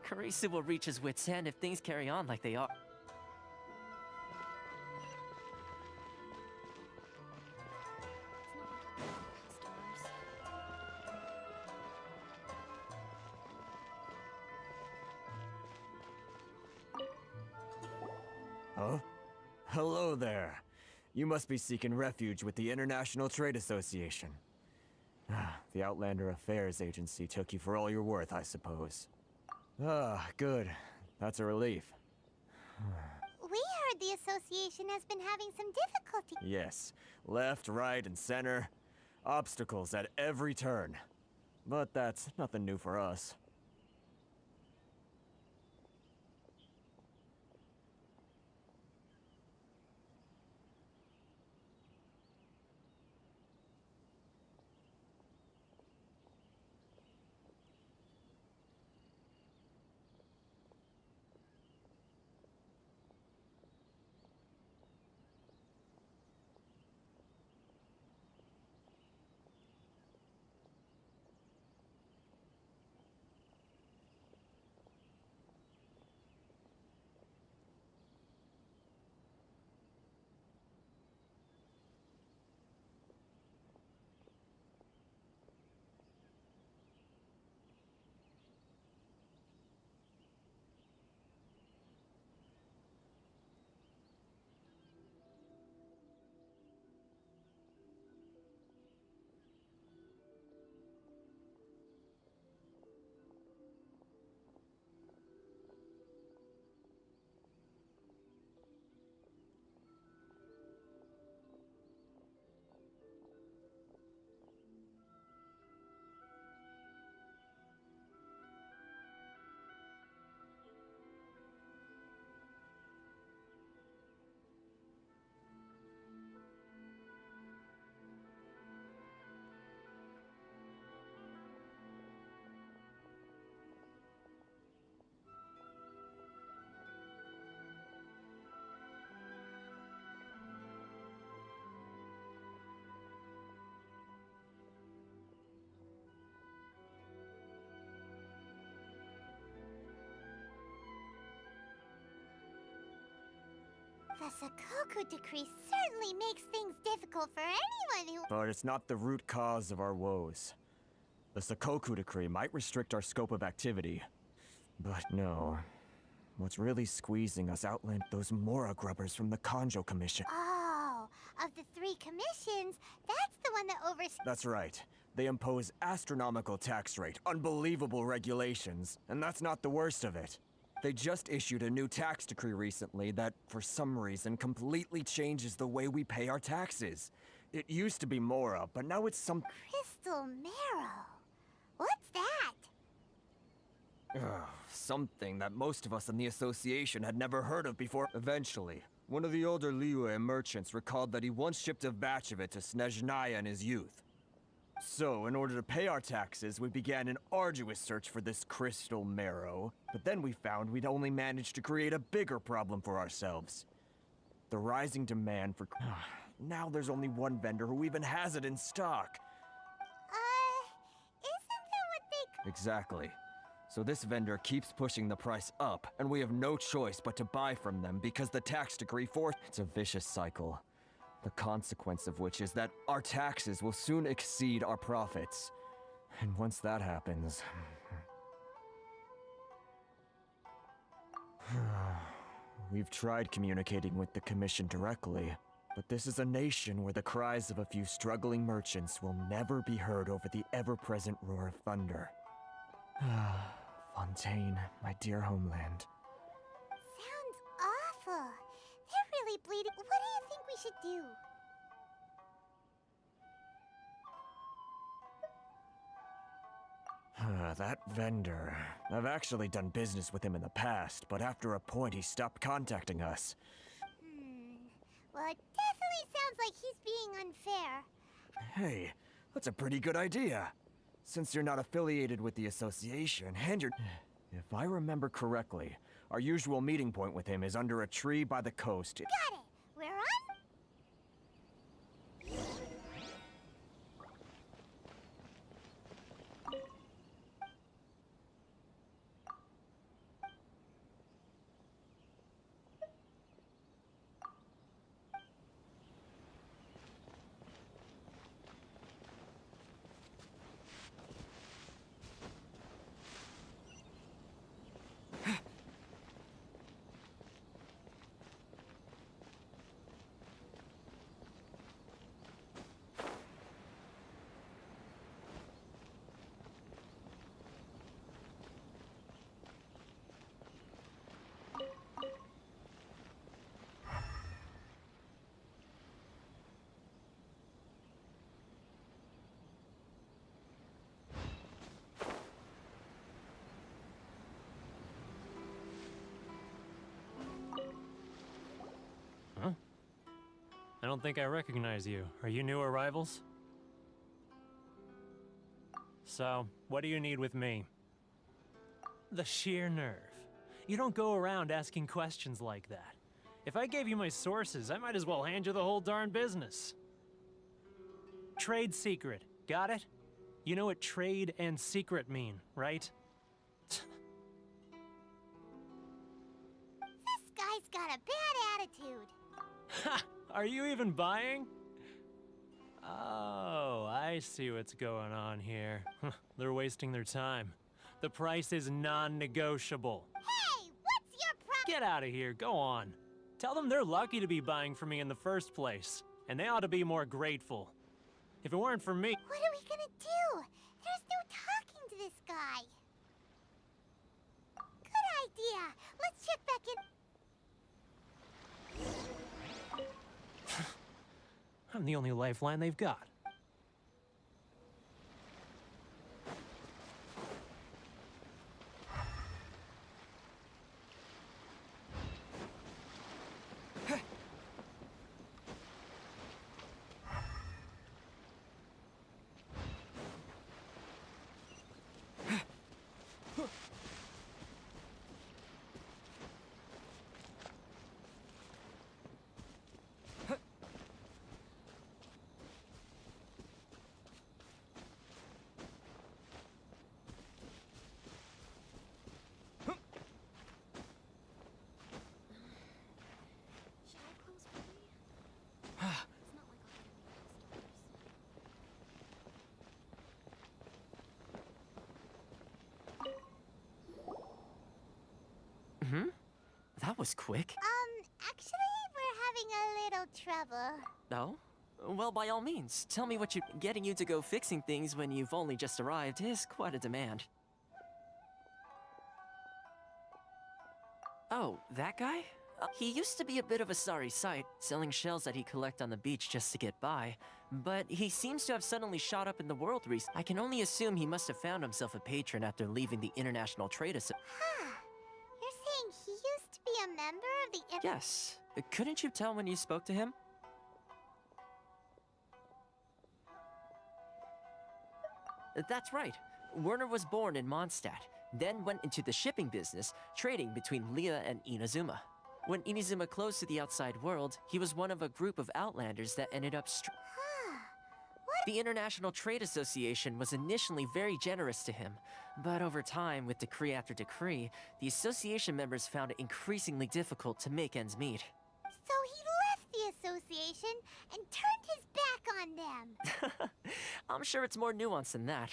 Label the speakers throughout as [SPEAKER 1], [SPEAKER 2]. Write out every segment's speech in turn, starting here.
[SPEAKER 1] Karisu will reach his wit's end if things carry on like they are.
[SPEAKER 2] Huh? Hello there. You must be seeking refuge with the International Trade Association. The Outlander Affairs Agency took you for all you're worth, I suppose. Ah, good. That's a relief.
[SPEAKER 3] We heard the association has been having some difficulty.
[SPEAKER 2] Yes. Left, right, and center. Obstacles at every turn. But that's nothing new for us.
[SPEAKER 3] The Sakoku decree certainly makes things difficult for anyone who...
[SPEAKER 2] But it's not the root cause of our woes. The Sakoku decree might restrict our scope of activity. But no. What's really squeezing us outland those Mora grubbers from the Kanjo Commission.
[SPEAKER 3] Oh, of the 3 commissions, that's the one that oversees...
[SPEAKER 2] That's right. They impose astronomical tax rate, unbelievable regulations, and that's not the worst of it. They just issued a new tax decree recently that, for some reason, completely changes the way we pay our taxes. It used to be Mora, but now it's some...
[SPEAKER 3] Crystal marrow. What's that?
[SPEAKER 2] Something that most of us in the association had never heard of before. Eventually, one of the older Liyue merchants recalled that he once shipped a batch of it to Snezhnaya in his youth. So, in order to pay our taxes, we began an arduous search for this crystal marrow, but then we found we'd only managed to create a bigger problem for ourselves. The rising demand for... Now there's only one vendor who even has it in stock.
[SPEAKER 3] Isn't that what they...
[SPEAKER 2] Exactly. So this vendor keeps pushing the price up, and we have no choice but to buy from them because the tax decree It's a vicious cycle. The consequence of which is that our taxes will soon exceed our profits. And once that happens... We've tried communicating with the Commission directly, but this is a nation where the cries of a few struggling merchants will never be heard over the ever-present roar of thunder. Fontaine, my dear homeland.
[SPEAKER 3] Sounds awful. They're really bleeding. What do you think we should do?
[SPEAKER 2] That vendor. I've actually done business with him in the past, but after a point he stopped contacting us.
[SPEAKER 3] Well, it definitely sounds like he's being unfair.
[SPEAKER 2] Hey, that's a pretty good idea. Since you're not affiliated with the association, and you're... If I remember correctly, our usual meeting point with him is under a tree by the coast.
[SPEAKER 3] Got it! We're on?
[SPEAKER 4] don't think I recognize you. Are you new arrivals? So, what do you need with me? The sheer nerve. You don't go around asking questions like that. If I gave you my sources, I might as well hand you the whole darn business. Trade secret, got it? You know what trade and secret mean, right?
[SPEAKER 3] This guy's got a bad attitude.
[SPEAKER 4] Ha! Are you even buying? Oh, I see what's going on here. They're wasting their time. The price is non-negotiable.
[SPEAKER 3] Hey, what's your problem?
[SPEAKER 4] Get out of here, go on. Tell them they're lucky to be buying from me in the first place, and they ought to be more grateful. If it weren't for me...
[SPEAKER 3] What are we gonna do? There's no talking to this guy. Good idea. Let's check back in.
[SPEAKER 4] I'm the only lifeline they've got.
[SPEAKER 1] That was quick.
[SPEAKER 3] Actually, we're having a little trouble.
[SPEAKER 1] No? Well, by all means, tell me what you... Getting you to go fixing things when you've only just arrived is quite a demand. Oh, that guy? He used to be a bit of a sorry sight, selling shells that he collect on the beach just to get by. But he seems to have suddenly shot up in the world recently. I can only assume he must have found himself a patron after leaving the International Trade Association.
[SPEAKER 3] Huh. You're saying he used to be a member of the...
[SPEAKER 1] Yes. Couldn't you tell when you spoke to him? That's right. Werner was born in Mondstadt, then went into the shipping business, trading between Leah and Inazuma. When Inazuma closed to the outside world, he was one of a group of outlanders that ended up The International Trade Association was initially very generous to him, but over time, with decree after decree, the association members found it increasingly difficult to make ends meet.
[SPEAKER 3] So he left the association and turned his back on them.
[SPEAKER 1] I'm sure it's more nuanced than that.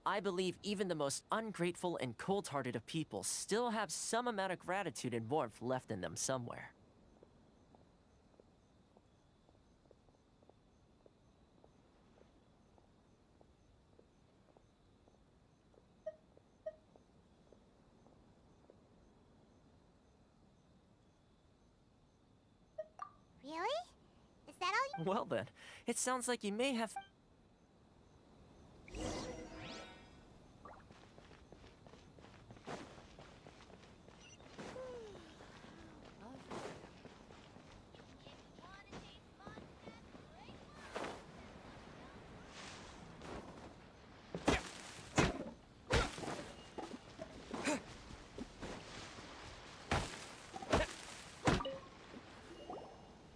[SPEAKER 1] I believe even the most ungrateful and cold-hearted of people still have some amount of gratitude and warmth left in them somewhere.
[SPEAKER 3] Really? Is that all you...
[SPEAKER 1] Well then, it sounds like you may have...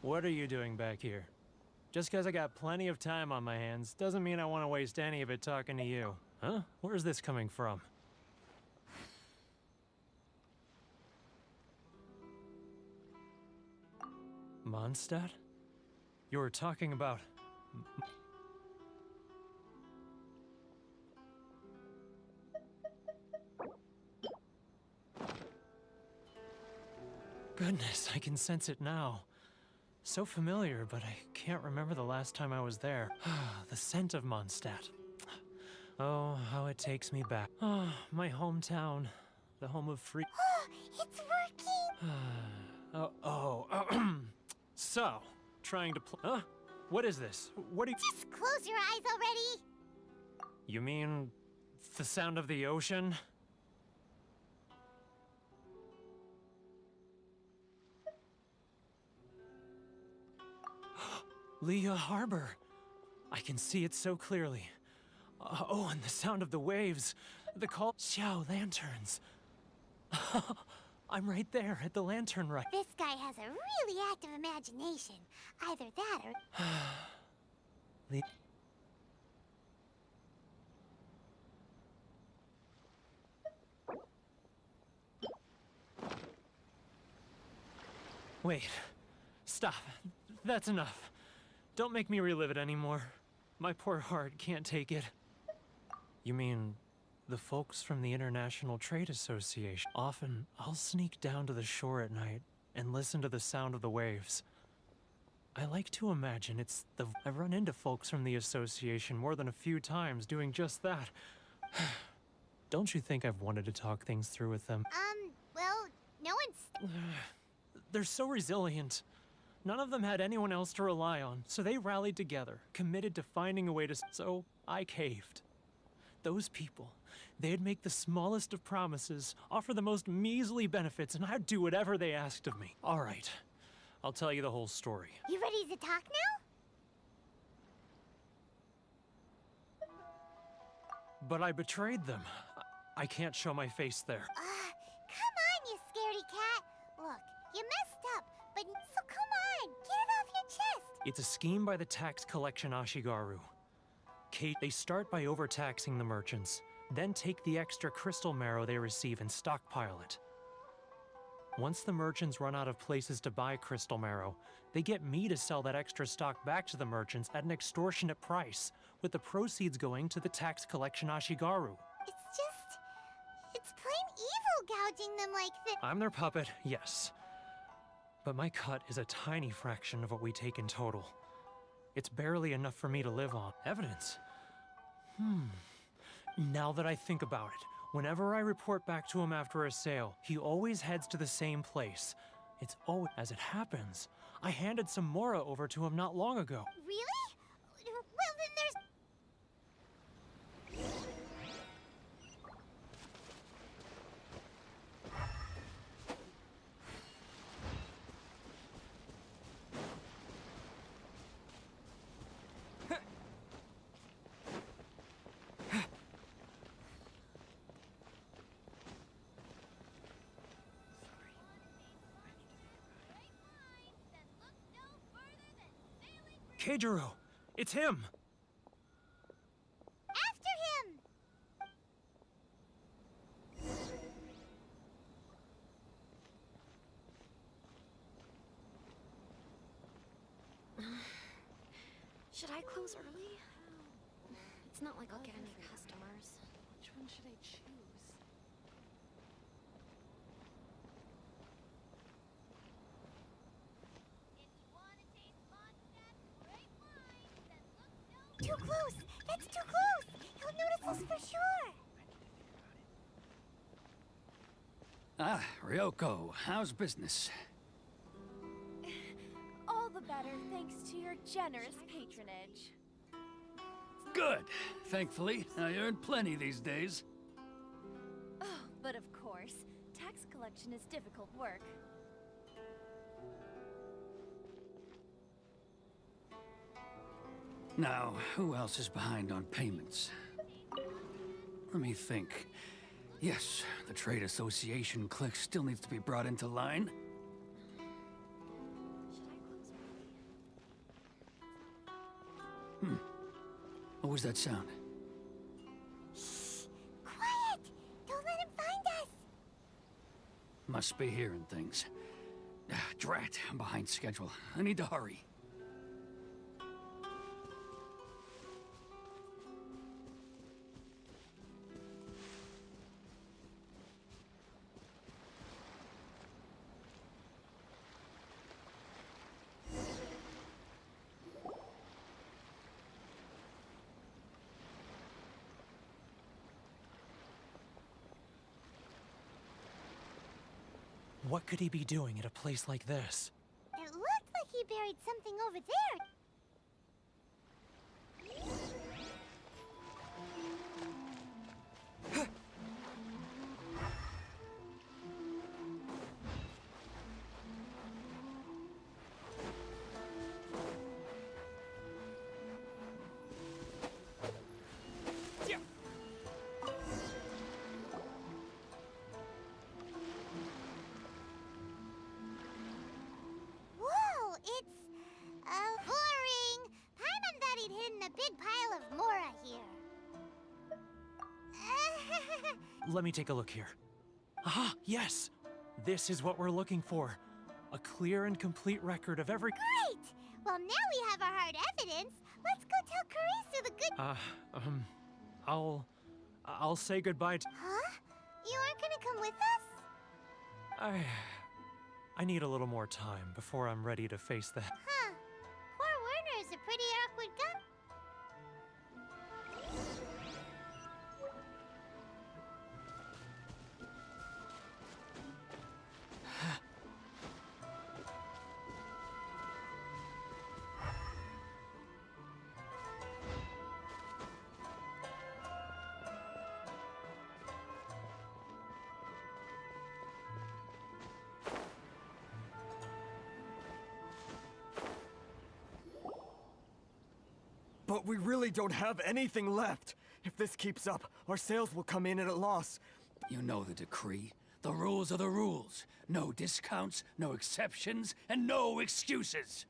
[SPEAKER 4] What are you doing back here? Just because I got plenty of time on my hands doesn't mean I want to waste any of it talking to you. Huh? Where's this coming from? Mondstadt? You were talking about... Goodness, I can sense it now. So familiar, but I can't remember the last time I was there. The scent of Mondstadt. Oh, how it takes me back. Oh, my hometown. The home of free...
[SPEAKER 3] It's working!
[SPEAKER 4] So, trying to Huh? What is this? What do you...
[SPEAKER 3] Just close your eyes already!
[SPEAKER 4] You mean... the sound of the ocean? Leah Harbor. I can see it so clearly. Oh, and the sound of the waves. The call. Xiao lanterns. I'm right there at the lantern right.
[SPEAKER 3] This guy has a really active imagination. Either that or...
[SPEAKER 4] Le- Wait. Stop. That's enough. Don't make me relive it anymore. My poor heart can't take it. You mean the folks from the International Trade Association? Often, I'll sneak down to the shore at night and listen to the sound of the waves. I like to imagine it's the... I've run into folks from the association more than a few times doing just that. Don't you think I've wanted to talk things through with them?
[SPEAKER 3] Well, no one's...
[SPEAKER 4] They're so resilient. None of them had anyone else to rely on, so they rallied together, committed to finding a way to... So, I caved. Those people, they'd make the smallest of promises, offer the most measly benefits, and I'd do whatever they asked of me. All right, I'll tell you the whole story.
[SPEAKER 3] You ready to talk now?
[SPEAKER 4] But I betrayed them. I can't show my face there.
[SPEAKER 3] Come on, you scaredy cat. Look, you messed up, but so come on, get it off your chest.
[SPEAKER 4] It's a scheme by the tax collection Ashigaru. Kate, they start by overtaxing the merchants, then take the extra crystal marrow they receive and stockpile it. Once the merchants run out of places to buy crystal marrow, they get me to sell that extra stock back to the merchants at an extortionate price, with the proceeds going to the tax collection Ashigaru.
[SPEAKER 3] It's plain evil gouging them like this.
[SPEAKER 4] I'm their puppet, yes. But my cut is a tiny fraction of what we take in total. It's barely enough for me to live on. Evidence? Now that I think about it, whenever I report back to him after a sale, he always heads to the same place. It's always... As it happens, I handed some Mora over to him not long ago.
[SPEAKER 3] Really? Well, then there's...
[SPEAKER 4] Keijiro! It's him!
[SPEAKER 3] After him!
[SPEAKER 5] Should I close early? It's not like I'll get any customers. Which one should I choose?
[SPEAKER 3] Too close! That's too close! He'll notice us for sure!
[SPEAKER 6] Ah, Ryoko, how's business?
[SPEAKER 5] All the better thanks to your generous patronage.
[SPEAKER 6] Good. Thankfully, I earn plenty these days.
[SPEAKER 5] Oh, but of course, tax collection is difficult work.
[SPEAKER 6] Now, who else is behind on payments? Let me think. Yes, the Trade Association clique still needs to be brought into line.
[SPEAKER 5] Should I close early?
[SPEAKER 6] What was that sound?
[SPEAKER 3] Shh! Quiet! Don't let him find us!
[SPEAKER 6] Must be hearing things. Drat, I'm behind schedule. I need to hurry.
[SPEAKER 4] What could he be doing at a place like this?
[SPEAKER 3] It looked like he buried something over there.
[SPEAKER 4] let me take a look here. Ah, yes! This is what we're looking for. A clear and complete record of every...
[SPEAKER 3] Great! Well, now we have our hard evidence. Let's go tell Karisu the good...
[SPEAKER 4] I'll say goodbye to...
[SPEAKER 3] Huh? You aren't gonna come with us?
[SPEAKER 4] I need a little more time before I'm ready to face the...
[SPEAKER 3] Huh. Poor Werner's a pretty awkward guy.
[SPEAKER 2] But we really don't have anything left. If this keeps up, our sales will come in at a loss.
[SPEAKER 6] You know the decree. The rules are the rules. No discounts, no exceptions, and no excuses.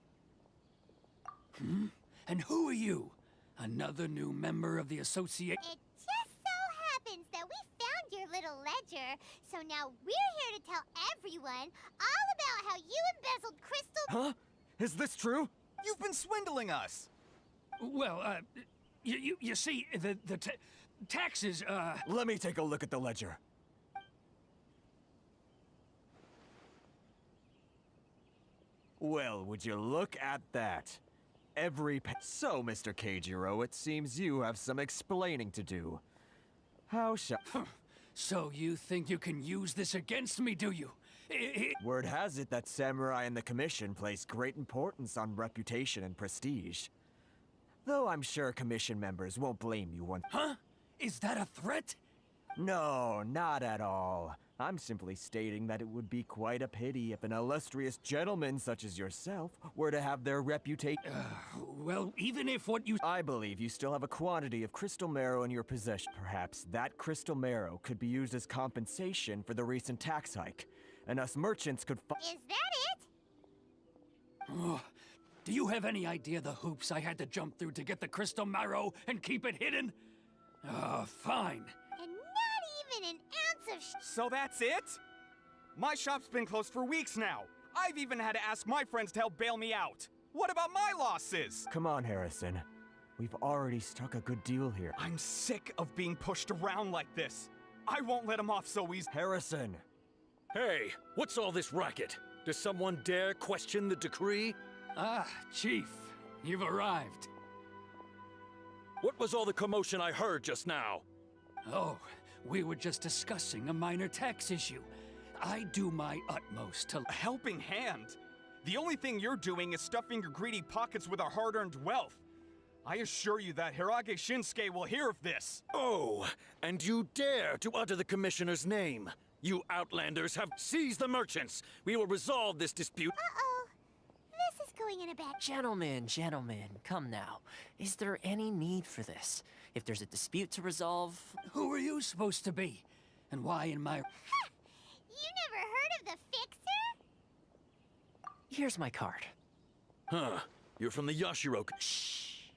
[SPEAKER 6] And who are you? Another new member of the association?
[SPEAKER 3] It just so happens that we found your little ledger, so now we're here to tell everyone all about how you embezzled crystal...
[SPEAKER 2] Huh? Is this true?
[SPEAKER 7] You've been swindling us!
[SPEAKER 6] Well, you see, the taxes,
[SPEAKER 2] Let me take a look at the ledger. Well, would you look at that? So, Mr. Keijiro, it seems you have some explaining to do. How shall...
[SPEAKER 6] So you think you can use this against me, do you?
[SPEAKER 2] Word has it that Samurai and the Commission place great importance on reputation and prestige. Though I'm sure Commission members won't blame you one...
[SPEAKER 6] Huh? Is that a threat?
[SPEAKER 2] No, not at all. I'm simply stating that it would be quite a pity if an illustrious gentleman such as yourself were to have their reputation...
[SPEAKER 6] Well, even if what you...
[SPEAKER 2] I believe you still have a quantity of crystal marrow in your possession. Perhaps that crystal marrow could be used as compensation for the recent tax hike, and us merchants could...
[SPEAKER 3] Is that it?
[SPEAKER 6] Oh, do you have any idea the hoops I had to jump through to get the crystal marrow and keep it hidden? Fine.
[SPEAKER 3] And not even an ounce of
[SPEAKER 7] So that's it? My shop's been closed for weeks now. I've even had to ask my friends to help bail me out. What about my losses?
[SPEAKER 2] Come on, Harrison. We've already struck a good deal here.
[SPEAKER 7] I'm sick of being pushed around like this. I won't let him off so easy.
[SPEAKER 2] Harrison!
[SPEAKER 8] Hey, what's all this racket? Does someone dare question the decree?
[SPEAKER 6] Ah, Chief, you've arrived.
[SPEAKER 8] What was all the commotion I heard just now?
[SPEAKER 6] Oh, we were just discussing a minor tax issue. I do my utmost to...
[SPEAKER 7] A helping hand? The only thing you're doing is stuffing your greedy pockets with our hard-earned wealth. I assure you that Hirage Shinsuke will hear of this.
[SPEAKER 8] Oh, and you dare to utter the Commissioner's name. You outlanders have seized the merchants. We will resolve this dispute.
[SPEAKER 3] Uh-oh. This is going in a bad...
[SPEAKER 1] Gentlemen, come now. Is there any need for this? If there's a dispute to resolve...
[SPEAKER 6] Who are you supposed to be? And why in my...
[SPEAKER 3] Ha! You never heard of the Fixer?
[SPEAKER 1] Here's my card.
[SPEAKER 8] Huh, you're from the Yashiro... Shh!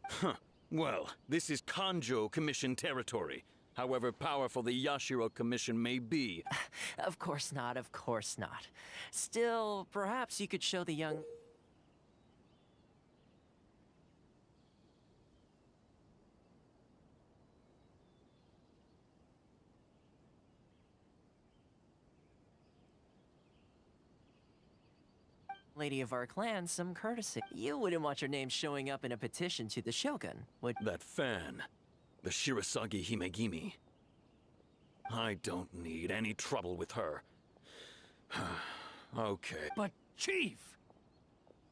[SPEAKER 8] Huh, well, this is Kanjo Commission territory. However powerful the Yashiro Commission may be.
[SPEAKER 1] Of course not, of course not. Still, perhaps you could show the young... lady of our clan some courtesy. You wouldn't want your name showing up in a petition to the Shogun, would...
[SPEAKER 8] That fan, the Shirasagi Himegimi. I don't need any trouble with her. Okay.
[SPEAKER 6] But, Chief!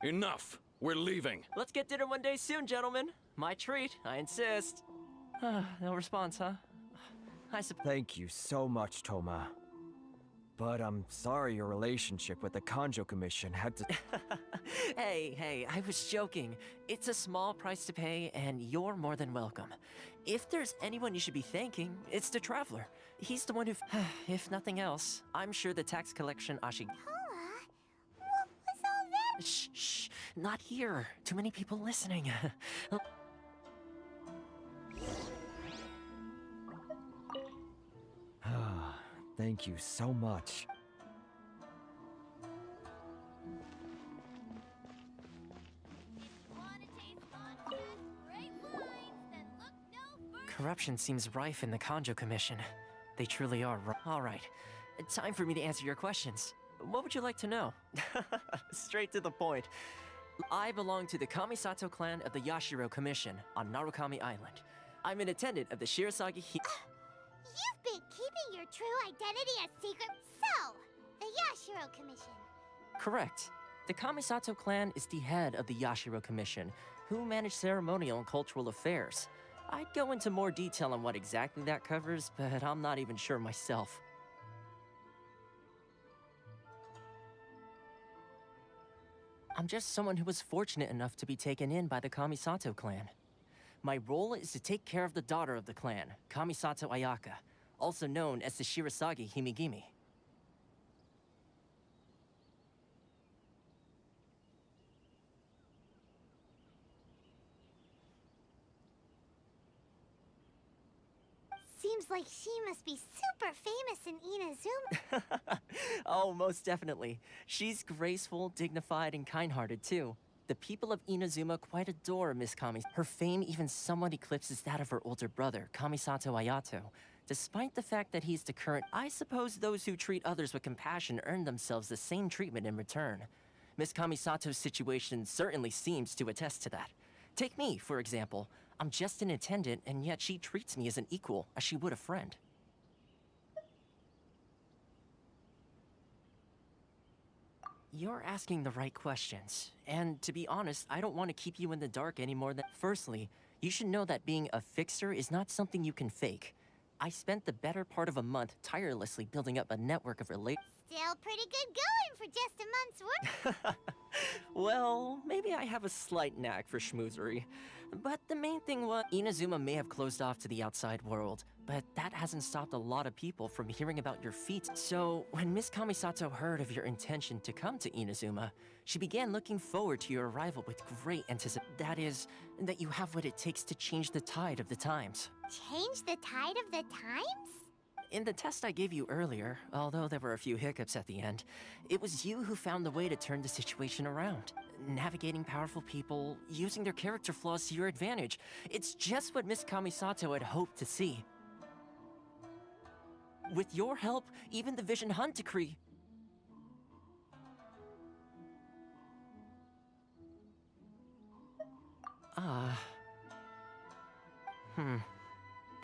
[SPEAKER 8] Enough! We're leaving.
[SPEAKER 1] Let's get dinner one day soon, gentlemen. My treat, I insist. No response, huh? I suppose...
[SPEAKER 2] Thank you so much, Toma. But I'm sorry your relationship with the Kanjo Commission had to...
[SPEAKER 1] Hey, I was joking. It's a small price to pay, and you're more than welcome. If there's anyone you should be thanking, it's the Traveler. He's the one who... if nothing else, I'm sure the tax collection Ashi...
[SPEAKER 3] Paula? What was all that?
[SPEAKER 1] Shh, not here. Too many people listening.
[SPEAKER 2] Thank you so much.
[SPEAKER 1] Corruption seems rife in the Kanjo Commission. They truly are. All right, time for me to answer your questions. What would you like to know? Straight to the point. I belong to the Kamisato clan of the Yashiro Commission on Narukami Island. I'm an attendant of the Shirasagi
[SPEAKER 3] You've been keeping your true identity a secret. So, the Yashiro Commission.
[SPEAKER 1] Correct. The Kamisato clan is the head of the Yashiro Commission, who manage ceremonial and cultural affairs. I'd go into more detail on what exactly that covers, but I'm not even sure myself. I'm just someone who was fortunate enough to be taken in by the Kamisato clan. My role is to take care of the daughter of the clan, Kamisato Ayaka, also known as the Shirasagi Himigimi.
[SPEAKER 3] Seems like she must be super famous in Inazuma.
[SPEAKER 1] Oh, most definitely. She's graceful, dignified, and kind-hearted, too. The people of Inazuma quite adore Miss Kami. Her fame even somewhat eclipses that of her older brother, Kamisato Ayato. Despite the fact that he's the current, I suppose those who treat others with compassion earn themselves the same treatment in return. Miss Kamisato's situation certainly seems to attest to that. Take me, for example. I'm just an attendant, and yet she treats me as an equal, as she would a friend. You're asking the right questions. And to be honest, I don't want to keep you in the dark any more than... Firstly, you should know that being a fixer is not something you can fake. I spent the better part of a month tirelessly building up a network of relationships.
[SPEAKER 3] Still pretty good going for just a month's work.
[SPEAKER 1] Well, maybe I have a slight knack for schmoozery. But the main thing was, Inazuma may have closed off to the outside world, but that hasn't stopped a lot of people from hearing about your feats. So, when Miss Kamisato heard of your intention to come to Inazuma, she began looking forward to your arrival with great anticipation. That is, that you have what it takes to change the tide of the times.
[SPEAKER 3] Change the tide of the times?
[SPEAKER 1] In the test I gave you earlier, although there were a few hiccups at the end, it was you who found the way to turn the situation around. Navigating powerful people, using their character flaws to your advantage. It's just what Miss Kamisato had hoped to see. With your help, even the Vision Hunt decree...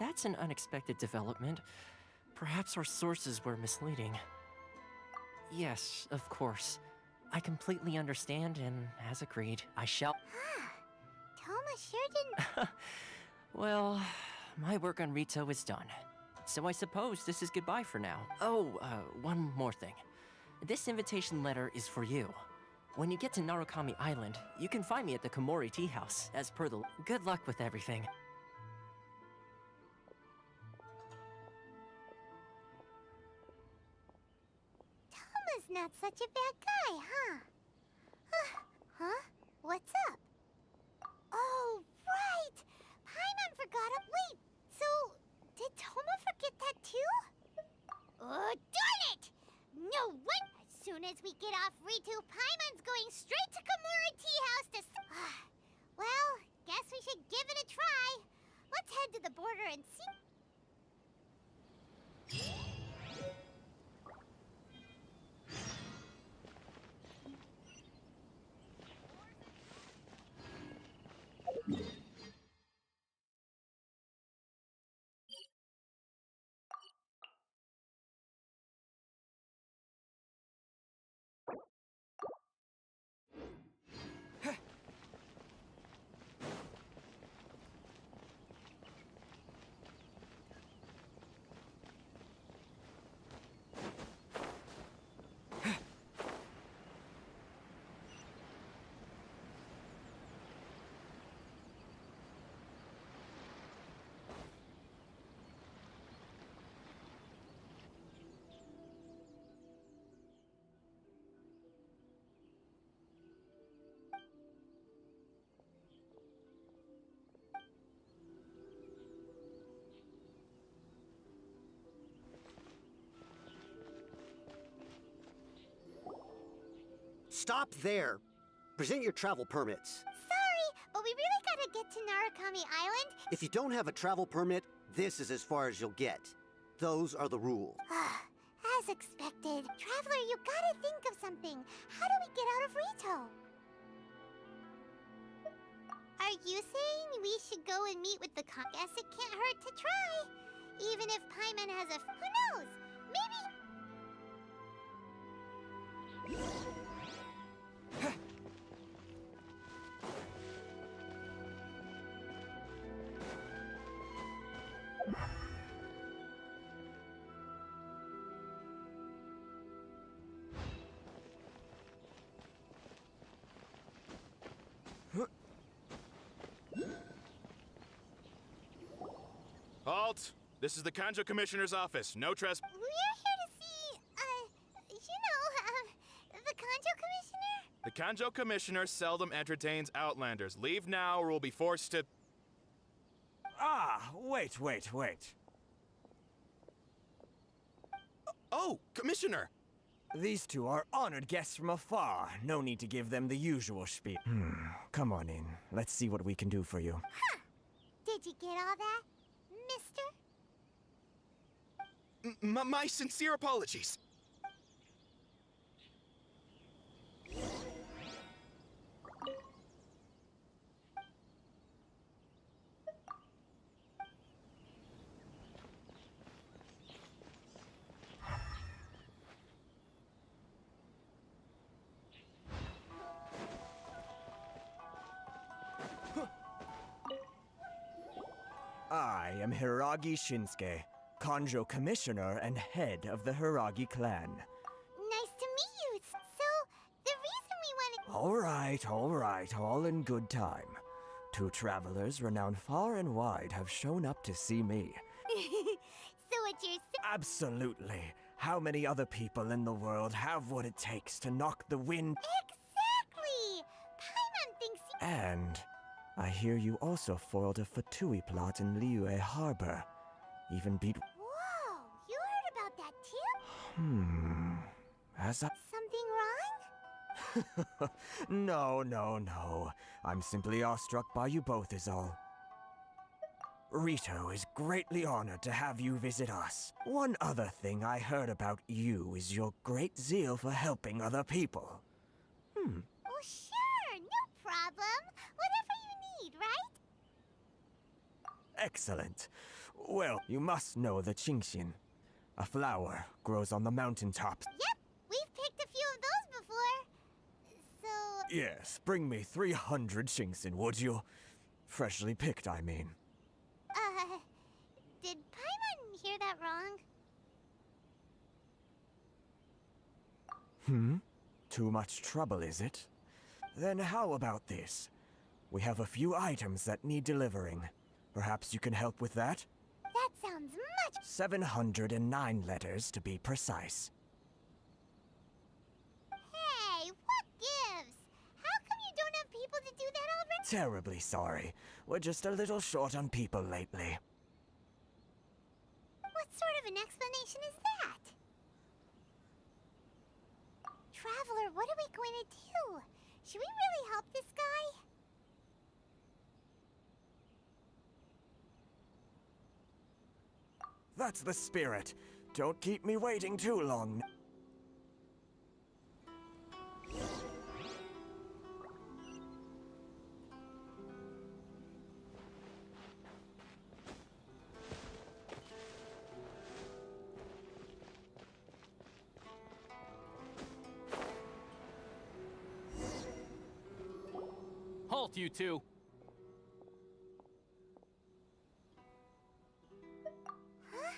[SPEAKER 1] That's an unexpected development. Perhaps our sources were misleading. Yes, of course. I completely understand, and as agreed, I shall...
[SPEAKER 3] Toma sure didn't...
[SPEAKER 1] Well, my work on Rito is done. So I suppose this is goodbye for now. Oh, one more thing. This invitation letter is for you. When you get to Narukami Island, you can find me at the Komori Tea House, as per the... Good luck with everything.
[SPEAKER 3] Toma's not such a bad guy, huh? Huh? What's up? Oh, right! Paimon forgot a... Wait, so... Did Toma forget that too? Oh, darn it! No way! As soon as we get off Ritu, Paimon's going straight to Komori Tea House to... Well, guess we should give it a try. Let's head to the border and see...
[SPEAKER 9] stop there. Present your travel permits.
[SPEAKER 3] Sorry, but we really gotta get to Narukami Island.
[SPEAKER 9] If you don't have a travel permit, this is as far as you'll get. Those are the rules.
[SPEAKER 3] As expected. Traveler, you gotta think of something. How do we get out of Rito? Are you saying we should go and meet with the Guess it can't hurt to try. Even if Paimon has a... Who knows? Maybe...
[SPEAKER 7] Halt! This is the Kanjo Commissioner's office. No trespass.
[SPEAKER 3] We're here to see, the Kanjo Commissioner?
[SPEAKER 7] The Kanjo Commissioner seldom entertains Outlanders. Leave now or we'll be forced to...
[SPEAKER 2] Ah, wait.
[SPEAKER 7] Oh, Commissioner!
[SPEAKER 2] These two are honored guests from afar. No need to give them the usual spiel. Come on in. Let's see what we can do for you.
[SPEAKER 3] Did you get all that, mister?
[SPEAKER 7] My sincere apologies.
[SPEAKER 2] I am Hiragi Shinsuke, Kanjo Commissioner and head of the Hiragi clan.
[SPEAKER 3] Nice to meet you. So, the reason we wanted...
[SPEAKER 2] All right, all in good time. Two travelers renowned far and wide have shown up to see me.
[SPEAKER 3] So what you're saying...
[SPEAKER 2] Absolutely. How many other people in the world have what it takes to knock the wind?
[SPEAKER 3] Exactly! Paimon thinks you...
[SPEAKER 2] And I hear you also foiled a Fatui plot in Liyue Harbor. Even beat...
[SPEAKER 3] Whoa! You heard about that too?
[SPEAKER 2] As I...
[SPEAKER 3] Something wrong?
[SPEAKER 2] No. I'm simply awestruck by you both is all. Rito is greatly honored to have you visit us. One other thing I heard about you is your great zeal for helping other people.
[SPEAKER 3] Oh, sure! No problem! Whatever you need, right?
[SPEAKER 2] Excellent. Well, you must know the Qingxin. A flower grows on the mountaintops.
[SPEAKER 3] Yep! We've picked a few of those before. So...
[SPEAKER 2] Yes, bring me 300 Qingxin, would you? Freshly picked, I mean.
[SPEAKER 3] Did Paimon hear that wrong?
[SPEAKER 2] Too much trouble, is it? Then how about this? We have a few items that need delivering. Perhaps you can help with that?
[SPEAKER 3] That sounds much...
[SPEAKER 2] 709 letters, to be precise.
[SPEAKER 3] Hey, what gives? How come you don't have people to do that already?
[SPEAKER 2] Terribly sorry. We're just a little short on people lately.
[SPEAKER 3] What sort of an explanation is that? Traveler, what are we going to do? Should we really help this guy?
[SPEAKER 2] That's the spirit. Don't keep me waiting too long.
[SPEAKER 10] Halt, you two!
[SPEAKER 3] Huh?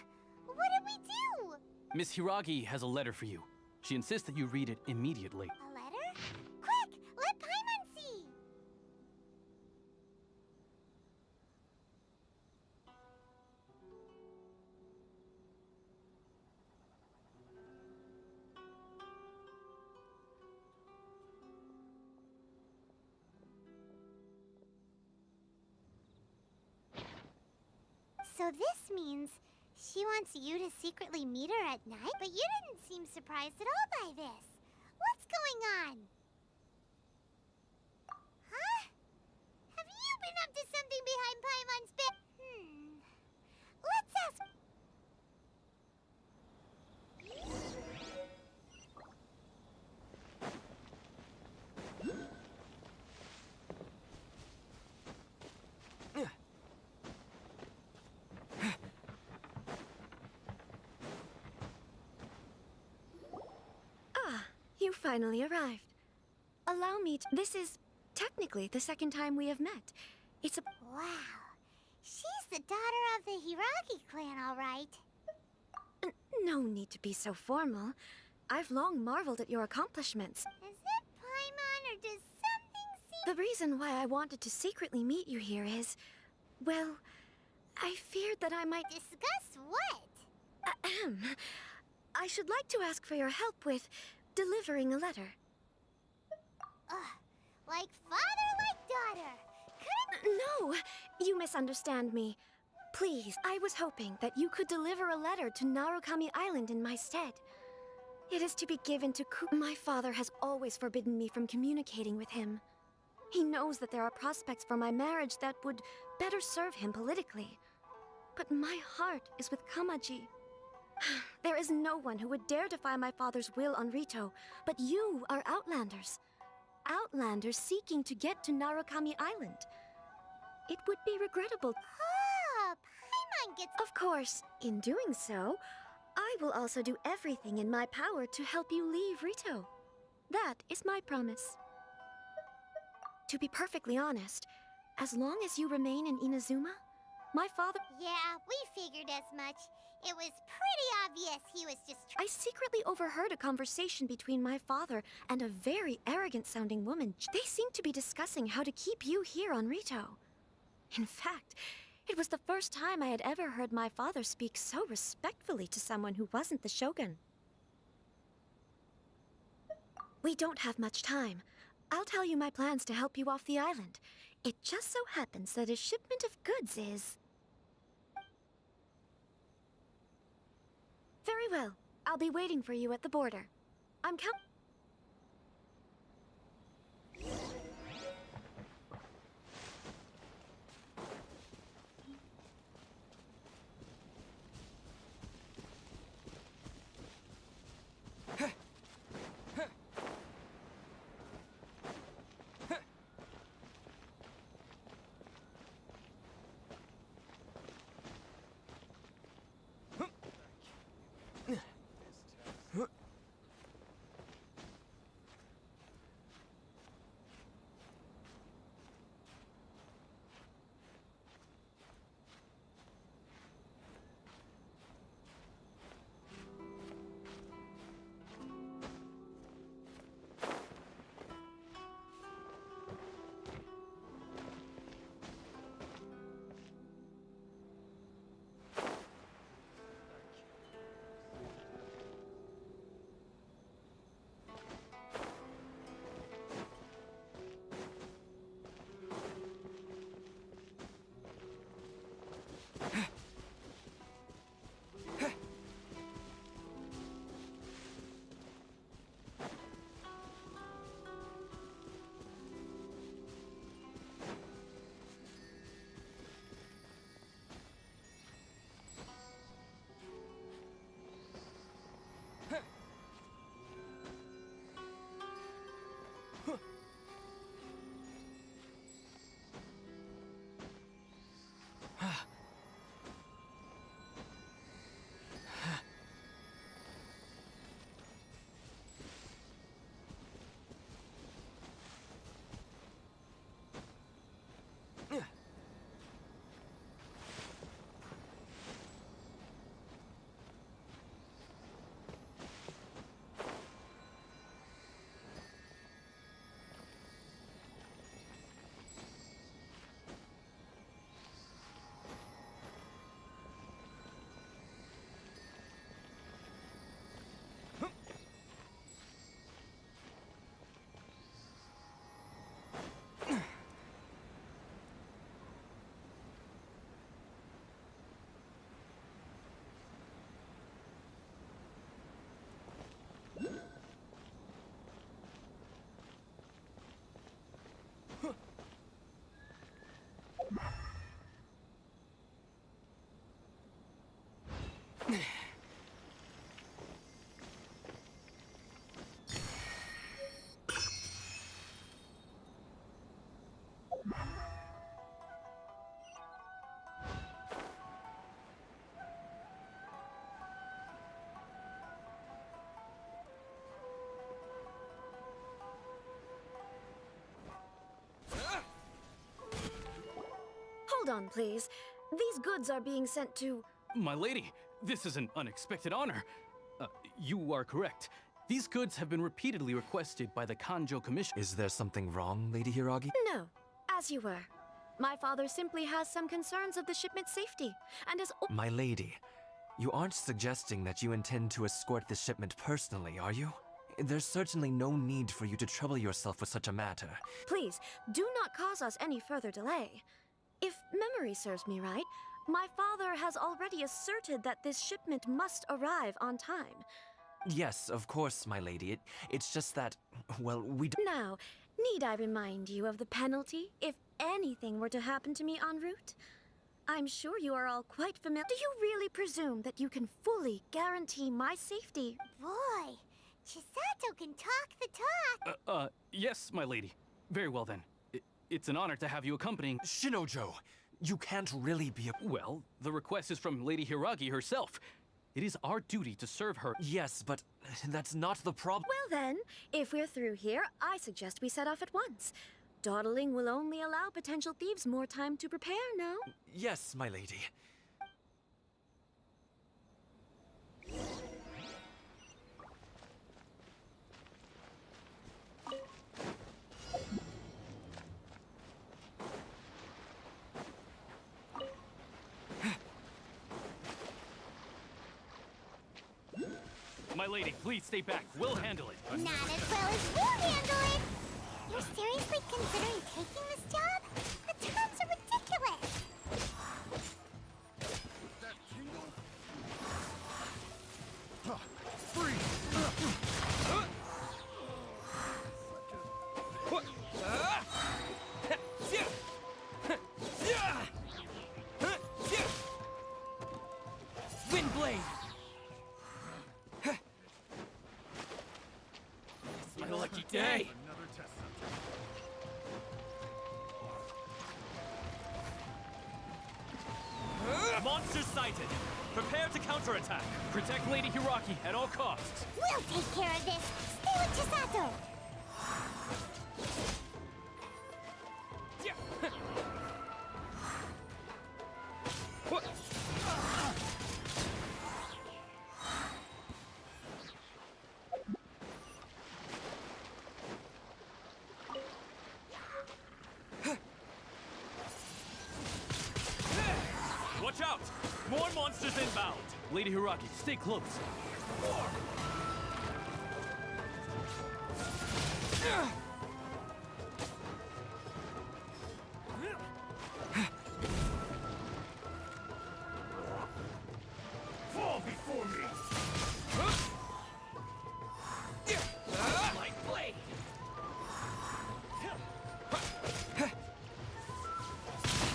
[SPEAKER 3] What did we do?
[SPEAKER 10] Miss Hiragi has a letter for you. She insists that you read it immediately.
[SPEAKER 3] A letter? Quick! Let Paimon see! So this means she wants you to secretly meet her at night? But you didn't seem surprised at all by this. What's going on? been up to something behind Paimon's bed. Let's ask.
[SPEAKER 5] You finally arrived. Allow me to... This is technically the second time we have met. It's a...
[SPEAKER 3] Wow. She's the daughter of the Hiragi clan, all right.
[SPEAKER 5] No need to be so formal. I've long marveled at your accomplishments.
[SPEAKER 3] Is it Paimon, or does something seem...
[SPEAKER 5] The reason why I wanted to secretly meet you here is... Well, I feared that I might...
[SPEAKER 3] Discuss what?
[SPEAKER 5] Ahem. I should like to ask for your help with delivering a letter.
[SPEAKER 3] Like father, like daughter. Couldn't...
[SPEAKER 5] No, you misunderstand me. Please, I was hoping that you could deliver a letter to Narukami Island in my stead. It is to be given to My father has always forbidden me from communicating with him. He knows that there are prospects for my marriage that would better serve him politically. But my heart is with Kamaji. There is no one who would dare defy my father's will on Rito, but you are Outlanders. Outlanders seeking to get to Narukami Island. It would be regrettable.
[SPEAKER 3] Oh, Paimon gets...
[SPEAKER 5] Of course, in doing so, I will also do everything in my power to help you leave Rito. That is my promise. To be perfectly honest, as long as you remain in Inazuma, my father...
[SPEAKER 3] Yeah, we figured as much. It was pretty obvious he was just...
[SPEAKER 5] I secretly overheard a conversation between my father and a very arrogant-sounding woman. They seemed to be discussing how to keep you here on Rito. In fact, it was the first time I had ever heard my father speak so respectfully to someone who wasn't the Shogun. We don't have much time. I'll tell you my plans to help you off the island. It just so happens that a shipment of goods is... Very well. I'll be waiting for you at the border. I'm on, please. These goods are being sent to...
[SPEAKER 10] My lady, this is an unexpected honor. You are correct. These goods have been repeatedly requested by the Kanjo Commission.
[SPEAKER 2] Is there something wrong, Lady Hiragi?
[SPEAKER 5] No, as you were. My father simply has some concerns of the shipment's safety, and has...
[SPEAKER 2] My lady, you aren't suggesting that you intend to escort the shipment personally, are you? There's certainly no need for you to trouble yourself with such a matter.
[SPEAKER 5] Please, do not cause us any further delay. If memory serves me right, my father has already asserted that this shipment must arrive on time.
[SPEAKER 2] Yes, of course, my lady. It's just that, well, we don't...
[SPEAKER 5] Now, need I remind you of the penalty if anything were to happen to me en route? I'm sure you are all quite familiar. Do you really presume that you can fully guarantee my safety?
[SPEAKER 3] Boy, Chisato can talk the talk.
[SPEAKER 10] Yes, my lady. Very well then. It's an honor to have you accompanying...
[SPEAKER 2] Shinojo, you can't really be a...
[SPEAKER 10] Well, the request is from Lady Hiragi herself. It is our duty to serve her.
[SPEAKER 2] Yes, but that's not the problem.
[SPEAKER 5] Well then, if we're through here, I suggest we set off at once. Dawdling will only allow potential thieves more time to prepare, no?
[SPEAKER 2] Yes, my lady.
[SPEAKER 10] My lady, please stay back. We'll handle it.
[SPEAKER 3] Not as well as we'll handle it. You're seriously considering taking this job? The terms are ridiculous.
[SPEAKER 10] Windblade! It's my lucky day!
[SPEAKER 4] Monsters sighted! Prepare to counterattack!
[SPEAKER 10] Protect Lady Hiragi at all costs!
[SPEAKER 3] We'll take care of this. Stay with Chisato.
[SPEAKER 4] Watch out! More monsters inbound!
[SPEAKER 10] Lady Hiragi, stay close.
[SPEAKER 4] Fall before me! My blade!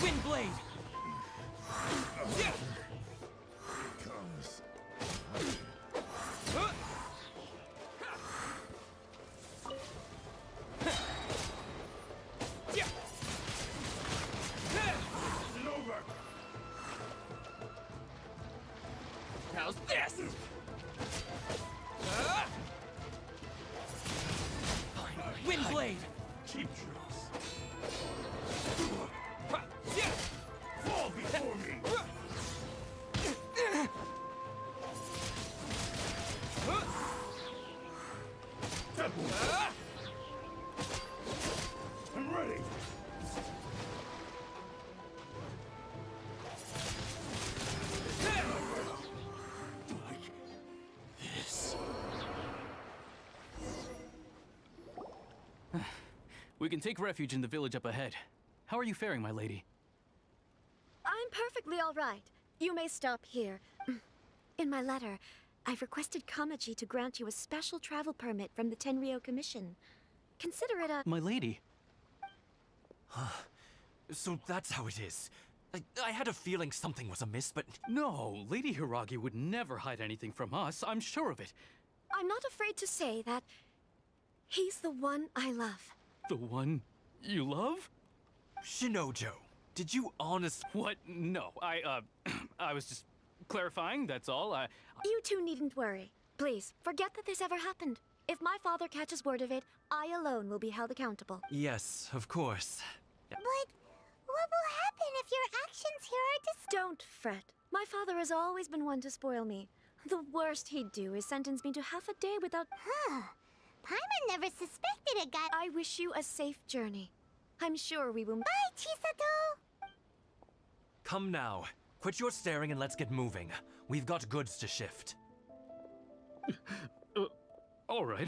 [SPEAKER 10] Windblade!
[SPEAKER 4] How's this?
[SPEAKER 10] Windblade!
[SPEAKER 4] Keep yours. Fall before me! I'm ready.
[SPEAKER 10] We can take refuge in the village up ahead. How are you faring, my lady?
[SPEAKER 5] I'm perfectly all right. You may stop here. In my letter, I've requested Kamaji to grant you a special travel permit from the Tenryou Commission. Consider it a...
[SPEAKER 10] My lady.
[SPEAKER 2] So that's how it is. I had a feeling something was amiss, but...
[SPEAKER 10] No, Lady Hiragi would never hide anything from us. I'm sure of it.
[SPEAKER 5] I'm not afraid to say that he's the one I love.
[SPEAKER 10] The one you love?
[SPEAKER 2] Shinojo, did you honest...
[SPEAKER 10] What? No, I was just clarifying, that's all.
[SPEAKER 5] You two needn't worry. Please, forget that this ever happened. If my father catches word of it, I alone will be held accountable.
[SPEAKER 2] Yes, of course.
[SPEAKER 3] But what What will happen if your actions here are
[SPEAKER 5] Don't fret. My father has always been one to spoil me. The worst he'd do is sentence me to half a day without...
[SPEAKER 3] Huh. Paimon never suspected a guy.
[SPEAKER 5] I wish you a safe journey. I'm sure we will...
[SPEAKER 3] Bye, Chisato!
[SPEAKER 11] Come now. Quit your staring and let's get moving. We've got goods to shift.
[SPEAKER 10] All right.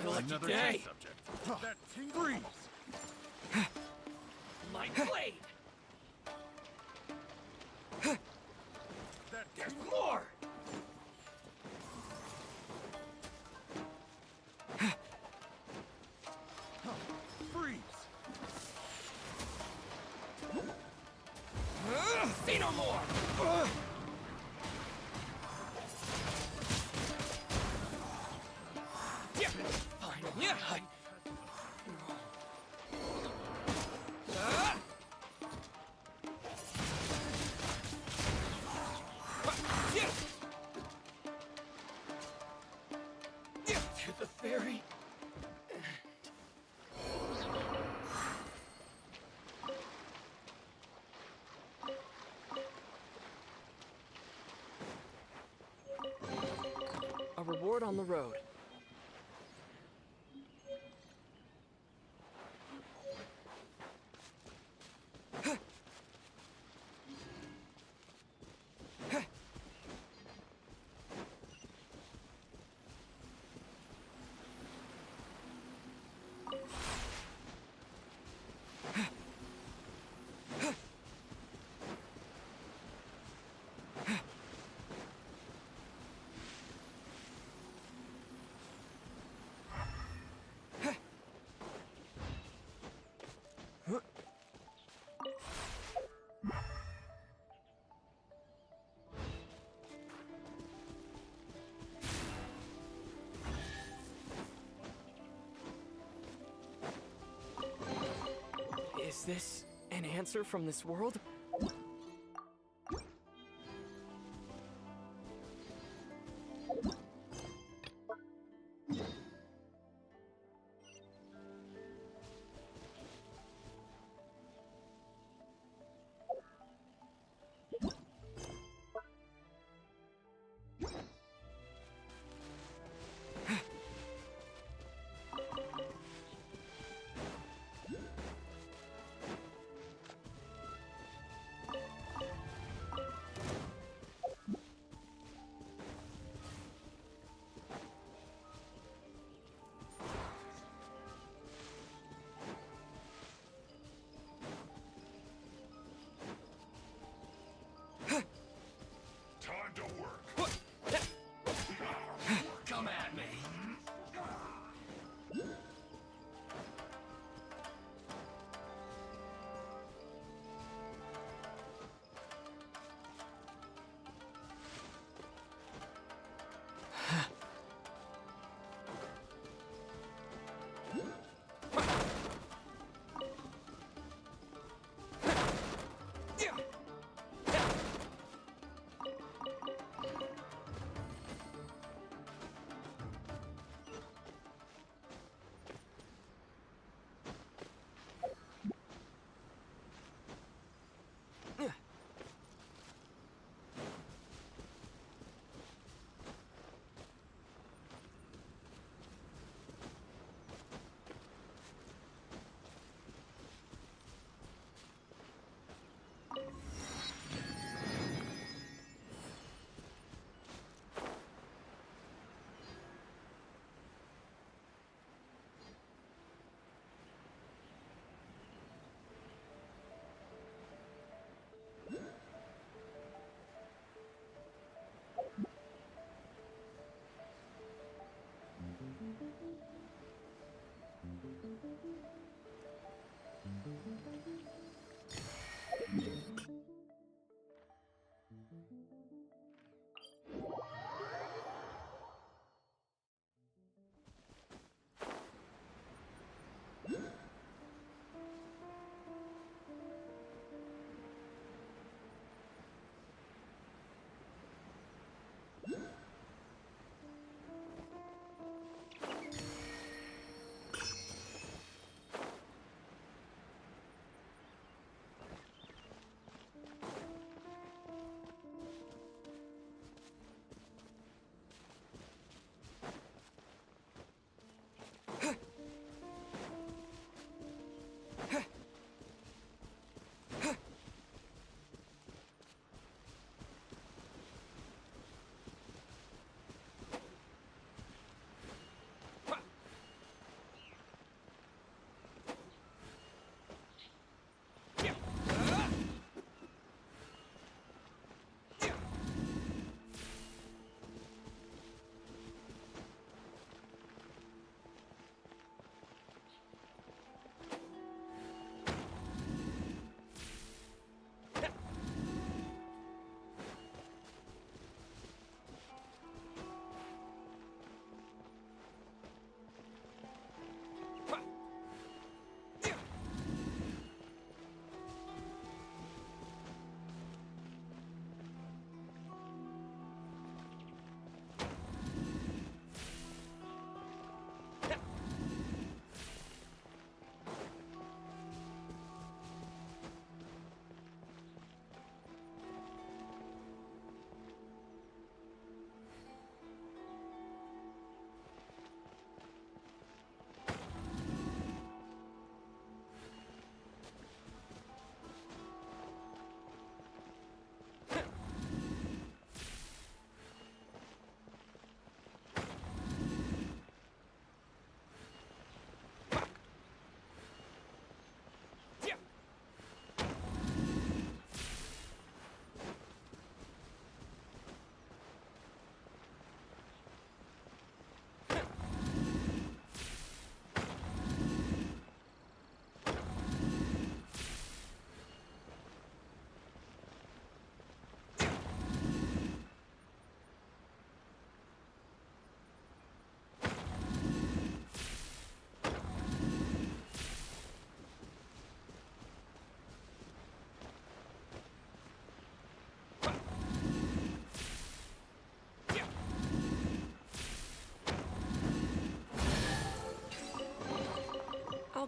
[SPEAKER 11] a lucky day.
[SPEAKER 2] Freeze!
[SPEAKER 11] My blade! There's more!
[SPEAKER 2] Freeze!
[SPEAKER 11] Say no more! Yeah, fine. Yeah. To the very
[SPEAKER 12] A reward on the road. Is this an answer from this world?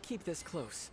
[SPEAKER 12] keep this close.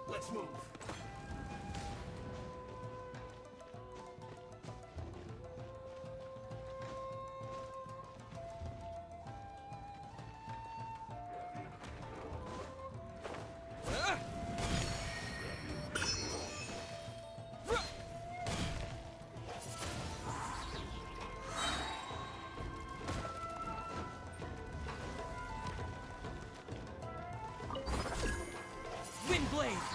[SPEAKER 11] Let's move.
[SPEAKER 12] Windblade!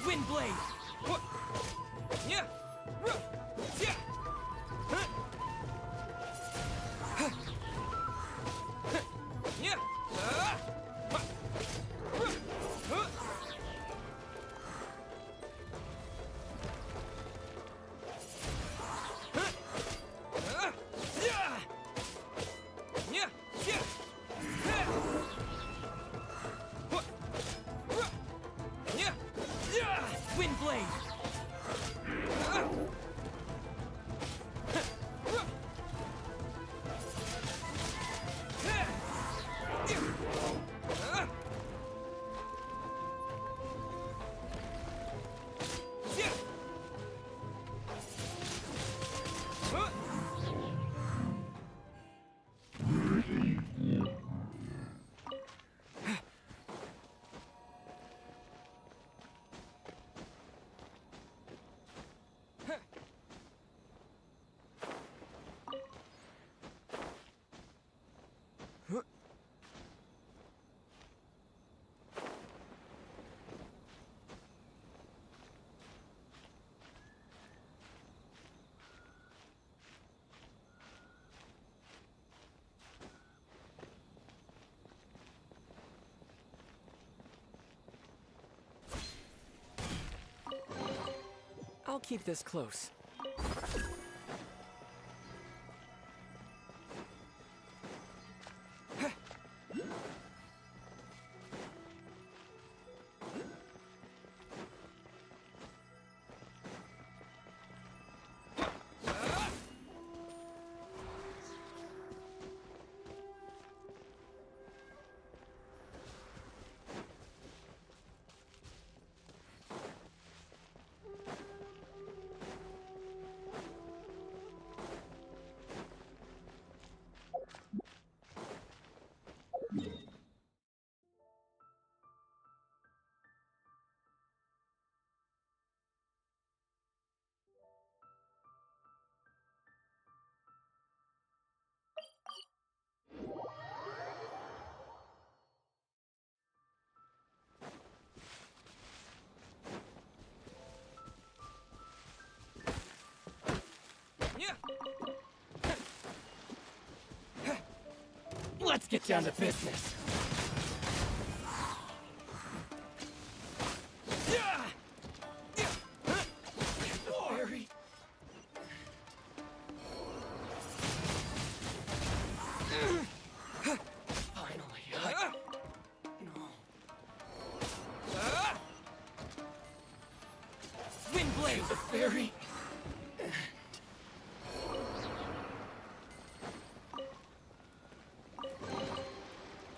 [SPEAKER 12] Windblade! Yeah! Yeah! Yeah! Windblade! I'll keep this close. Let's get down to business. Fairy. Finally, no. Windblade, the fairy.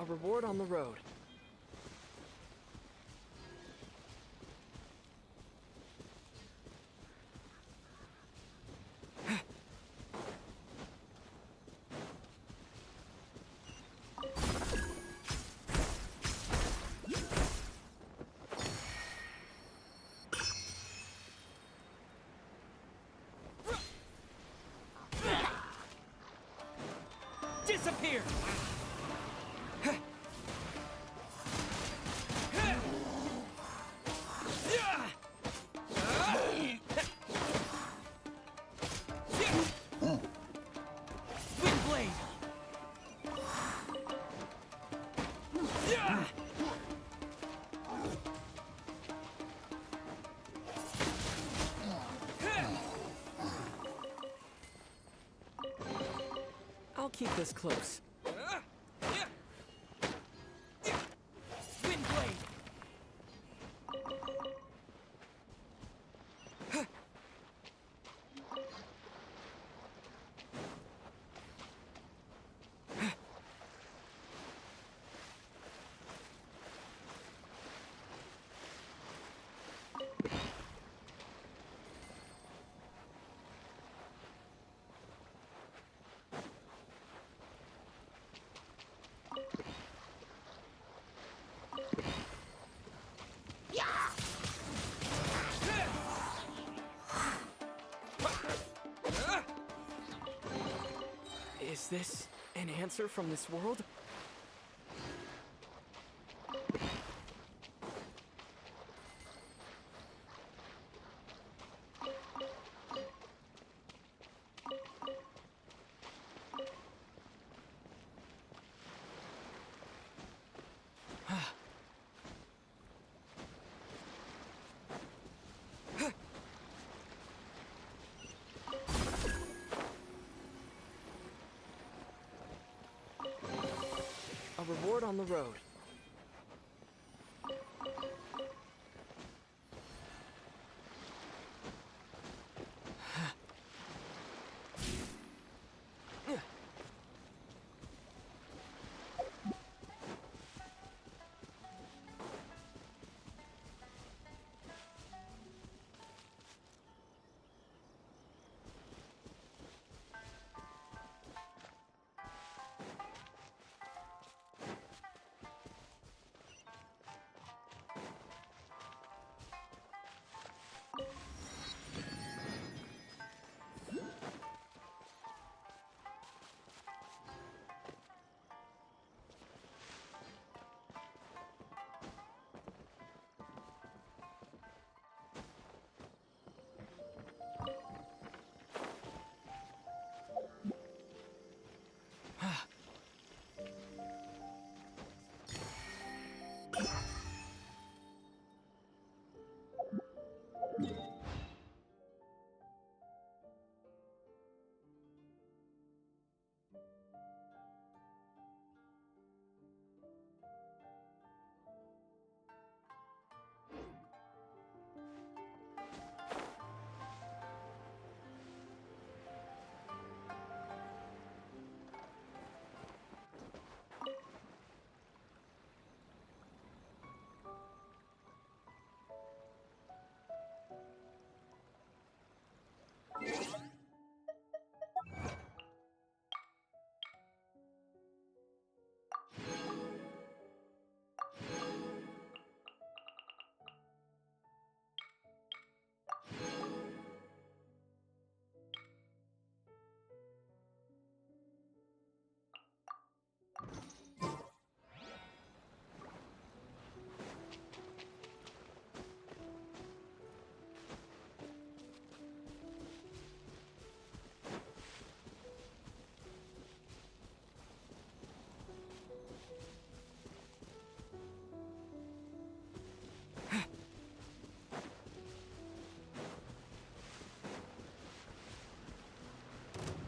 [SPEAKER 12] A reward on the road. Disappear! Wind blade! I'll keep this close. Wind blade! Is this an answer from this world? A reward on the road.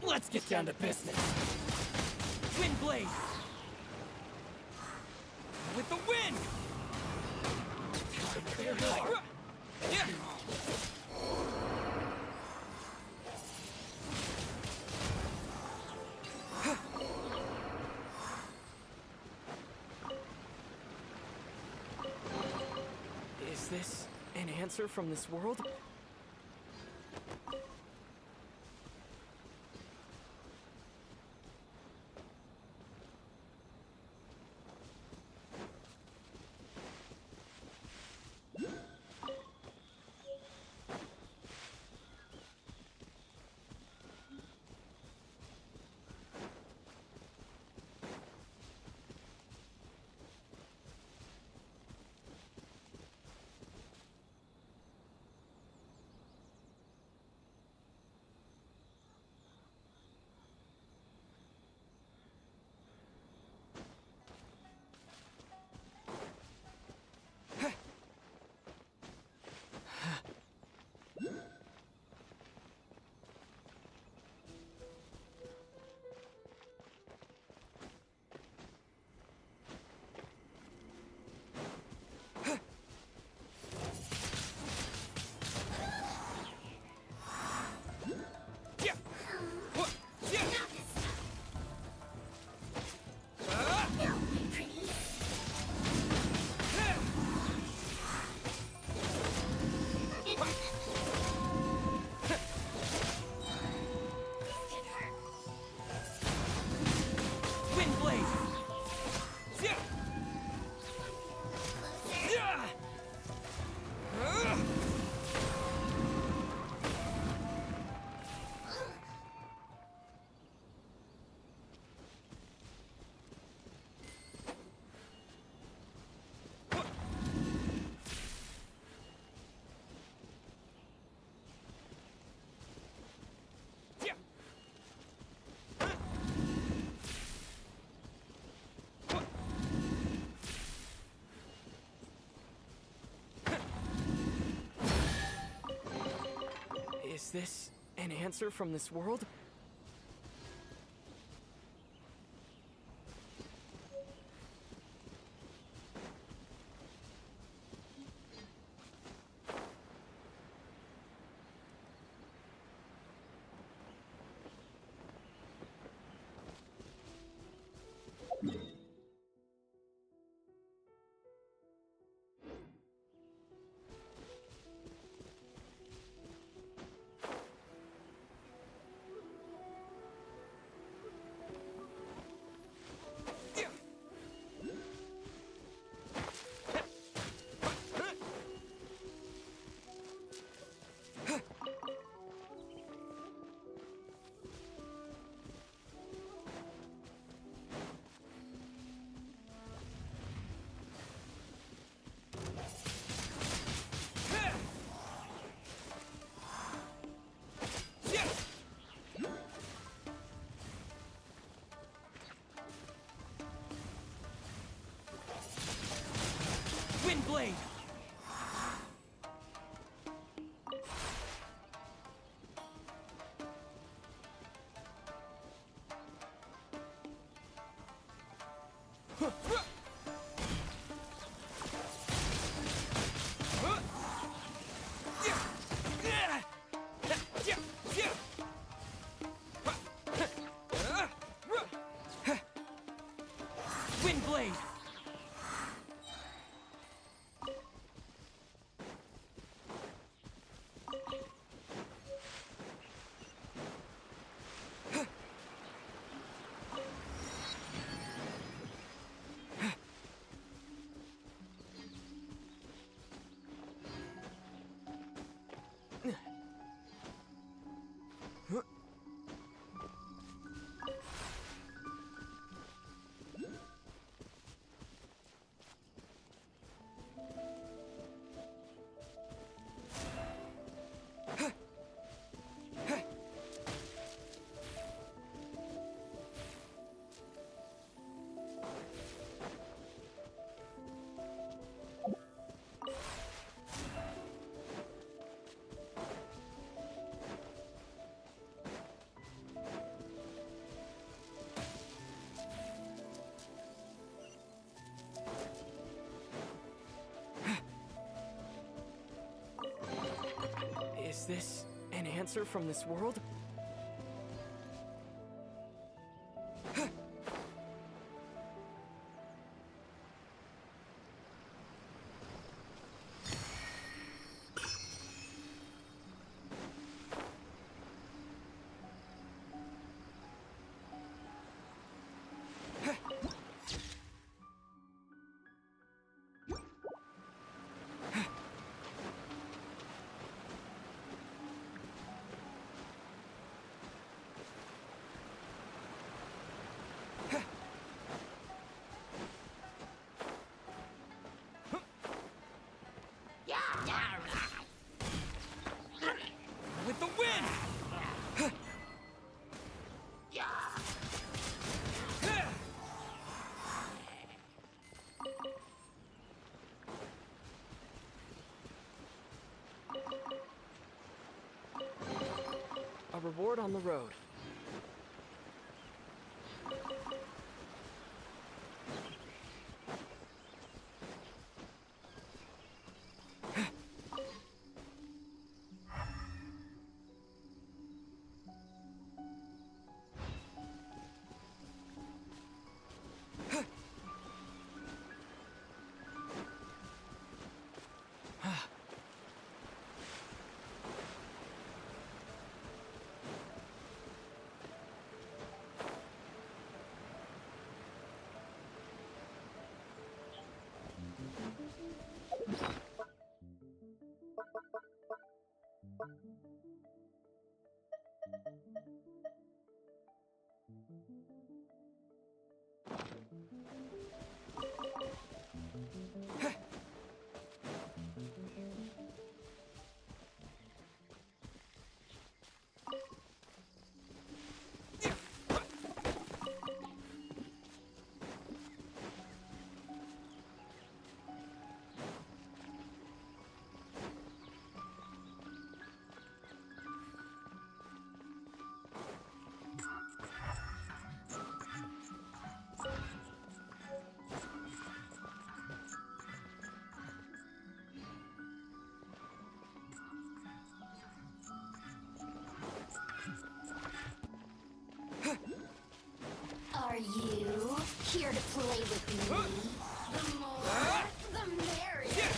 [SPEAKER 12] Let's get down to business. Wind blade! With the wind! Yeah.
[SPEAKER 13] answer from this world? Is this an answer from this world?
[SPEAKER 12] Windblade! Windblade!
[SPEAKER 13] Is this an answer from this world? A reward on the road.
[SPEAKER 3] Are you here to play with me? The more, the merrier.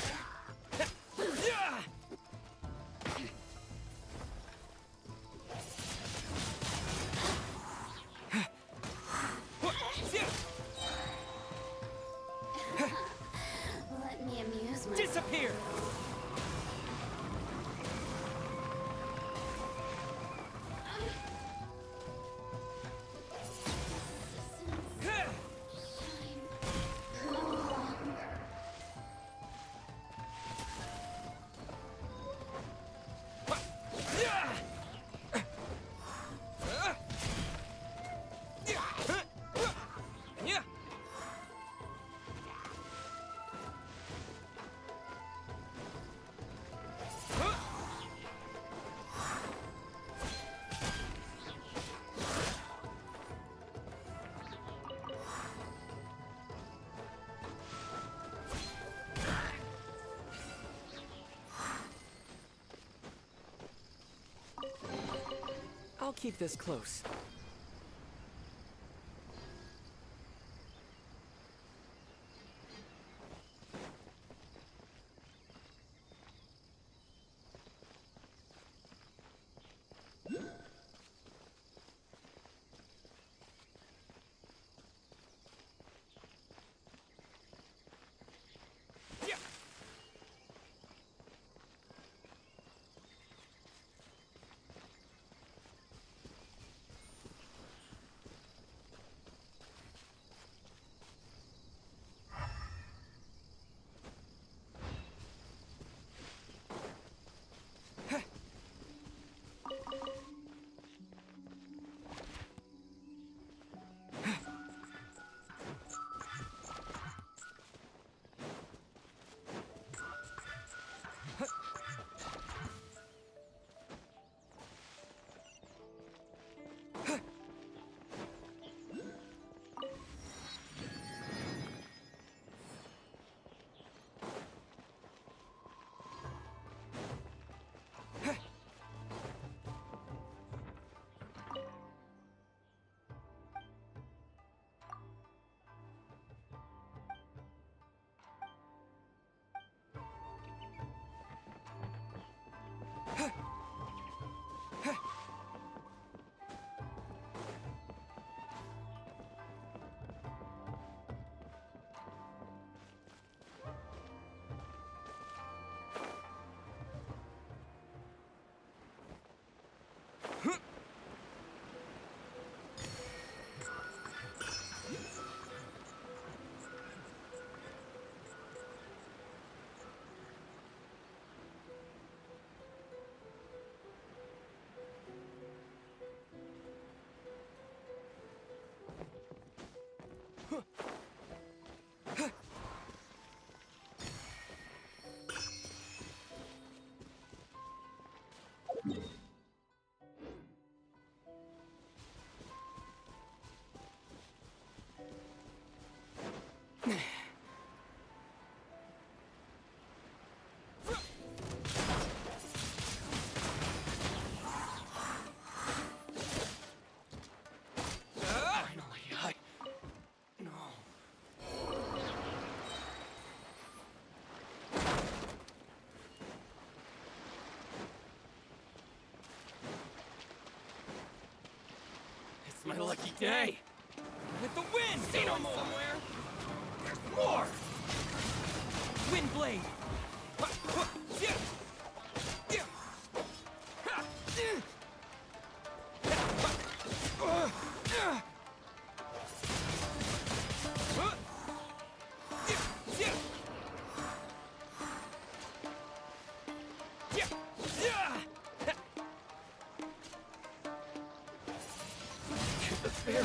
[SPEAKER 3] Let me amuse myself.
[SPEAKER 12] Disappear!
[SPEAKER 13] I'll keep this close. a lucky day.
[SPEAKER 12] With the wind!
[SPEAKER 13] See no more.
[SPEAKER 12] Somewhere! There's more! Wind blade!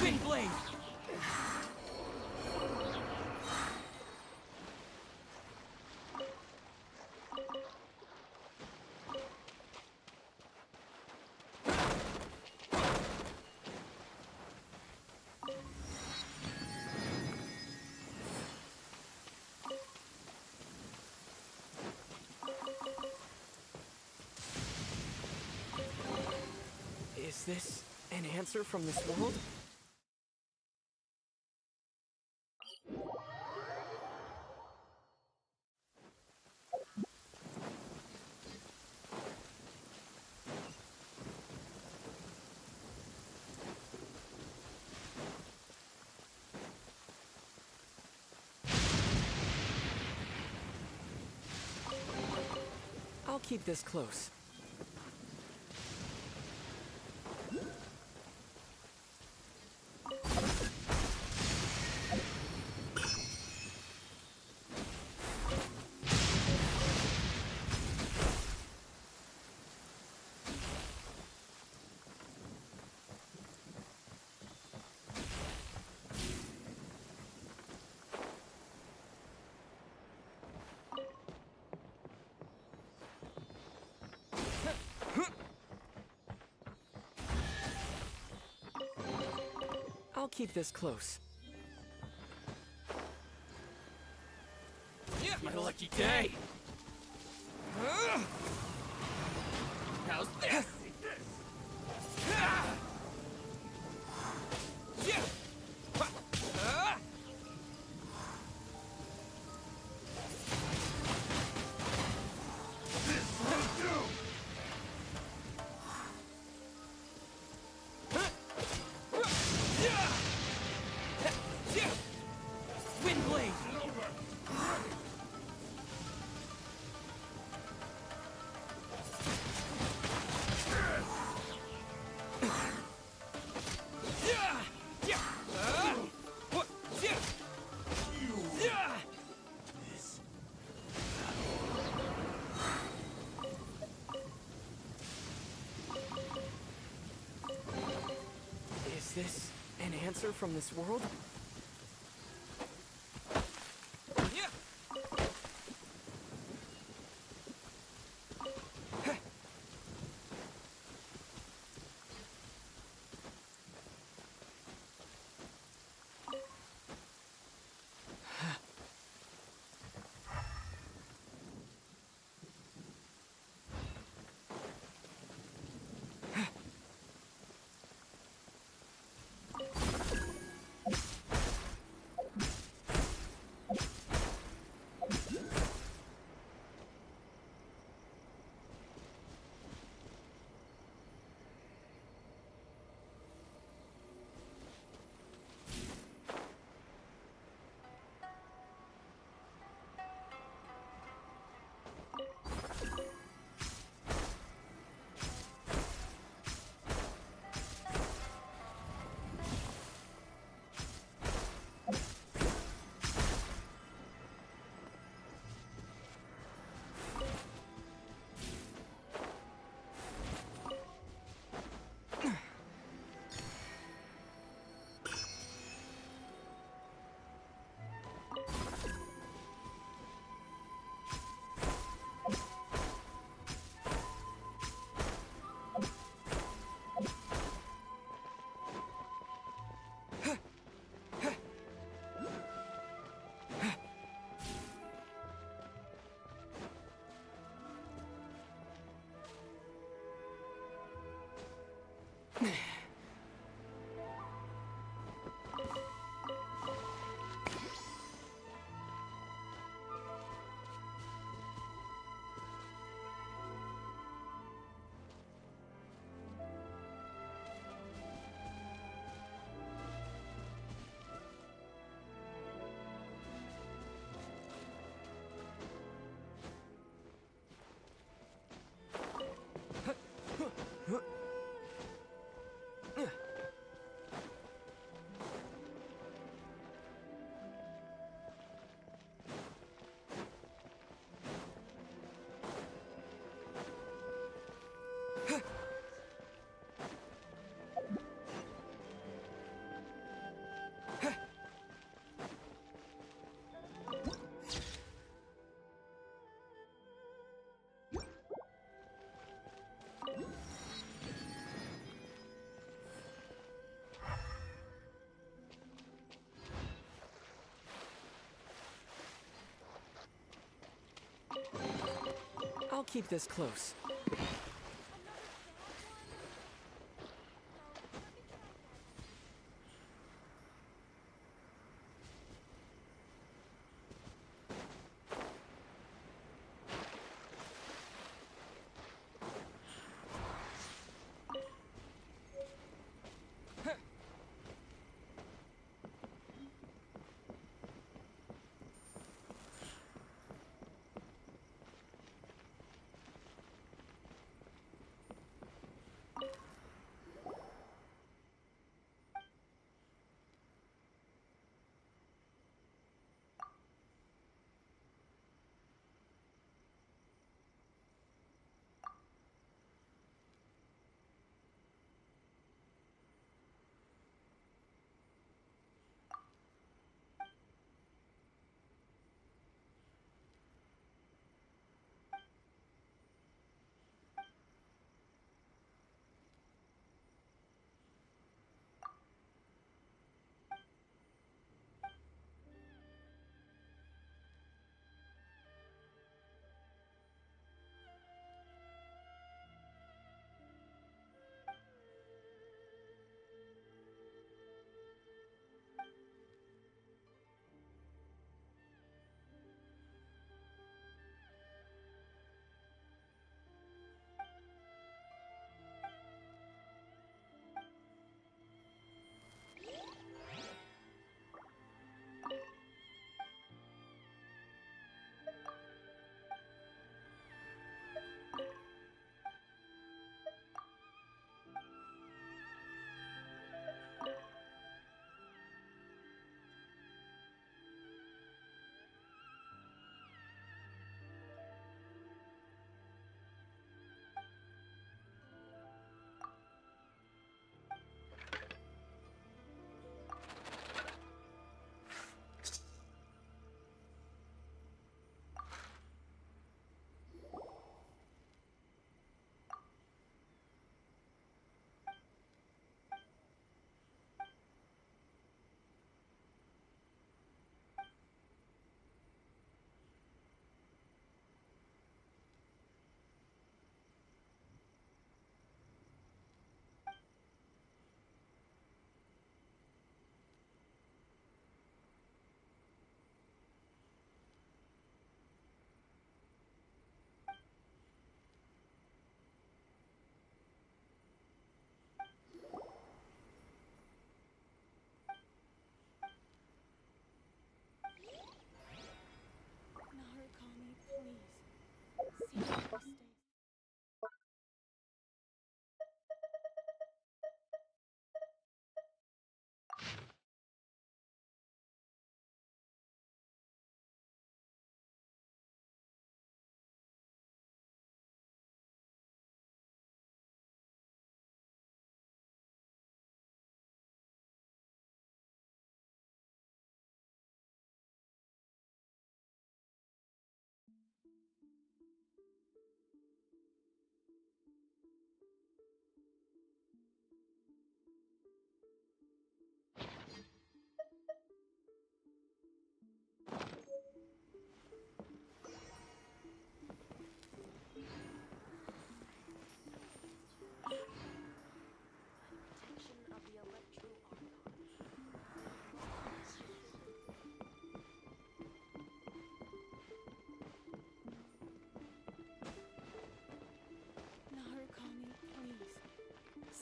[SPEAKER 12] Wind blade!
[SPEAKER 13] Is this an answer from this world? I'll keep this close. I'll keep this close.
[SPEAKER 12] Yeah, my lucky day. How's this?
[SPEAKER 13] Wind blade! Is this an answer from this world? keep this close.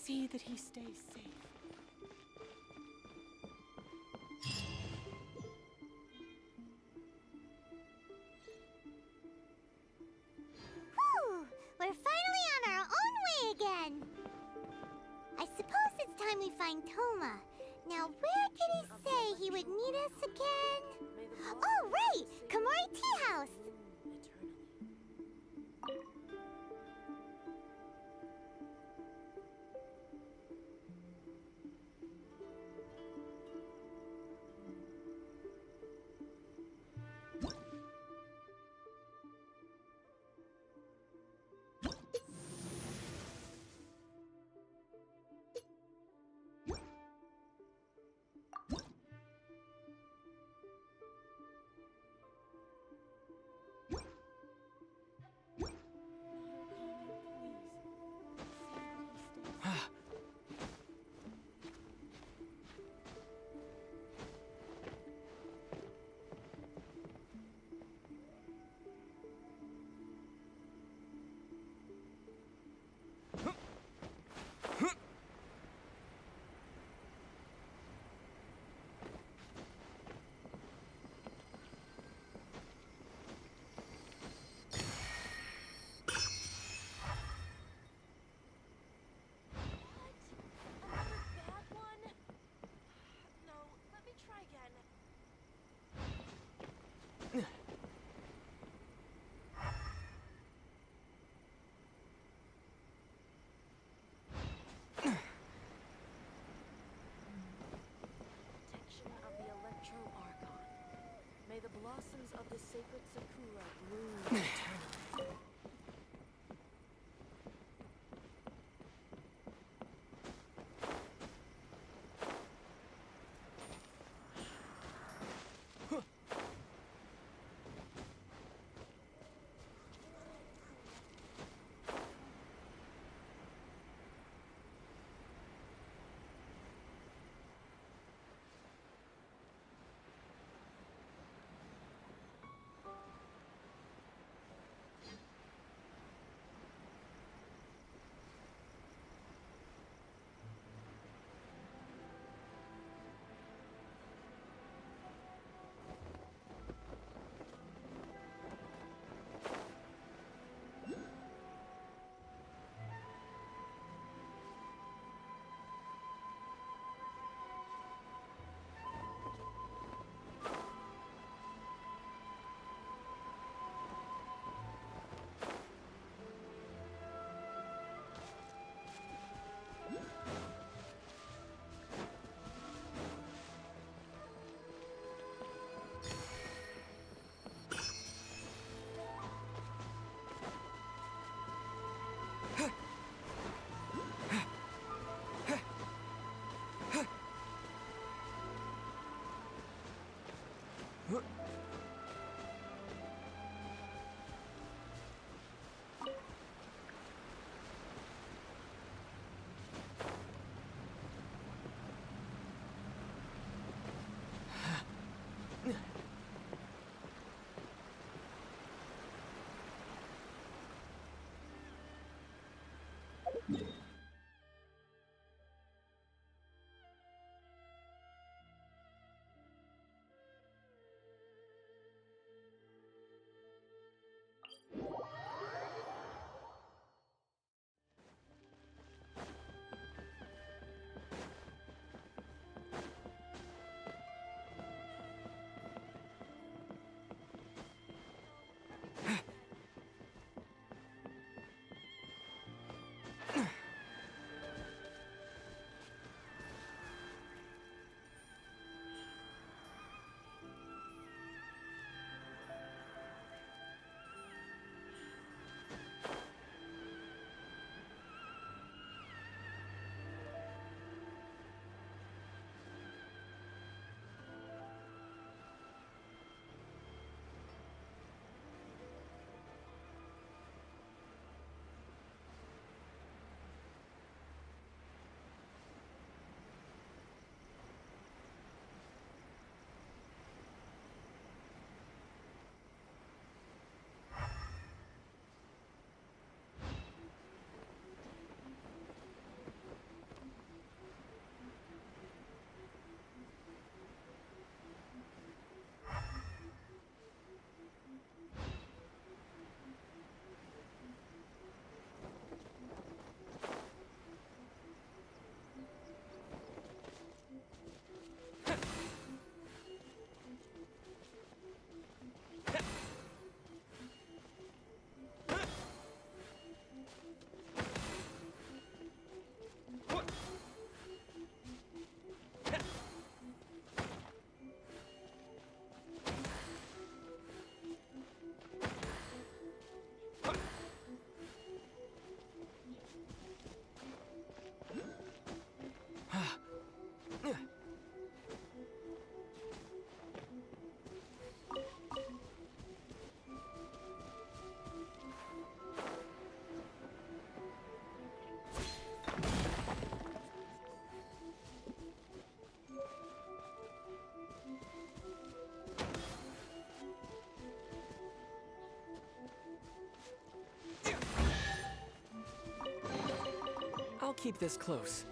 [SPEAKER 14] See that he stays safe.
[SPEAKER 3] Whew! We're finally on our own way again! I suppose it's time we find Toma. Now, where did he say he would meet us again? Oh, right! Komori Tea House!
[SPEAKER 5] blossoms of the sacred sakura bloom eternally.
[SPEAKER 13] I'll keep this close.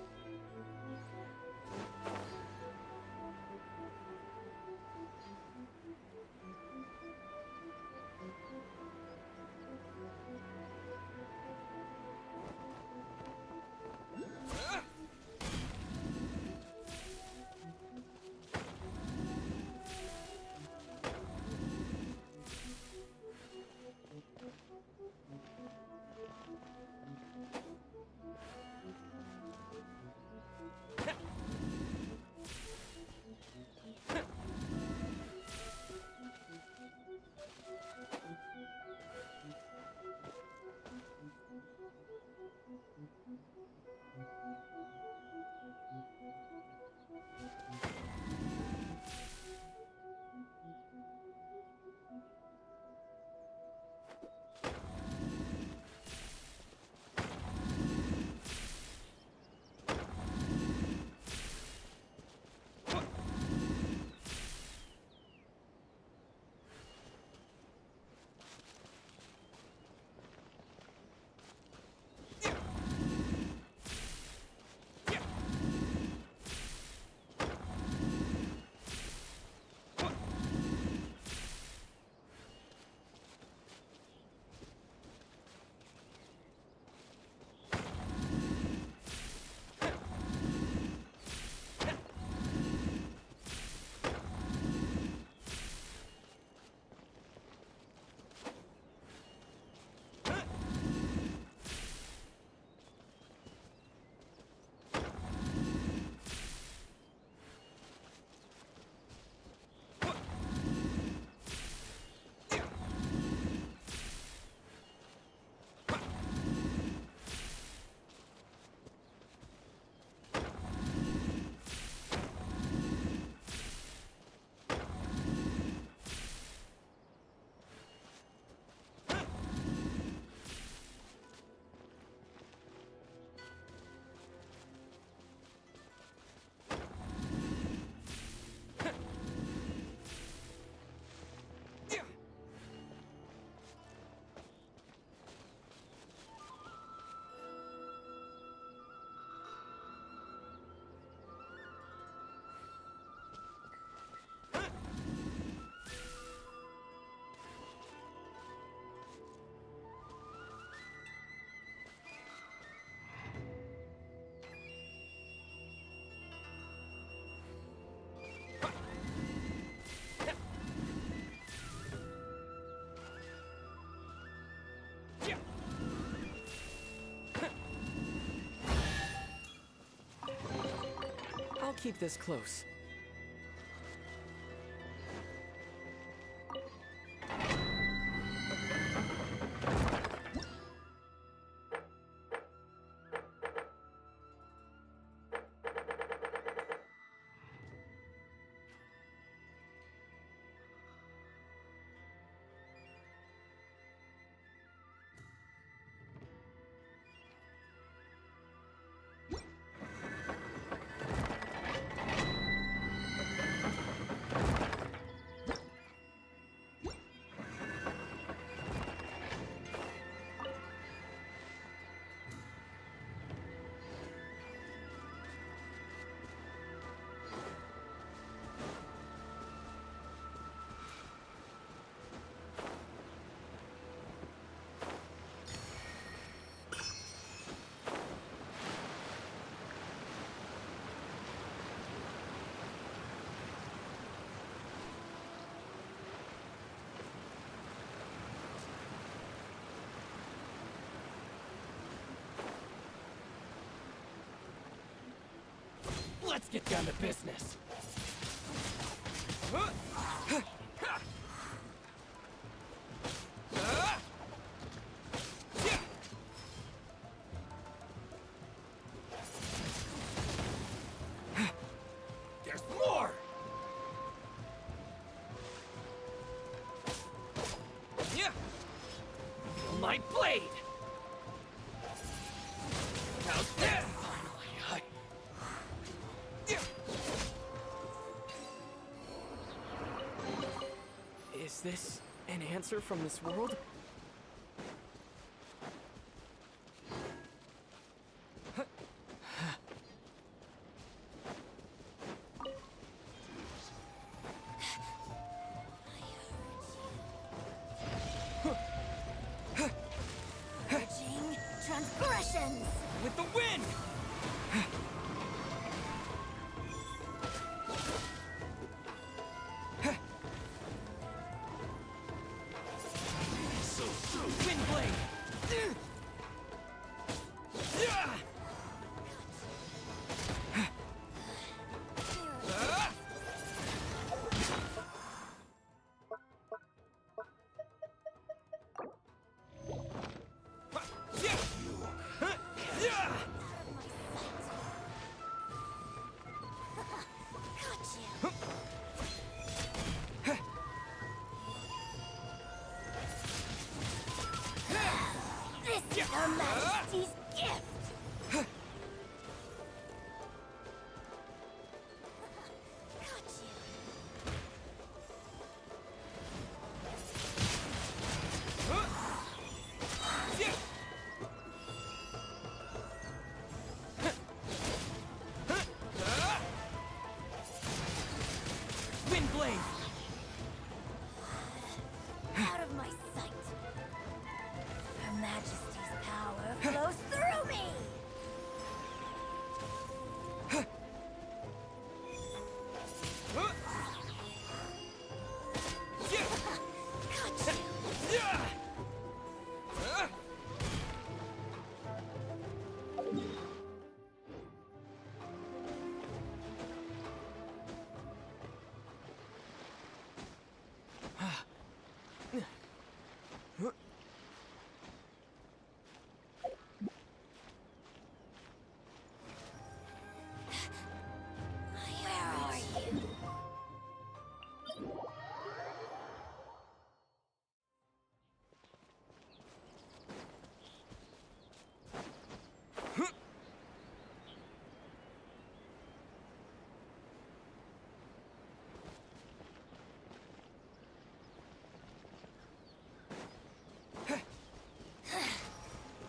[SPEAKER 13] keep this close.
[SPEAKER 12] Let's get down to business. There's more! Yeah. Feel my blade! How's this?
[SPEAKER 13] Is this an answer from this world?
[SPEAKER 3] Purging transgressions!
[SPEAKER 12] With the wind!
[SPEAKER 3] Her Majesty's gift!
[SPEAKER 12] Windblade!
[SPEAKER 3] Out of my sight! Her Majesty's power flows through me!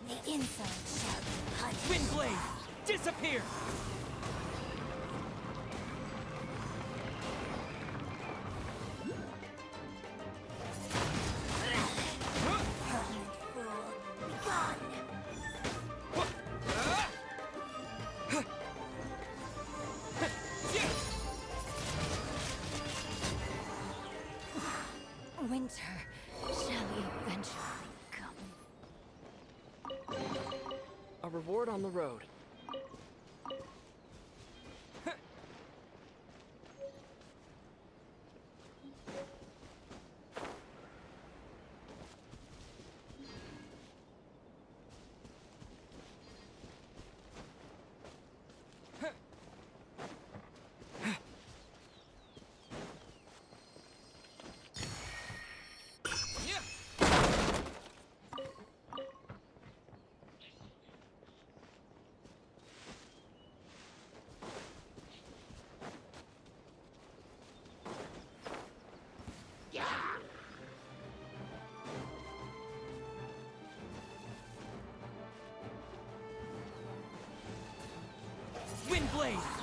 [SPEAKER 3] The insolent shall be punished.
[SPEAKER 12] Windblade! Disappear!
[SPEAKER 3] Winter shall eventually come.
[SPEAKER 13] A reward on the road.
[SPEAKER 12] blade!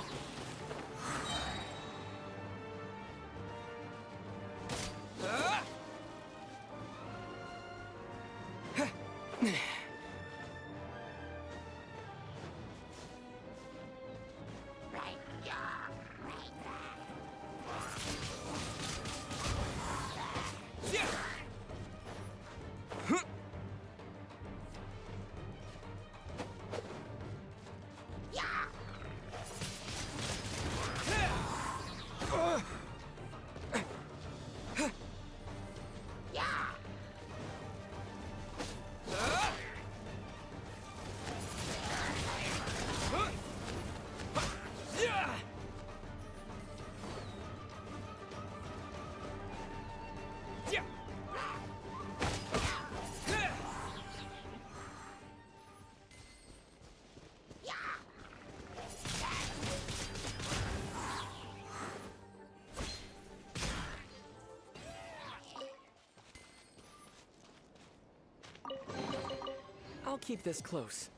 [SPEAKER 13] I'll keep this close.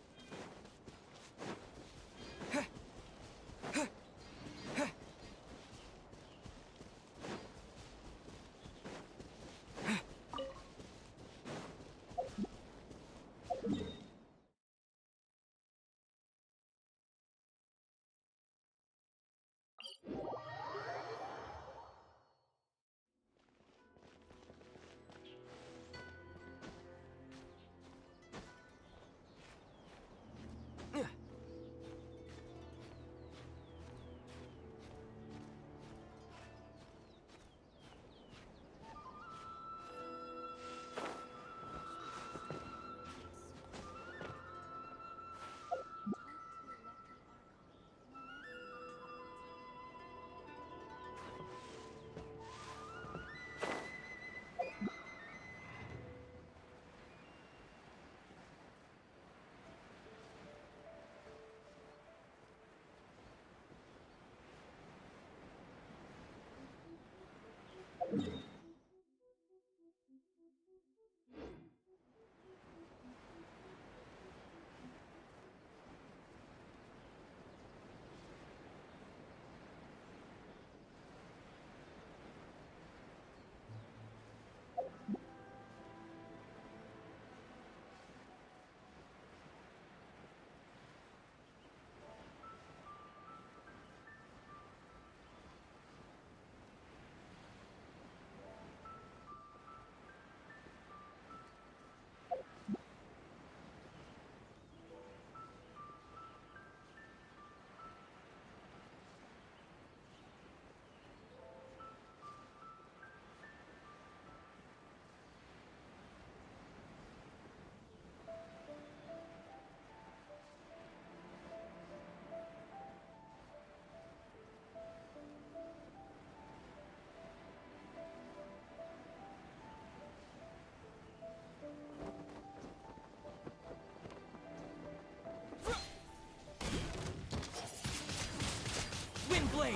[SPEAKER 12] Blade!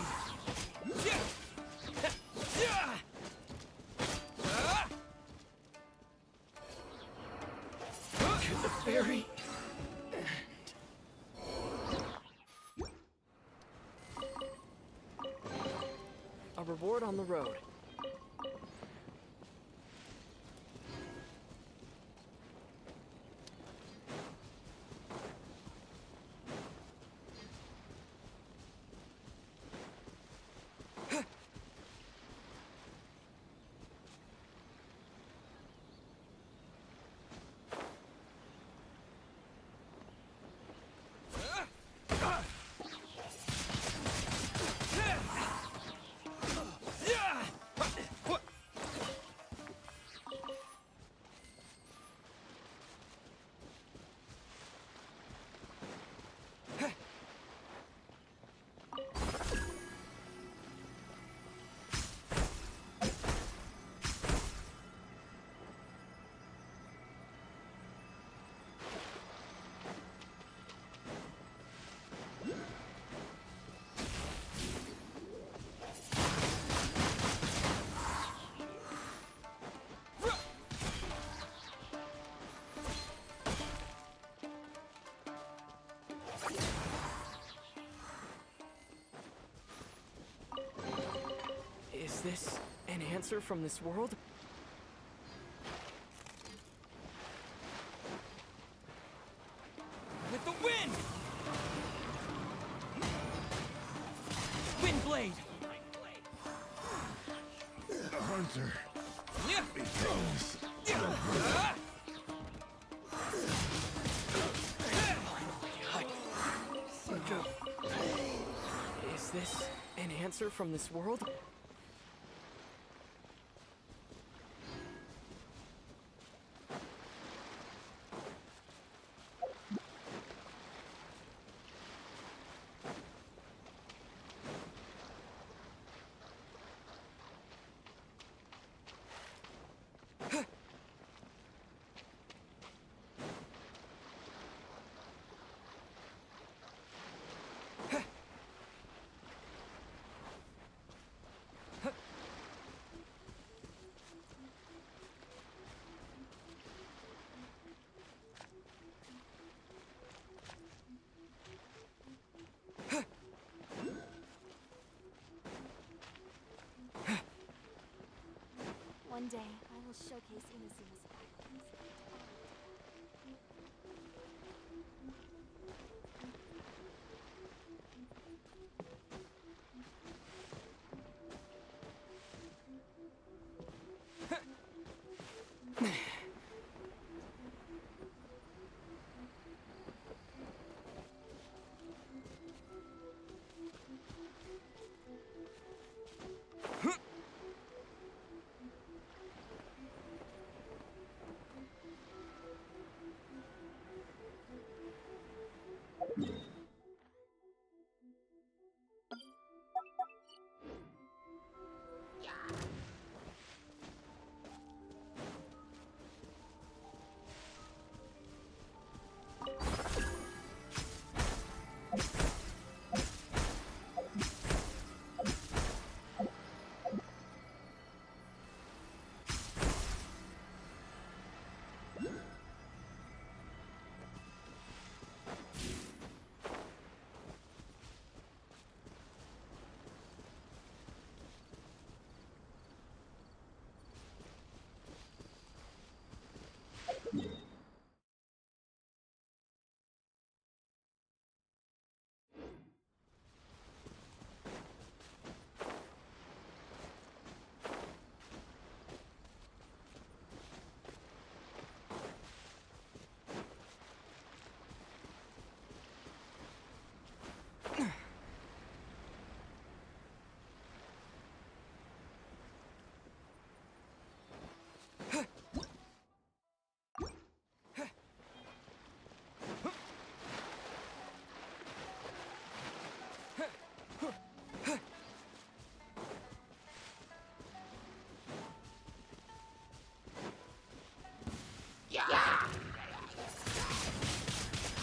[SPEAKER 12] To the very
[SPEAKER 13] A reward on the road. this an answer from this world?
[SPEAKER 12] With the wind! Wind blade!
[SPEAKER 15] The hunter.
[SPEAKER 12] Yeah.
[SPEAKER 15] Becomes such a pain.
[SPEAKER 13] Is this an answer from this world?
[SPEAKER 5] One day, I will showcase Inazuma's violence.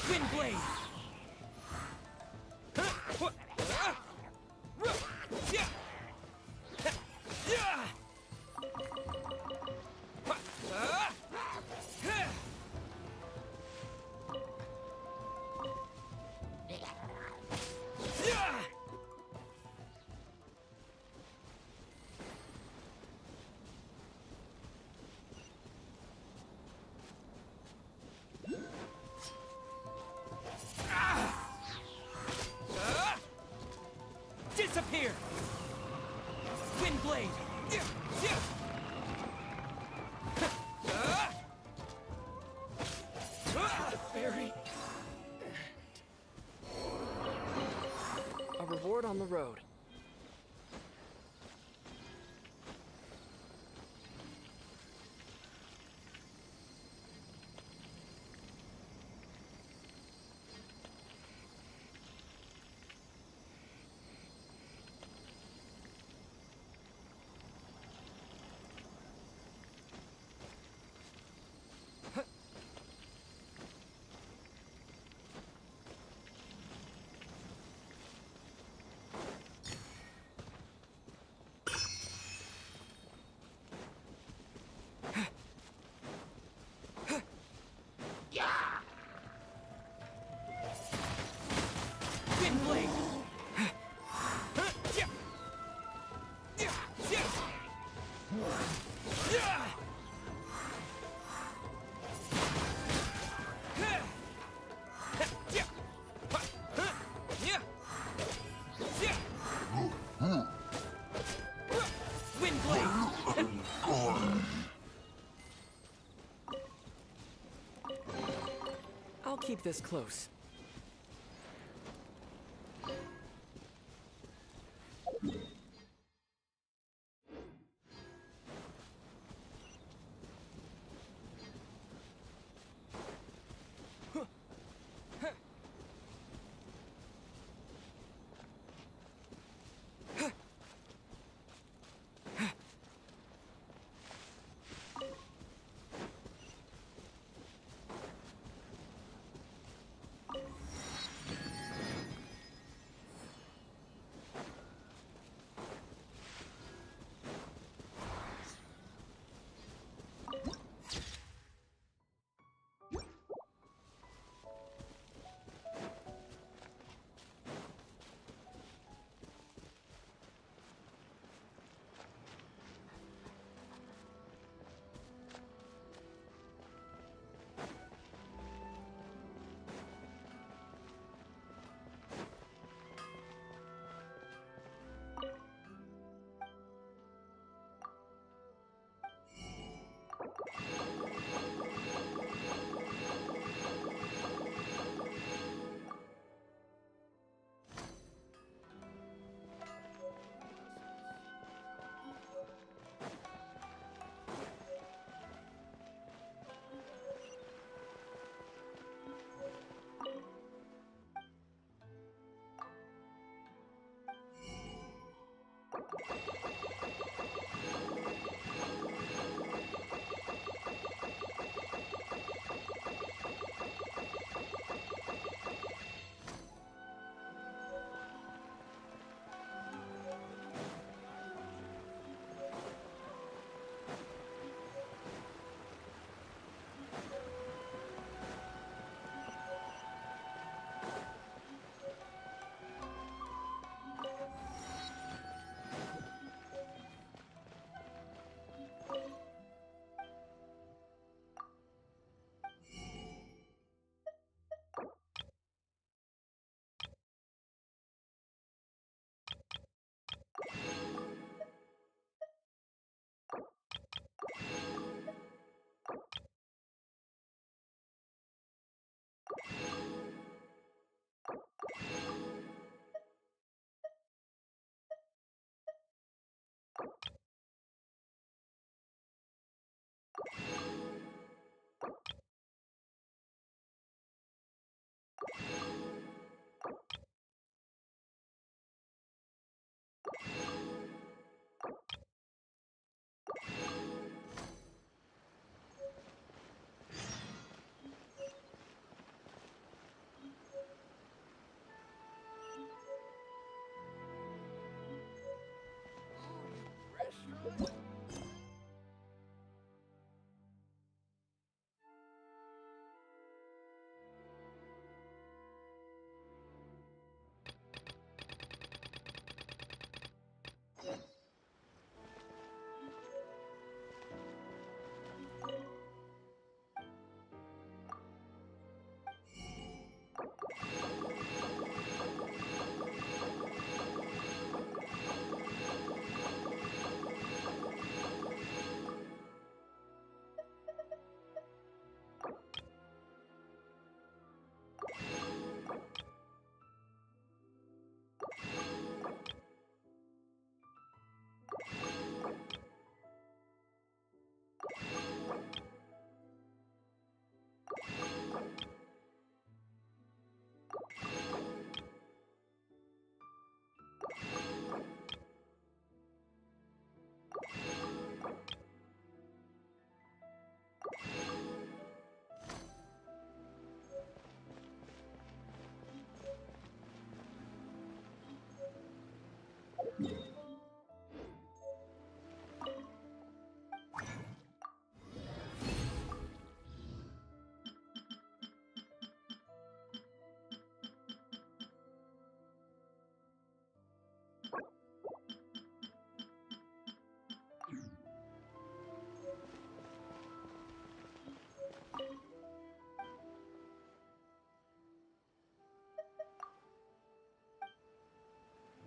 [SPEAKER 12] Wind blade! Disappear! Wind blade!
[SPEAKER 13] Very. A reward on the road. keep this close.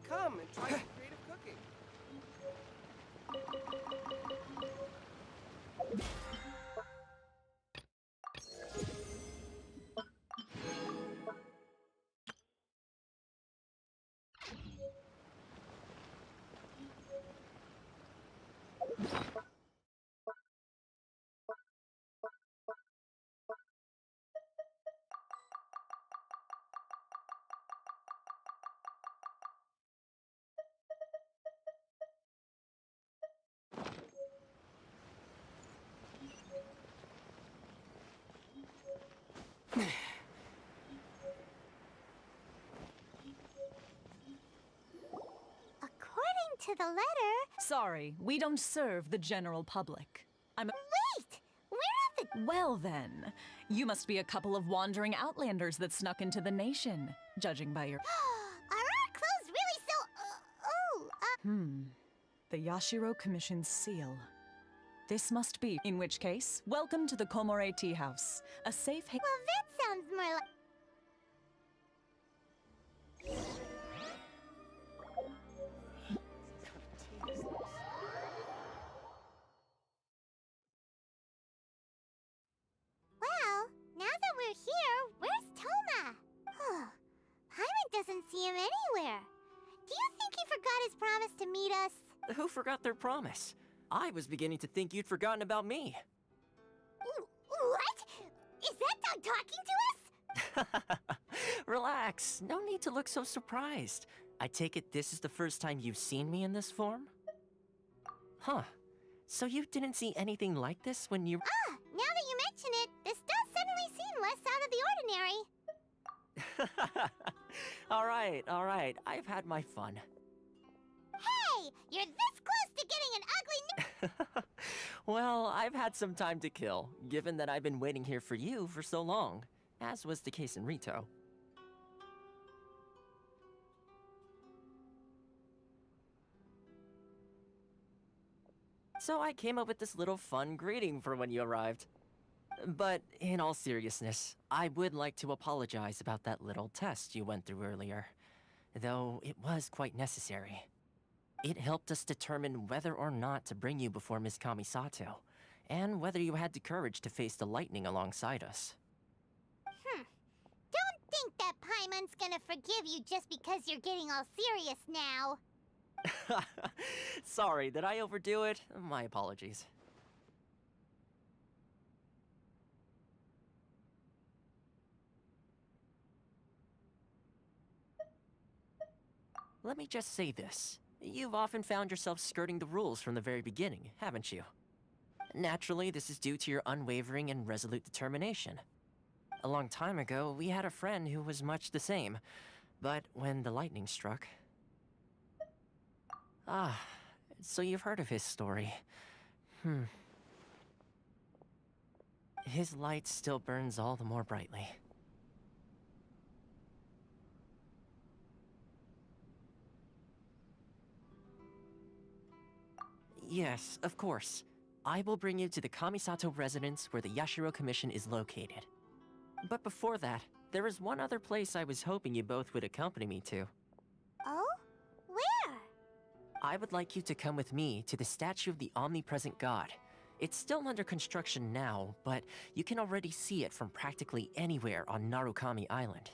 [SPEAKER 16] Come and try some creative cooking.
[SPEAKER 3] to the letter...
[SPEAKER 17] Sorry, we don't serve the general public.
[SPEAKER 3] Wait! We're at the...
[SPEAKER 17] Well then, you must be a couple of wandering outlanders that snuck into the nation, judging by your...
[SPEAKER 3] Are our clothes really so...
[SPEAKER 17] The Yashiro Commission's seal. This must be, in which case, welcome to the Komore Tea House, a safe
[SPEAKER 3] Well, that sounds more like... Well, now that we're here, where's Toma? Paimon doesn't see him anywhere. Do you think he forgot his promise to meet us?
[SPEAKER 1] Who forgot their promise? I was beginning to think you'd forgotten about me.
[SPEAKER 3] What? Is that dog talking to us?
[SPEAKER 1] Relax, no need to look so surprised. I take it this is the first time you've seen me in this form? Huh. So you didn't see anything like this when you...
[SPEAKER 3] Now that you mention it, this does suddenly seem less out of the ordinary.
[SPEAKER 1] Alright, I've had my fun.
[SPEAKER 3] Hey! You're this close to getting an ugly...
[SPEAKER 1] Well, I've had some time to kill, given that I've been waiting here for you for so long, as was the case in Rito. So I came up with this little fun greeting for when you arrived. But in all seriousness, I would like to apologize about that little test you went through earlier, though it was quite necessary. It helped us determine whether or not to bring you before Miss Kamisato, and whether you had the courage to face the lightning alongside us.
[SPEAKER 3] Don't think that Paimon's gonna forgive you just because you're getting all serious now.
[SPEAKER 1] Sorry, did I overdo it? My apologies. Let me just say this. You've often found yourself skirting the rules from the very beginning, haven't you? Naturally, this is due to your unwavering and resolute determination. A long time ago, we had a friend who was much the same, but when the lightning struck... so you've heard of his story. His light still burns all the more brightly. Yes, of course. I will bring you to the Kamisato residence where the Yashiro Commission is located. But before that, there is one other place I was hoping you both would accompany me to.
[SPEAKER 3] Oh? Where?
[SPEAKER 1] I would like you to come with me to the statue of the omnipresent god. It's still under construction now, but you can already see it from practically anywhere on Narukami Island.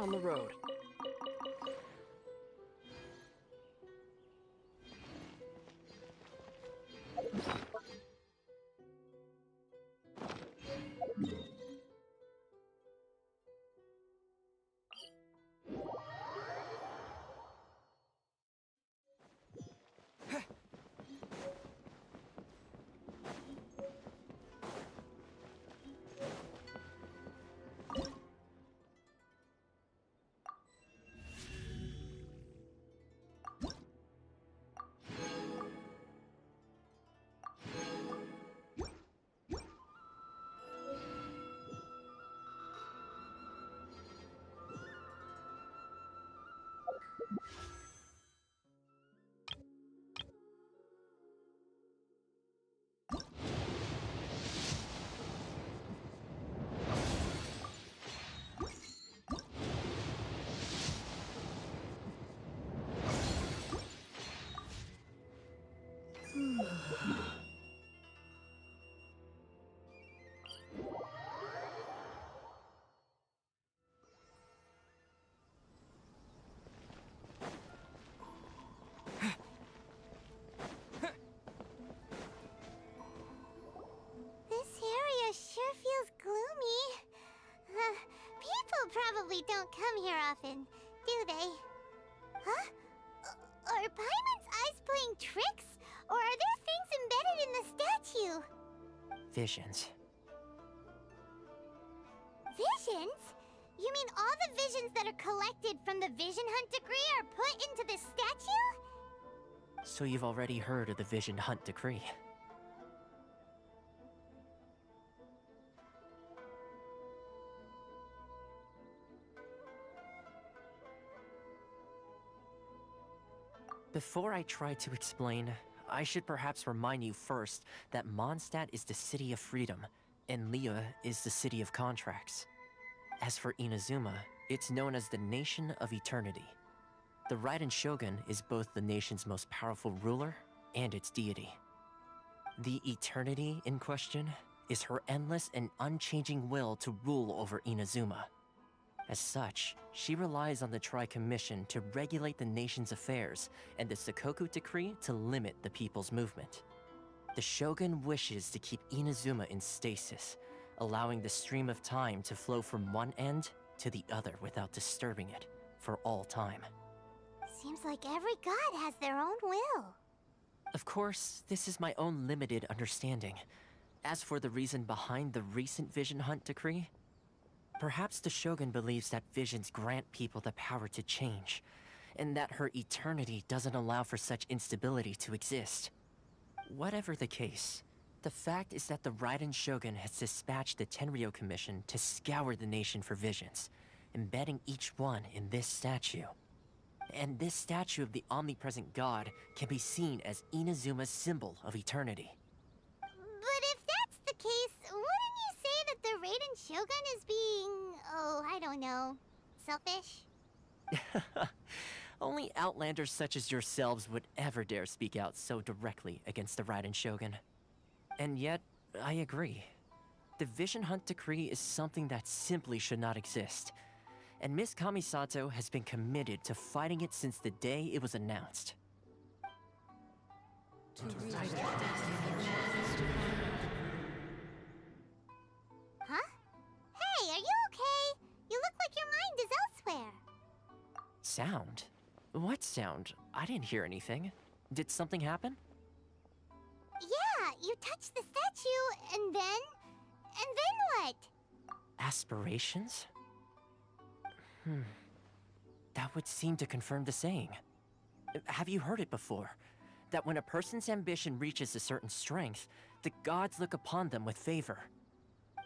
[SPEAKER 13] down the road.
[SPEAKER 3] This area sure feels gloomy. People probably don't come here often, do they? Huh? Are Paimon's eyes playing tricks? Or are there things embedded in the statue?
[SPEAKER 1] Visions.
[SPEAKER 3] Visions? You mean all the visions that are collected from the Vision Hunt decree are put into this statue?
[SPEAKER 1] So you've already heard of the Vision Hunt decree. Before I try to explain, I should perhaps remind you first that Mondstadt is the city of freedom, and Liyue is the city of contracts. As for Inazuma, it's known as the Nation of Eternity. The Raiden Shogun is both the nation's most powerful ruler and its deity. The Eternity in question is her endless and unchanging will to rule over Inazuma. As such, she relies on the Tri-Commission to regulate the nation's affairs and the Sakoku Decree to limit the people's movement. The Shogun wishes to keep Inazuma in stasis, allowing the stream of time to flow from one end to the other without disturbing it for all time.
[SPEAKER 3] Seems like every god has their own will.
[SPEAKER 1] Of course, this is my own limited understanding. As for the reason behind the recent Vision Hunt decree, perhaps the Shogun believes that visions grant people the power to change, and that her eternity doesn't allow for such instability to exist. Whatever the case, the fact is that the Raiden Shogun has dispatched the Tenryou Commission to scour the nation for visions, embedding each one in this statue. And this statue of the omnipresent god can be seen as Inazuma's symbol of eternity.
[SPEAKER 3] But if that's the case, wouldn't you say that the Raiden Shogun is being, oh, I don't know, selfish?
[SPEAKER 1] Only outlanders such as yourselves would ever dare speak out so directly against the Raiden Shogun. And yet, I agree. The Vision Hunt decree is something that simply should not exist. And Miss Kamisato has been committed to fighting it since the day it was announced.
[SPEAKER 3] Huh? Hey, are you okay? You look like your mind is elsewhere.
[SPEAKER 1] Sound? What sound? I didn't hear anything. Did something happen?
[SPEAKER 3] Yeah, you touched the statue, and then what?
[SPEAKER 1] Aspirations? That would seem to confirm the saying. Have you heard it before? That when a person's ambition reaches a certain strength, the gods look upon them with favor.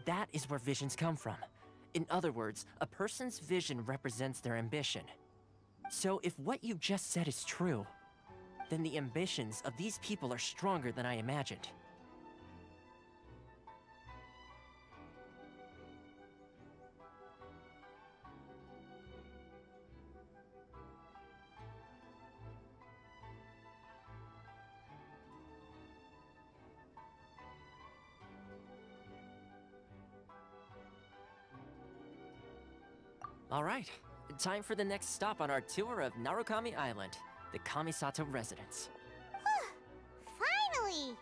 [SPEAKER 1] That is where visions come from. In other words, a person's vision represents their ambition. So if what you just said is true, then the ambitions of these people are stronger than I imagined. All right, time for the next stop on our tour of Narukami Island, the Kamisato residence.
[SPEAKER 3] Finally!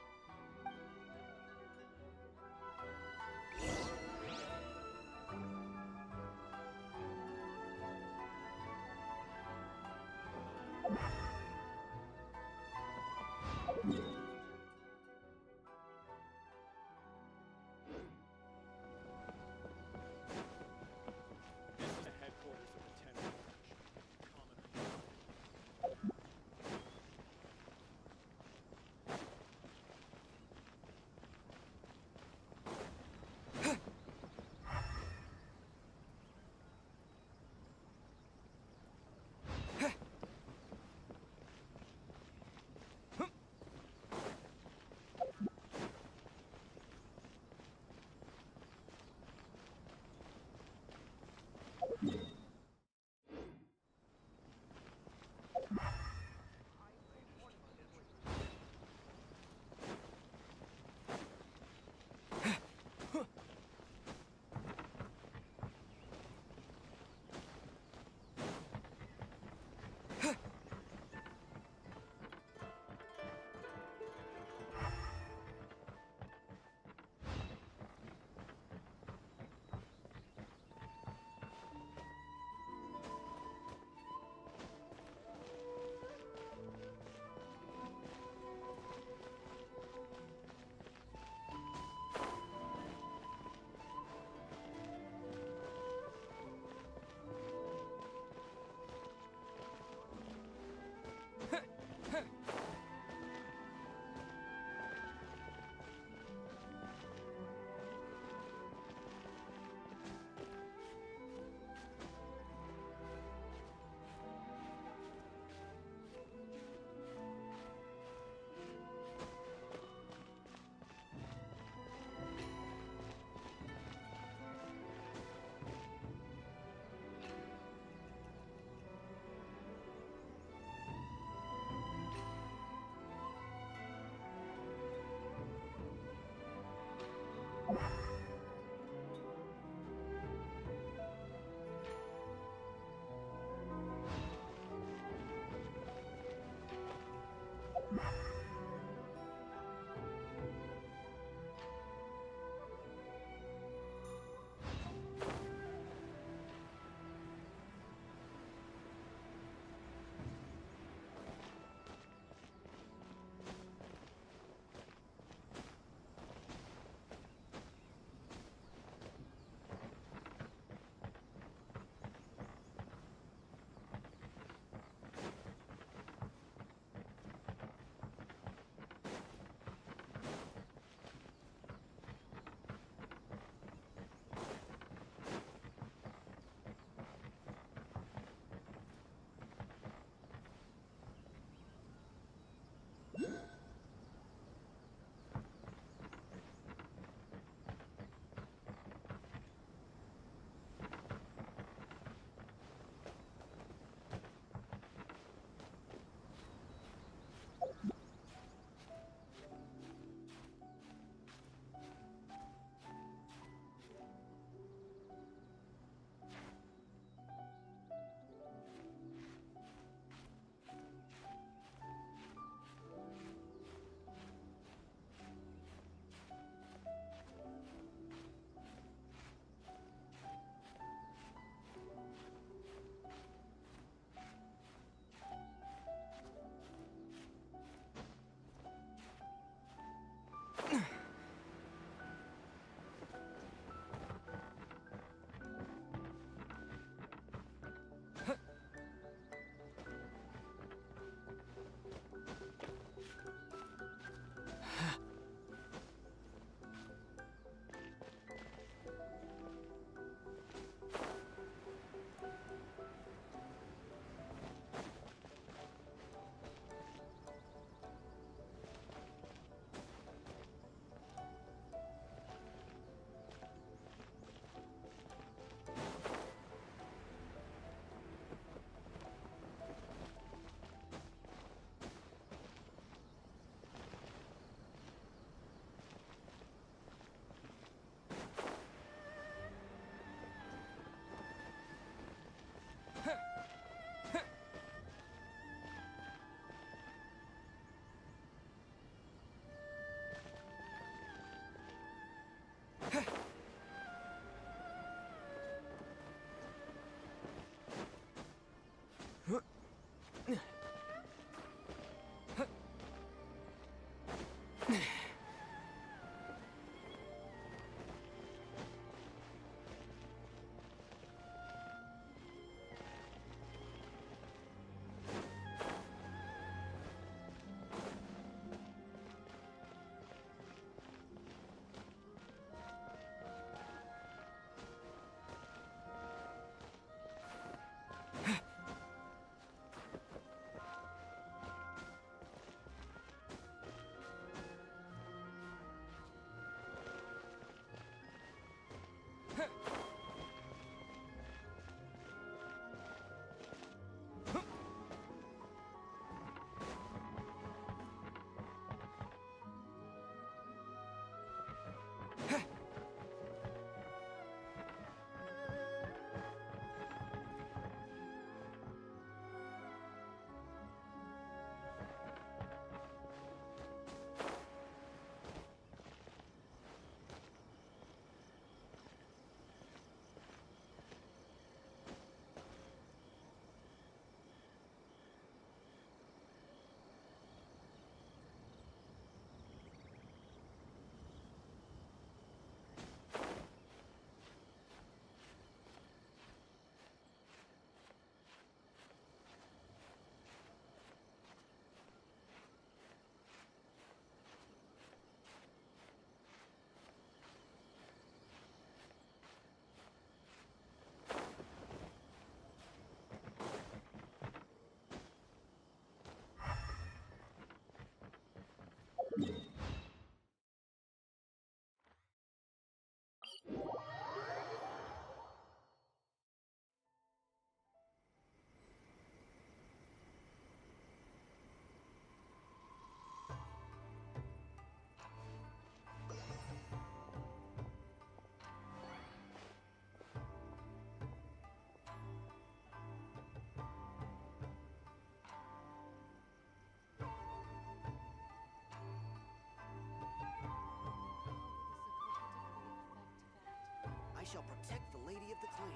[SPEAKER 9] I shall protect the lady of the clan.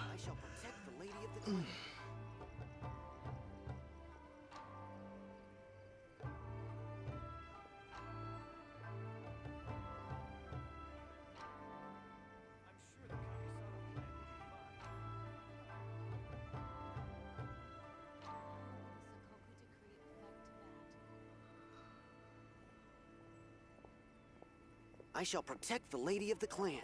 [SPEAKER 9] I shall protect the lady of the clan. I shall protect the lady of the clan.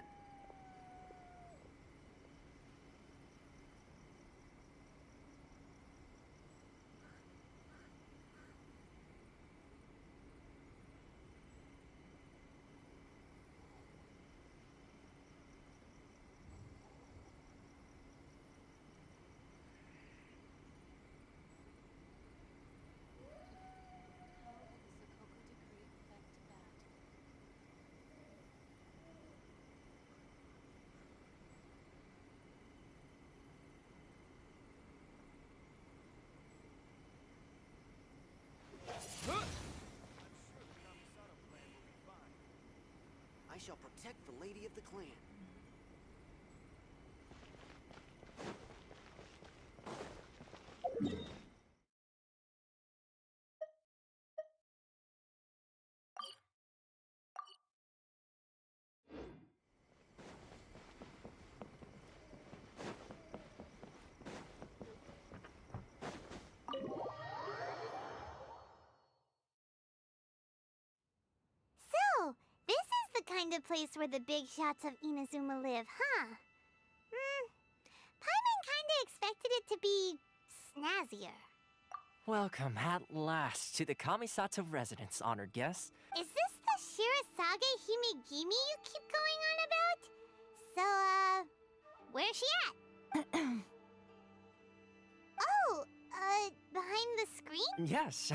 [SPEAKER 9] I shall protect the lady of the clan.
[SPEAKER 3] So, this is the kind of place where the big shots of Inazuma live, huh? Paimon kinda expected it to be snazzier.
[SPEAKER 1] Welcome at last to the Kamisato residence, honored guests.
[SPEAKER 3] Is this the Shirazage Himegimi you keep going on about? So, where's she at? Oh, behind the screen?
[SPEAKER 1] Yes.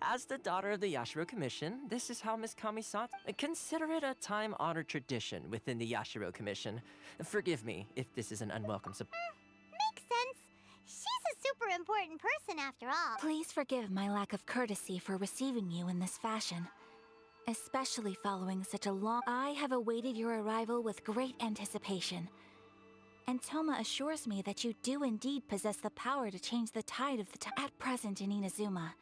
[SPEAKER 1] As the daughter of the Yashiro Commission, this is how Miss Kamisato... Consider it a time-honored tradition within the Yashiro Commission. Forgive me if this is an unwelcome
[SPEAKER 3] Makes sense. She's a super important person after all.
[SPEAKER 5] Please forgive my lack of courtesy for receiving you in this fashion. Especially following such a long... I have awaited your arrival with great anticipation. And Toma assures me that you do indeed possess the power to change the tide of the time. At present in Inazuma,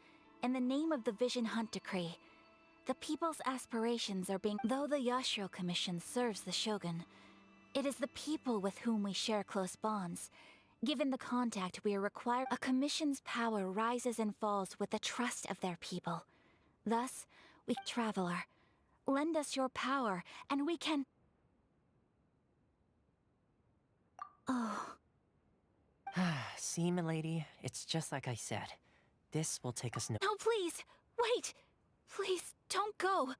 [SPEAKER 5] in the name of the Vision Hunt Decree, the people's aspirations are being... Though the Yashiro Commission serves the Shogun, it is the people with whom we share close bonds. Given the contact we are required, a commission's power rises and falls with the trust of their people. Thus, we, traveler, lend us your power, and we can... Oh.
[SPEAKER 1] See, milady, it's just like I said. This will take us no...
[SPEAKER 5] No, please! Wait! Please, don't go!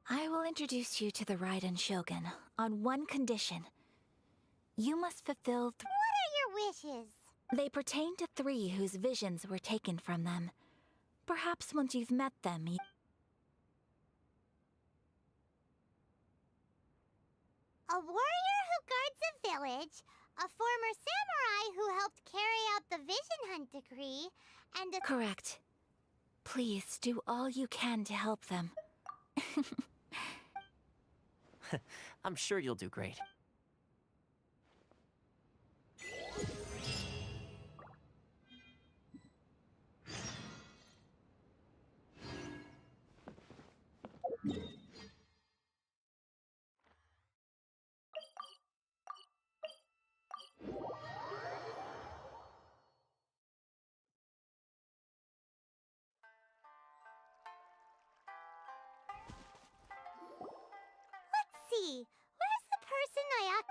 [SPEAKER 5] I will introduce you to the Raiden Shogun on one condition. You must fulfill...
[SPEAKER 3] What are your wishes?
[SPEAKER 5] They pertain to 3 whose visions were taken from them. Perhaps once you've met them, you...
[SPEAKER 3] A warrior who guards a village, a former samurai who helped carry out the Vision Hunt Decree, and a...
[SPEAKER 5] Correct. Please do all you can to help them.
[SPEAKER 1] I'm sure you'll do great.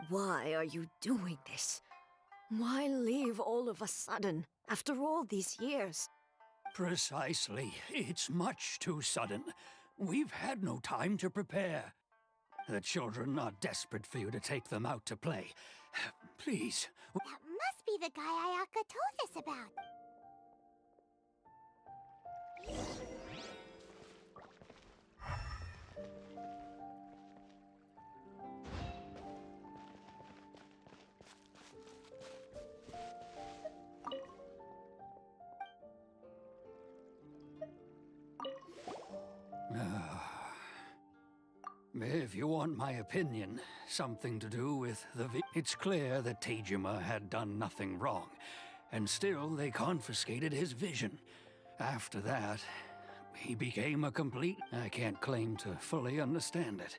[SPEAKER 5] Why are you doing this? Why leave all of a sudden, after all these years?
[SPEAKER 6] Precisely. It's much too sudden. We've had no time to prepare. The children are desperate for you to take them out to play. Please.
[SPEAKER 3] That must be the guy Ayaka told us about.
[SPEAKER 6] If you want my opinion, something to do with it's clear that Tejima had done nothing wrong, and still they confiscated his vision. After that, he became a complete... I can't claim to fully understand it,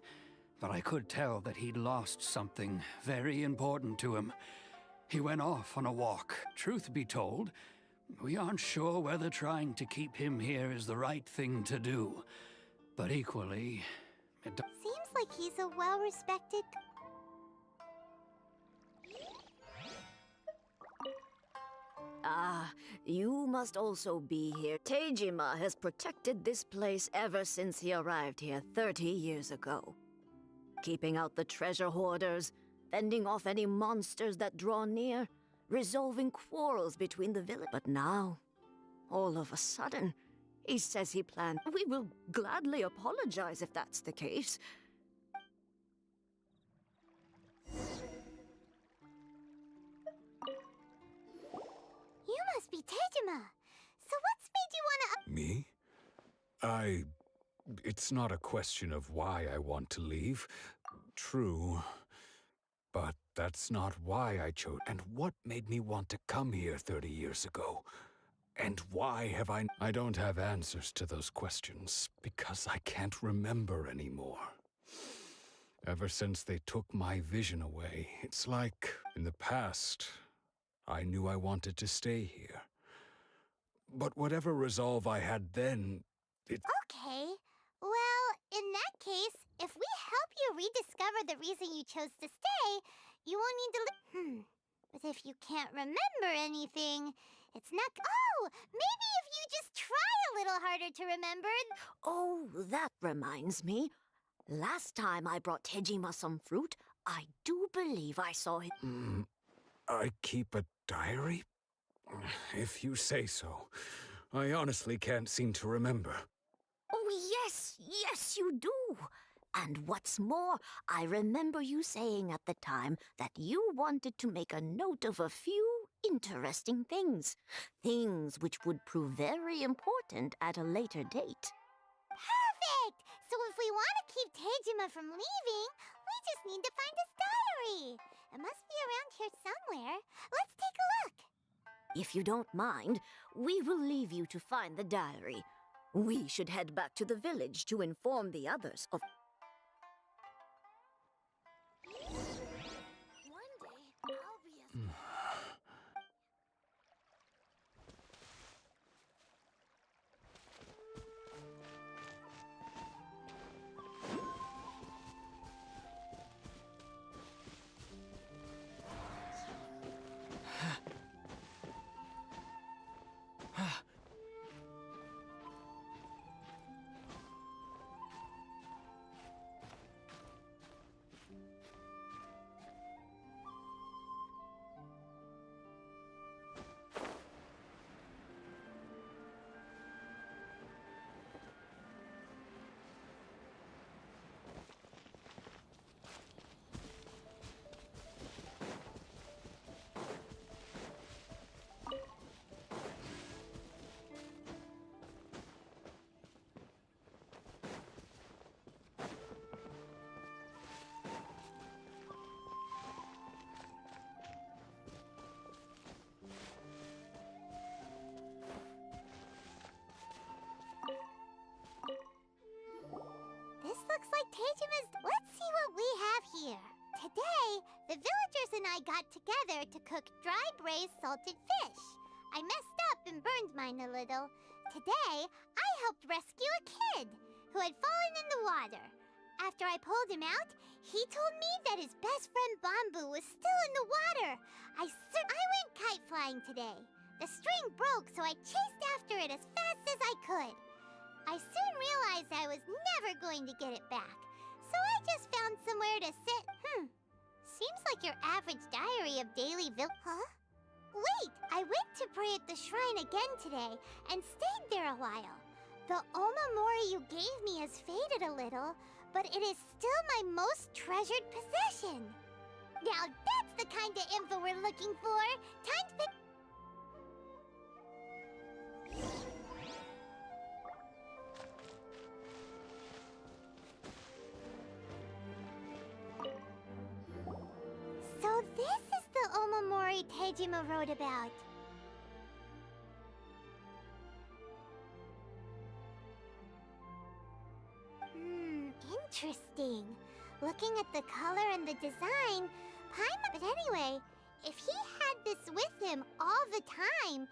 [SPEAKER 6] but I could tell that he'd lost something very important to him. He went off on a walk. Truth be told, we aren't sure whether trying to keep him here is the right thing to do. But equally,
[SPEAKER 3] Seems like he's a well-respected...
[SPEAKER 5] Ah, you must also be here. Tejima has protected this place ever since he arrived here 30 years ago. Keeping out the treasure hoarders, fending off any monsters that draw near, resolving quarrels between the village. But now, all of a sudden, he says he planned. We will gladly apologize if that's the case.
[SPEAKER 3] You must be Tejima. So what's made you wanna...
[SPEAKER 18] Me? It's not a question of why I want to leave. True. But that's not why I chose. And what made me want to come here 30 years ago? And why have I don't have answers to those questions, because I can't remember anymore. Ever since they took my vision away, it's like, in the past, I knew I wanted to stay here. But whatever resolve I had then,
[SPEAKER 3] Okay. Well, in that case, if we help you rediscover the reason you chose to stay, you won't need to But if you can't remember anything, it's not... Oh! Maybe if you just try a little harder to remember...
[SPEAKER 5] Oh, that reminds me. Last time I brought Tejima some fruit, I do believe I saw him.
[SPEAKER 18] I keep a diary? If you say so. I honestly can't seem to remember.
[SPEAKER 5] Oh, yes, you do. And what's more, I remember you saying at the time that you wanted to make a note of a few interesting things. Things which would prove very important at a later date.
[SPEAKER 3] Perfect! So if we want to keep Tejima from leaving, we just need to find his diary. It must be around here somewhere. Let's take a look.
[SPEAKER 5] If you don't mind, we will leave you to find the diary. We should head back to the village to inform the others of...
[SPEAKER 3] One day, I'll be as... This looks like Tejima's... Let's see what we have here. Today, the villagers and I got together to cook dry braised salted fish. I messed up and burned mine a little. Today, I helped rescue a kid who had fallen in the water. After I pulled him out, He told me that his best friend Bambu was still in the water. I went kite flying today. The string broke, so I chased after it as fast as I could. I soon realized I was never going to get it back, so I just found somewhere to sit. Seems like your average diary of daily Huh? Wait, I went to pray at the shrine again today and stayed there a while. The Omamori you gave me has faded a little, but it is still my most treasured possession. Now that's the kind of info we're looking for. Time to pick... So this is the Omamori Tejima wrote about. Interesting. Looking at the color and the design, Paimon... But anyway, if he had this with him all the time...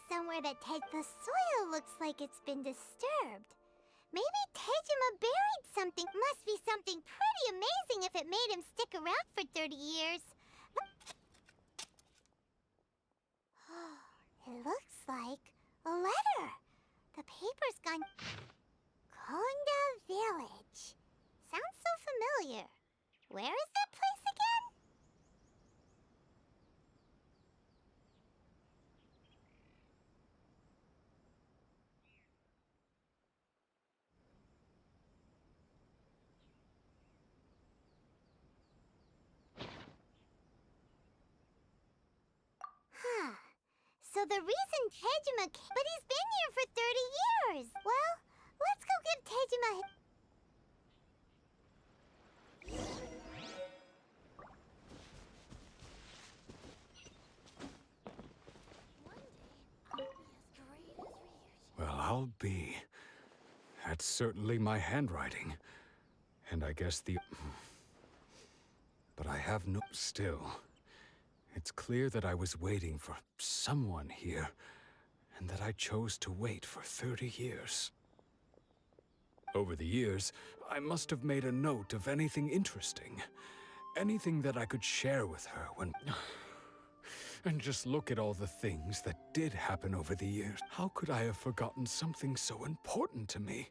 [SPEAKER 3] Somewhere that the soil looks like it's been disturbed. Maybe Tejima buried something. Must be something pretty amazing if it made him stick around for 30 years. It looks like a letter. The paper's gone... Konda Village. Sounds so familiar. Where is that place again? So the reason Tejima came... But he's been here for 30 years! Well, let's go give Tejima...
[SPEAKER 18] Well, I'll be. That's certainly my handwriting. And I guess the... But I have no... Still... It's clear that I was waiting for someone here, and that I chose to wait for 30 years. Over the years, I must have made a note of anything interesting. Anything that I could share with her when... And just look at all the things that did happen over the years. How could I have forgotten something so important to me?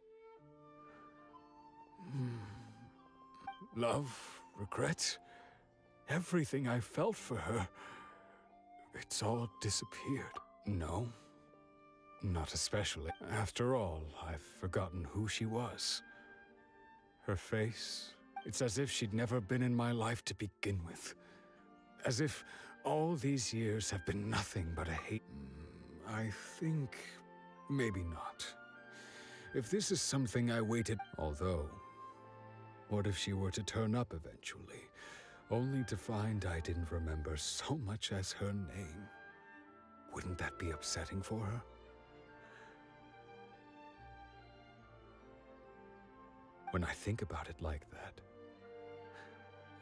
[SPEAKER 18] Love, regret... Everything I felt for her, it's all disappeared. No, not especially. After all, I've forgotten who she was. Her face, it's as if she'd never been in my life to begin with. As if all these years have been nothing but a hate. I think maybe not. If this is something I waited... Although, what if she were to turn up eventually? Only to find I didn't remember so much as her name. Wouldn't that be upsetting for her? When I think about it like that,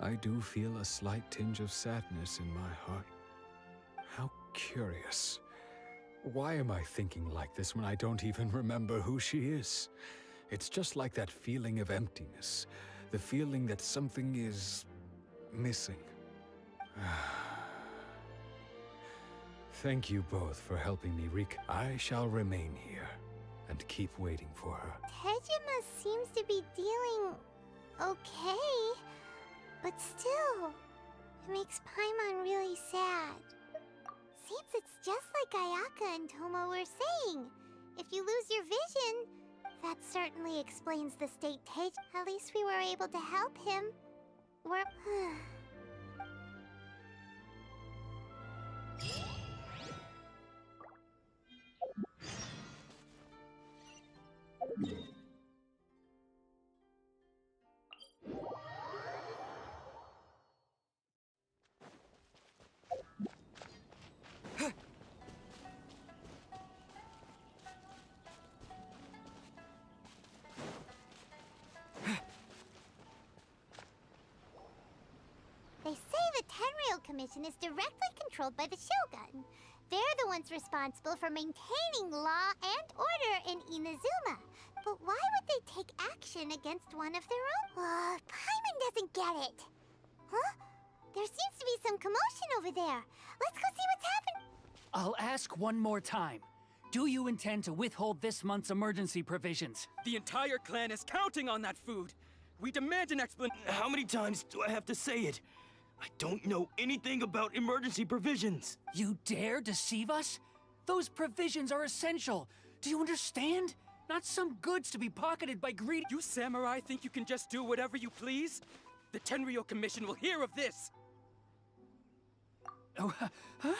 [SPEAKER 18] I do feel a slight tinge of sadness in my heart. How curious. Why am I thinking like this when I don't even remember who she is? It's just like that feeling of emptiness. The feeling that something is... missing. Thank you both for helping me I shall remain here and keep waiting for her.
[SPEAKER 3] Tejima seems to be dealing... okay. But still, it makes Paimon really sad. Seems it's just like Ayaka and Tomo were saying. If you lose your vision, That certainly explains the state Tage. At least we were able to help him. We're... They say the Tenryou Commission is directly controlled by the Shogun. They're the ones responsible for maintaining law and order in Inazuma. But why would they take action against one of their own? Paimon doesn't get it. Huh? There seems to be some commotion over there. Let's go see what's happening.
[SPEAKER 12] I'll ask one more time. Do you intend to withhold this month's emergency provisions?
[SPEAKER 13] The entire clan is counting on that food. We demand an explanation.
[SPEAKER 19] How many times do I have to say it? I don't know anything about emergency provisions.
[SPEAKER 12] You dare deceive us? Those provisions are essential. Do you understand? Not some goods to be pocketed by greedy—
[SPEAKER 13] You samurai think you can just do whatever you please? The Tenryou Commission will hear of this!
[SPEAKER 12] Oh, huh?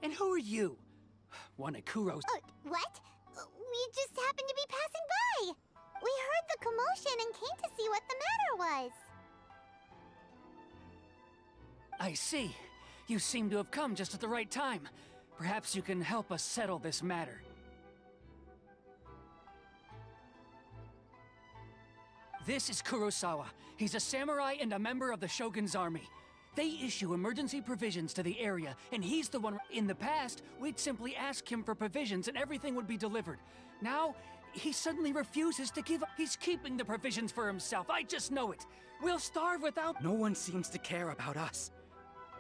[SPEAKER 12] And who are you? One of Kuro's—
[SPEAKER 3] What? We just happened to be passing by. We heard the commotion and came to see what the matter was.
[SPEAKER 12] I see. You seem to have come just at the right time. Perhaps you can help us settle this matter. This is Kurosawa. He's a samurai and a member of the Shogun's army. They issue emergency provisions to the area, and he's the one— In the past, we'd simply ask him for provisions and everything would be delivered. Now, he suddenly refuses to give up. He's keeping the provisions for himself. I just know it. We'll starve without—
[SPEAKER 13] No one seems to care about us.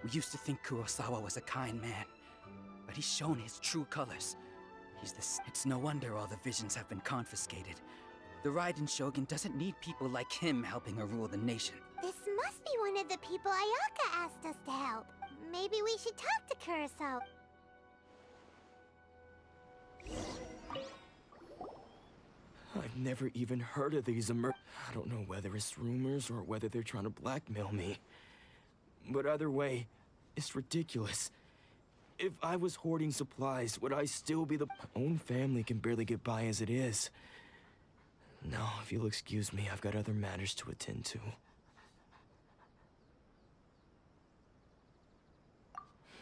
[SPEAKER 13] We used to think Kurosawa was a kind man, but he's shown his true colors. It's no wonder all the visions have been confiscated. The Raiden Shogun doesn't need people like him helping her rule the nation.
[SPEAKER 3] This must be one of the people Ayaka asked us to help. Maybe we should talk to Kurosawa.
[SPEAKER 19] I've never even heard of these I don't know whether it's rumors or whether they're trying to blackmail me. But either way, it's ridiculous. If I was hoarding supplies, would I still be the— My own family can barely get by as it is. Now, if you'll excuse me, I've got other matters to attend to.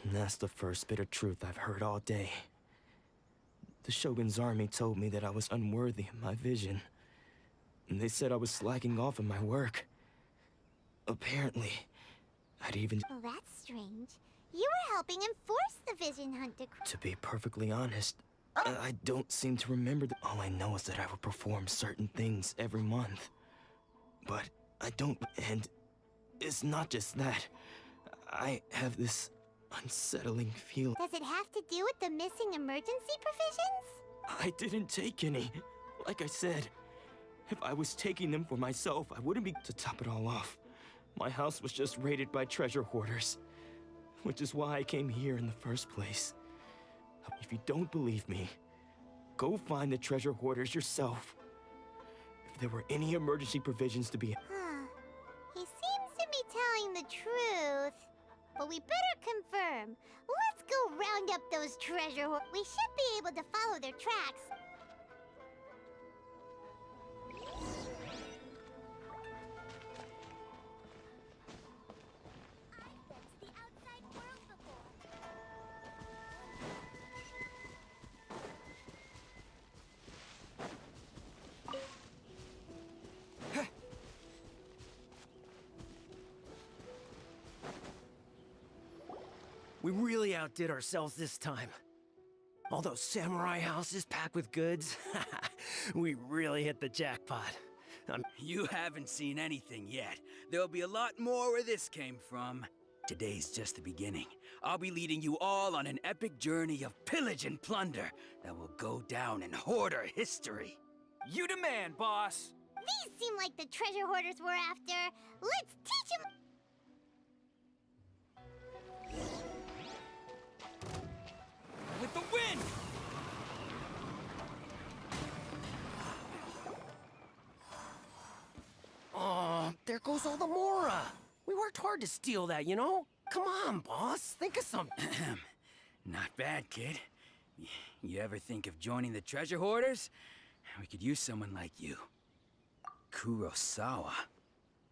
[SPEAKER 19] And that's the first bit of truth I've heard all day. The Shogun's army told me that I was unworthy of my vision. And they said I was slacking off in my work. Apparently, I'd even—
[SPEAKER 3] Well, that's strange. You were helping enforce the Vision Hunt decree.
[SPEAKER 19] To be perfectly honest, I don't seem to remember all I know is that I would perform certain things every month. But I don't— And it's not just that. I have this unsettling feeling.
[SPEAKER 3] Does it have to do with the missing emergency provisions?
[SPEAKER 19] I didn't take any. Like I said, if I was taking them for myself, I wouldn't be— To top it all off, my house was just raided by treasure hoarders, which is why I came here in the first place. If you don't believe me, go find the treasure hoarders yourself. If there were any emergency provisions to be—
[SPEAKER 3] He seems to be telling the truth. But we better confirm. Let's go round up those treasure hoarders. We should be able to follow their tracks.
[SPEAKER 20] We really outdid ourselves this time. All those samurai houses packed with goods, we really hit the jackpot.
[SPEAKER 13] You haven't seen anything yet. There'll be a lot more where this came from. Today's just the beginning. I'll be leading you all on an epic journey of pillage and plunder that will go down in hoarder history.
[SPEAKER 7] You demand, boss!
[SPEAKER 3] These seem like the treasure hoarders we're after. Let's teach them.
[SPEAKER 7] With the wind!
[SPEAKER 20] goes all the Mora. We worked hard to steal that, you know? Come on, boss. Think of something.
[SPEAKER 13] Not bad, kid. You ever think of joining the treasure hoarders? We could use someone like you. Kurosawa.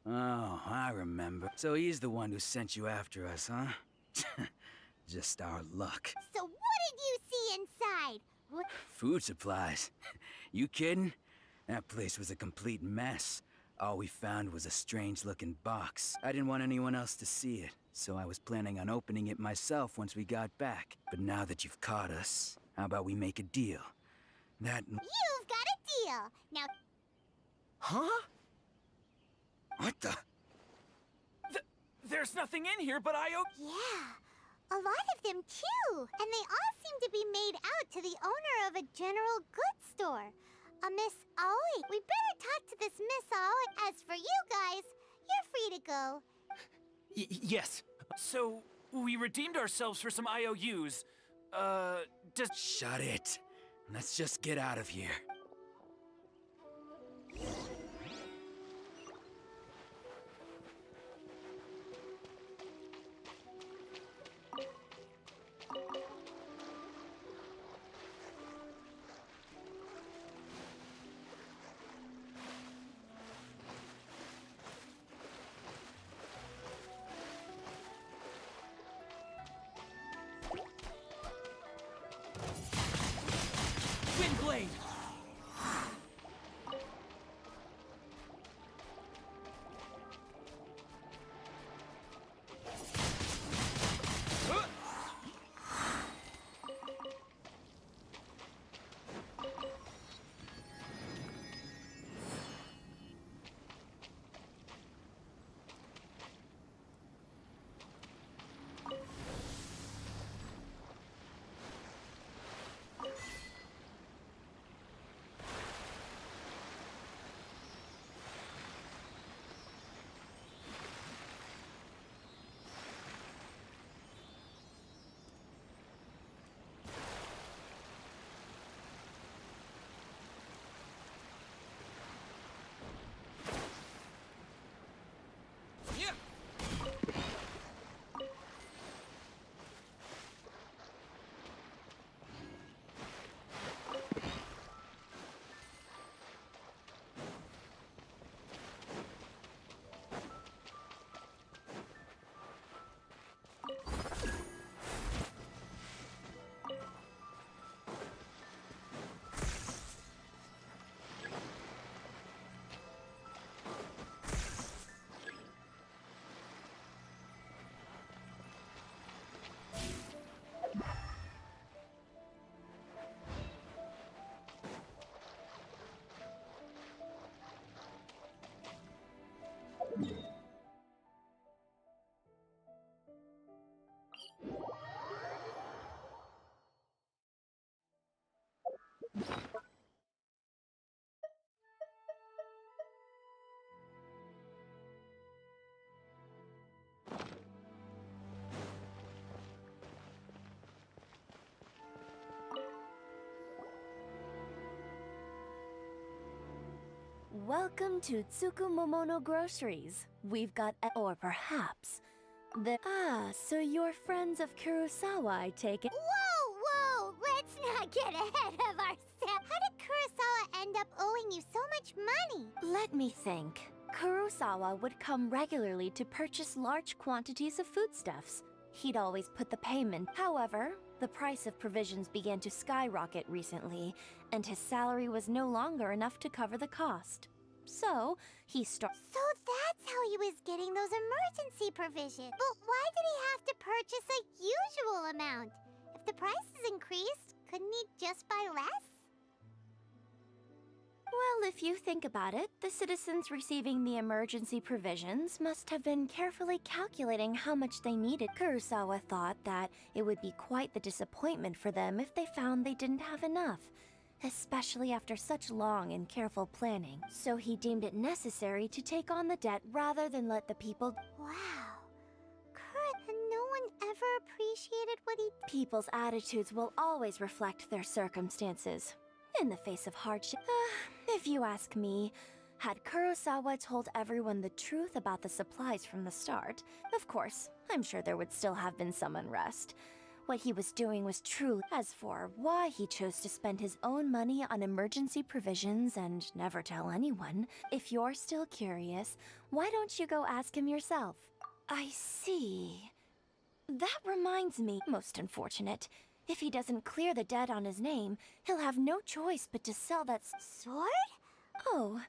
[SPEAKER 13] Oh, I remember. So he's the one who sent you after us, huh? Just our luck.
[SPEAKER 3] So what did you see inside? What?
[SPEAKER 13] Food supplies. You kidding? That place was a complete mess. All we found was a strange-looking box. I didn't want anyone else to see it, so I was planning on opening it myself once we got back. But now that you've caught us, how about we make a deal? That...
[SPEAKER 3] You've got a deal. Now...
[SPEAKER 20] Huh?
[SPEAKER 13] What the?
[SPEAKER 10] There's nothing in here but
[SPEAKER 3] Yeah, a lot of them too. And they all seem to be made out to the owner of a general goods store. A Miss Aoi. We better talk to this Miss Aoi. As for you guys, you're free to go.
[SPEAKER 10] Yes. So, we redeemed ourselves for some IOUs.
[SPEAKER 13] Shut it. Let's just get out of here.
[SPEAKER 10] Windblade!
[SPEAKER 5] Welcome to Tsukumomono Groceries. We've got, or perhaps, so you're friends of Kurosawa, I take it?
[SPEAKER 3] Whoa! Let's not get ahead of ourselves. How did Kurosawa end up owing you so much money?
[SPEAKER 5] Let me think. Kurosawa would come regularly to purchase large quantities of foodstuffs. He'd always put the payment. However, the price of provisions began to skyrocket recently, and his salary was no longer enough to cover the cost. So, he started.
[SPEAKER 3] So that's how he was getting those emergency provisions. But why did he have to purchase a usual amount? If the prices increased, couldn't he just buy less?
[SPEAKER 5] Well, if you think about it, the citizens receiving the emergency provisions must have been carefully calculating how much they needed. Kurosawa thought that it would be quite the disappointment for them if they found they didn't have enough, especially after such long and careful planning. So he deemed it necessary to take on the debt rather than let the people...
[SPEAKER 3] Wow. And no one ever appreciated what he...
[SPEAKER 5] People's attitudes will always reflect their circumstances. In the face of hardship. If you ask me, Had Kurosawa told everyone the truth about the supplies from the start, of course, I'm sure there would still have been some unrest. What he was doing was true. As for why he chose to spend his own money on emergency provisions and never tell anyone, if you're still curious, why don't you go ask him yourself? I see. That reminds me, most unfortunate. If he doesn't clear the debt on his name, he'll have no choice but to sell that sword? Oh,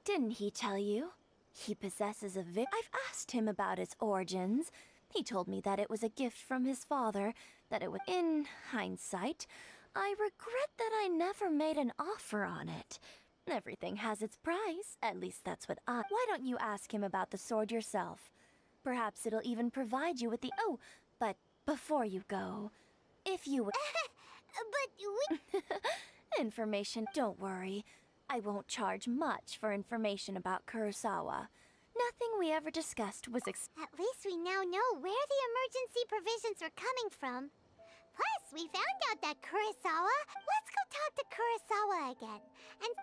[SPEAKER 5] didn't he tell you? He possesses a I've asked him about its origins. He told me that it was a gift from his father, that it was... In hindsight, I regret that I never made an offer on it. Everything has its price, at least that's what I... Why don't you ask him about the sword yourself? Perhaps it'll even provide you with the... Oh, but before you go, if you would...
[SPEAKER 3] But we...
[SPEAKER 5] Information, don't worry. I won't charge much for information about Kurosawa. Nothing we ever discussed was
[SPEAKER 3] At least we now know where the emergency provisions were coming from. Plus, we found out that Kurosawa... Let's go talk to Kurosawa again. And...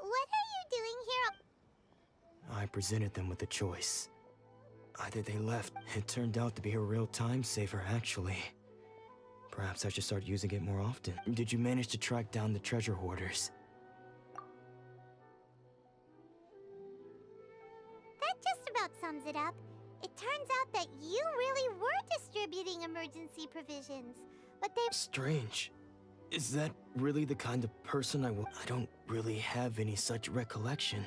[SPEAKER 3] what are you doing here?
[SPEAKER 19] I presented them with a choice. Either they left. It turned out to be a real time saver, actually. Perhaps I should start using it more often. Did you manage to track down the treasure hoarders?
[SPEAKER 3] That just about sums it up. It turns out that you really were distributing emergency provisions, but they...
[SPEAKER 19] Strange. Is that really the kind of person I don't really have any such recollection.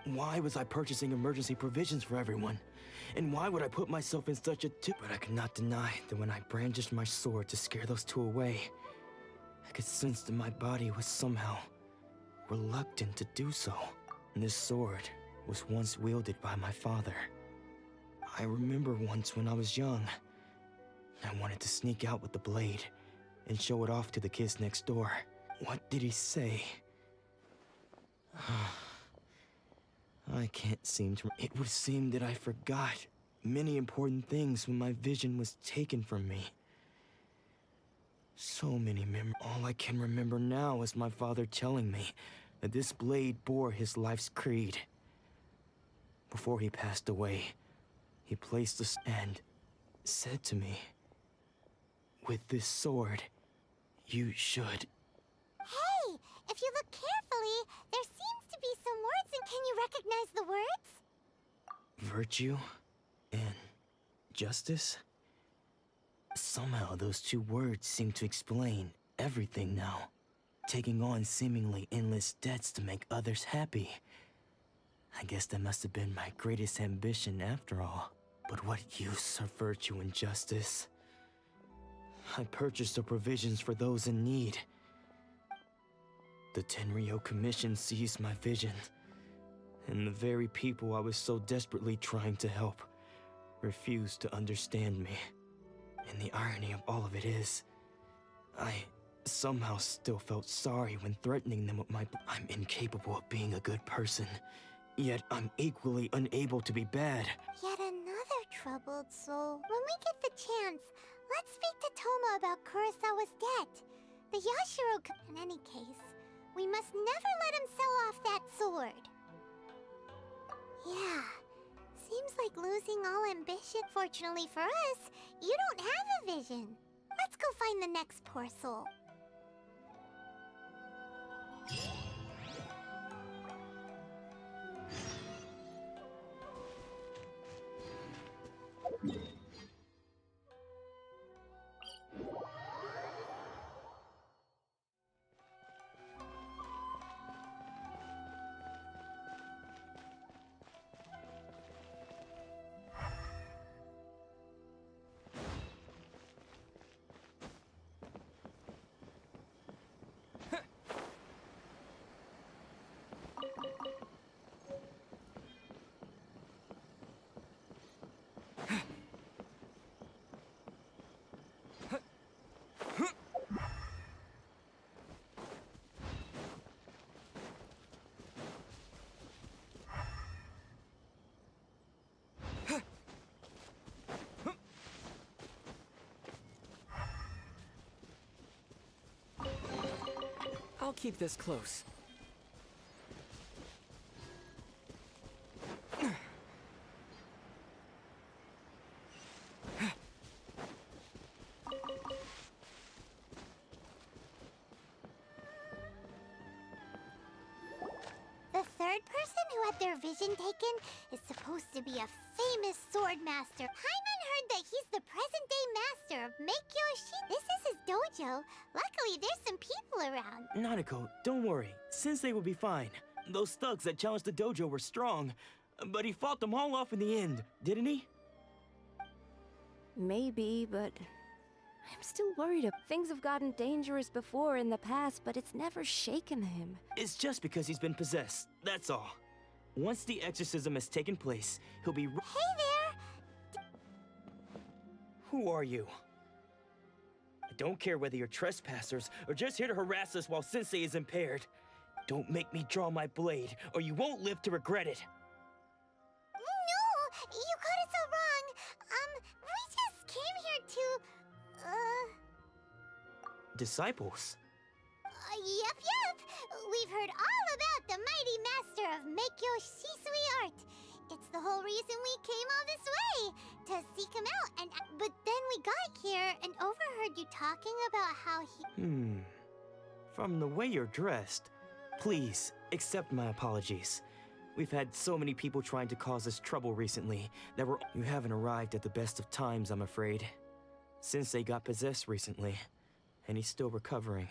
[SPEAKER 19] Why was I purchasing emergency provisions for everyone? And why would I put myself in such a But I could not deny that when I brandished my sword to scare those two away, I could sense that my body was somehow reluctant to do so. And this sword was once wielded by my father. I remember once when I was young, I wanted to sneak out with the blade and show it off to the kids next door. What did he say? I can't seem to... It would seem that I forgot many important things when my vision was taken from me. So many memories. All I can remember now is my father telling me that this blade bore his life's creed. Before he passed away, he placed this and said to me, "With this sword, you should..."
[SPEAKER 3] Hey! If you look carefully, there seems to be some words, and can you recognize the words?
[SPEAKER 19] Virtue and justice? Somehow those two words seem to explain everything now. Taking on seemingly endless debts to make others happy. I guess that must have been my greatest ambition after all. But what use are virtue and justice? I purchased the provisions for those in need. The Tenryo Commission seized my vision, and the very people I was so desperately trying to help refused to understand me. And the irony of all of it is, I somehow still felt sorry when threatening them with my... I'm incapable of being a good person, yet I'm equally unable to be bad.
[SPEAKER 3] Yet another troubled soul. When we get the chance, let's speak to Toma about Kurosawa's debt. The Yashiro... In any case, we must never let him sell off that sword. Yeah, seems like losing all ambition. Fortunately for us, you don't have a vision. Let's go find the next poor soul.
[SPEAKER 19] I'll keep this close.
[SPEAKER 3] The third person who had their vision taken is supposed to be a famous sword master. Paimon heard that he's the present-day master of Meikyo-shi. This is his dojo. Luckily, there's some people around.
[SPEAKER 19] Nanako, don't worry. Sensei will be fine. Those thugs that challenged the dojo were strong, but he fought them all off in the end, didn't he?
[SPEAKER 5] Maybe, but I'm still worried. Things have gotten dangerous before in the past, but it's never shaken him.
[SPEAKER 19] It's just because he's been possessed, that's all. Once the exorcism has taken place, he'll be...
[SPEAKER 3] Hey there!
[SPEAKER 19] Who are you? I don't care whether you're trespassers or just here to harass us while Sensei is impaired. Don't make me draw my blade, or you won't live to regret it.
[SPEAKER 3] No! You got it so wrong! We just came here to...
[SPEAKER 19] Disciples?
[SPEAKER 3] Yep. We've heard all about the mighty master of Meikyo-Shisui art. It's the whole reason we came all this way, to seek him out, but then we got here and overheard you talking about how he...
[SPEAKER 19] From the way you're dressed, please, accept my apologies. We've had so many people trying to cause us trouble recently that you haven't arrived at the best of times, I'm afraid. Sensei got possessed recently, and he's still recovering.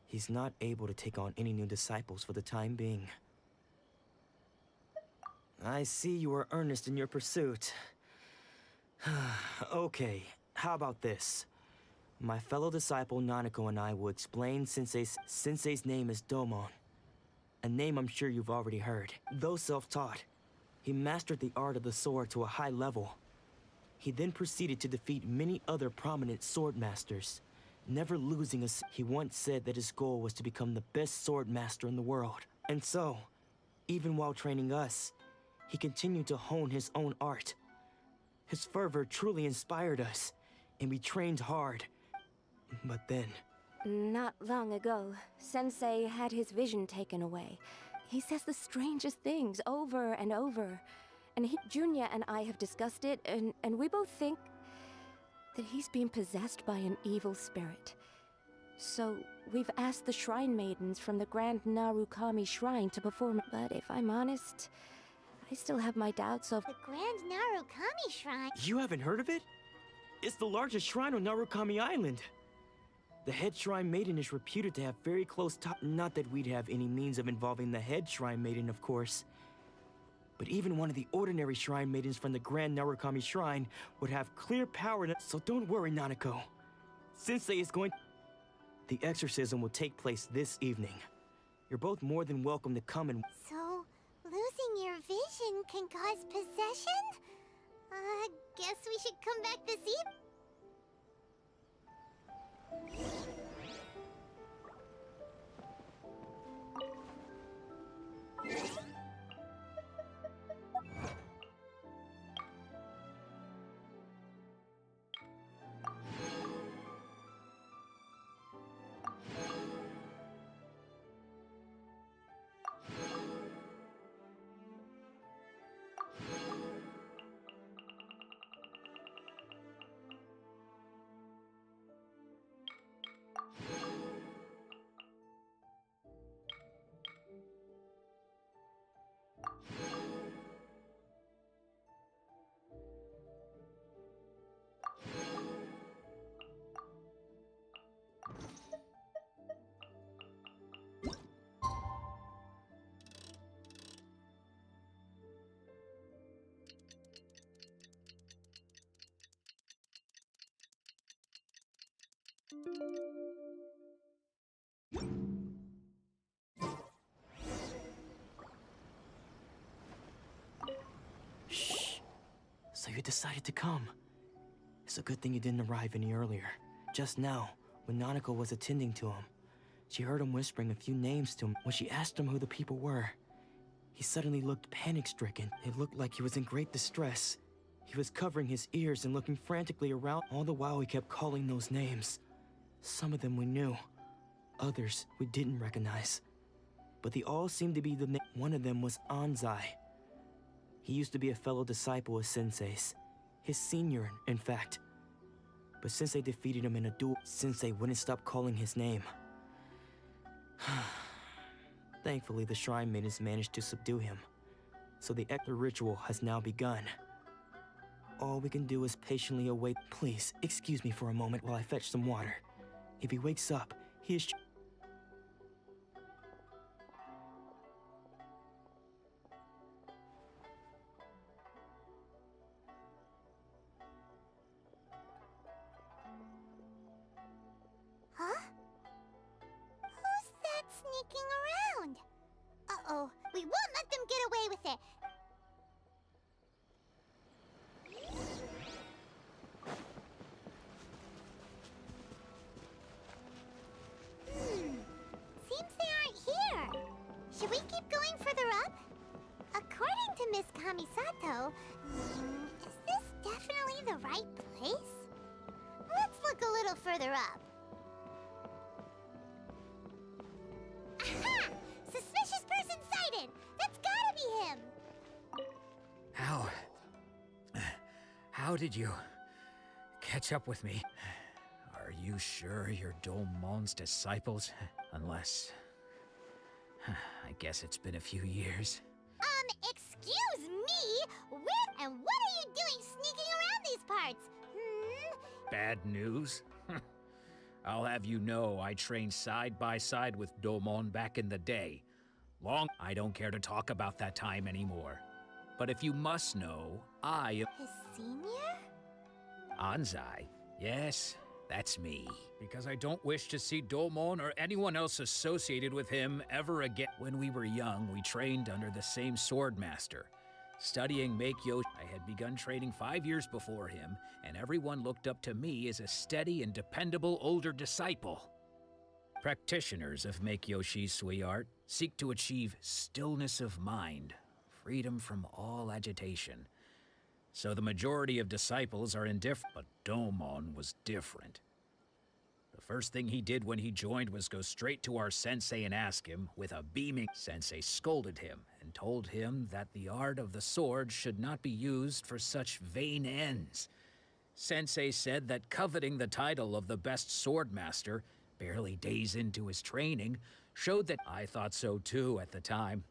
[SPEAKER 19] He's not able to take on any new disciples for the time being. I see you are earnest in your pursuit. Okay, how about this? My fellow disciple Nanako and I will explain Sensei's name is Domon. A name I'm sure you've already heard. Though self-taught, he mastered the art of the sword to a high level. He then proceeded to defeat many other prominent sword masters, never losing a... He once said that his goal was to become the best sword master in the world. And so, even while training us, he continued to hone his own art. His fervor truly inspired us, and we trained hard. But then...
[SPEAKER 5] Not long ago, Sensei had his vision taken away. He says the strangest things over and over. And Junya and I have discussed it, and we both think that he's being possessed by an evil spirit. So we've asked the shrine maidens from the Grand Narukami Shrine to perform it. But if I'm honest, I still have my doubts of...
[SPEAKER 3] The Grand Narukami Shrine?
[SPEAKER 19] You haven't heard of it? It's the largest shrine on Narukami Island. The head shrine maiden is reputed to have very close ties. Not that we'd have any means of involving the head shrine maiden, of course. But even one of the ordinary shrine maidens from the Grand Narukami Shrine would have clear power. So don't worry, Nanako. Sensei is going... The exorcism will take place this evening. You're both more than welcome to come and...
[SPEAKER 3] So, losing your vision can cause possession? Guess we should come back this evening.
[SPEAKER 19] Shh. So you decided to come. It's a good thing you didn't arrive any earlier. Just now, when Nanako was attending to him, she heard him whispering a few names to him. When she asked him who the people were, he suddenly looked panic-stricken. It looked like he was in great distress. He was covering his ears and looking frantically around. All the while he kept calling those names. Some of them we knew. others we didn't recognize. But they all seemed to be the one of them was Anzai. He used to be a fellow disciple of Sensei's. His senior, in fact. But Sensei defeated him in a duel, Sensei wouldn't stop calling his name. Thankfully, the shrine maidens managed to subdue him. So the Aether ritual has now begun. All we can do is patiently await. Please, excuse me for a moment while I fetch some water. If he wakes up, he is...
[SPEAKER 3] Huh? Who's that sneaking around? Uh-oh, we won't let them get away with it. Seems they aren't here. Should we keep going further up? According to Miss Kamisato, is this definitely the right place? Let's look a little further up. Aha! Suspicious person sighted! That's gotta be him!
[SPEAKER 6] How did you catch up with me? Are you sure you're Domon's disciples? Unless... I guess it's been a few years.
[SPEAKER 3] Excuse me? Where and what are you doing sneaking around these parts?
[SPEAKER 6] Bad news? I'll have you know I trained side by side with Domon back in the day. I don't care to talk about that time anymore. But if you must know, I am...
[SPEAKER 3] His senior?
[SPEAKER 6] Anzai. Yes, that's me. Because I don't wish to see Domon or anyone else associated with him ever again. When we were young, we trained under the same sword master. Studying Meikyo, I had begun training 5 years before him, and everyone looked up to me as a steady and dependable older disciple. Practitioners of Meikyoshi Sui art seek to achieve stillness of mind, freedom from all agitation. So the majority of disciples are indifferent, but Domon was different. The first thing he did when he joined was go straight to our sensei and ask him, with a beaming... Sensei scolded him and told him that the art of the sword should not be used for such vain ends. Sensei said that coveting the title of the best sword master, barely days into his training, showed that... I thought so too at the time.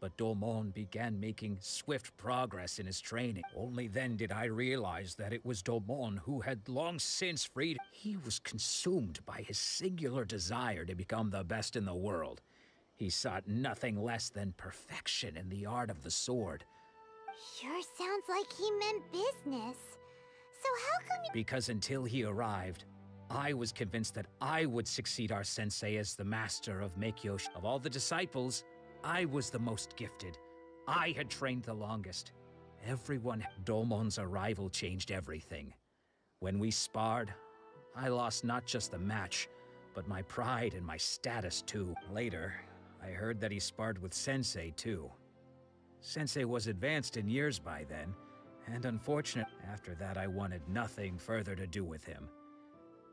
[SPEAKER 6] But Domon began making swift progress in his training. Only then did I realize that it was Domon who had long since freed. He was consumed by his singular desire to become the best in the world. He sought nothing less than perfection in the art of the sword.
[SPEAKER 3] Sure sounds like he meant business. So how come you...
[SPEAKER 6] Because until he arrived, I was convinced that I would succeed our sensei as the master of Meikyoshi. Of all the disciples, I was the most gifted. I had trained the longest. Everyone... Domon's arrival changed everything. When we sparred, I lost not just the match, but my pride and my status too. Later, I heard that he sparred with Sensei too. Sensei was advanced in years by then, and unfortunate. After that, I wanted nothing further to do with him.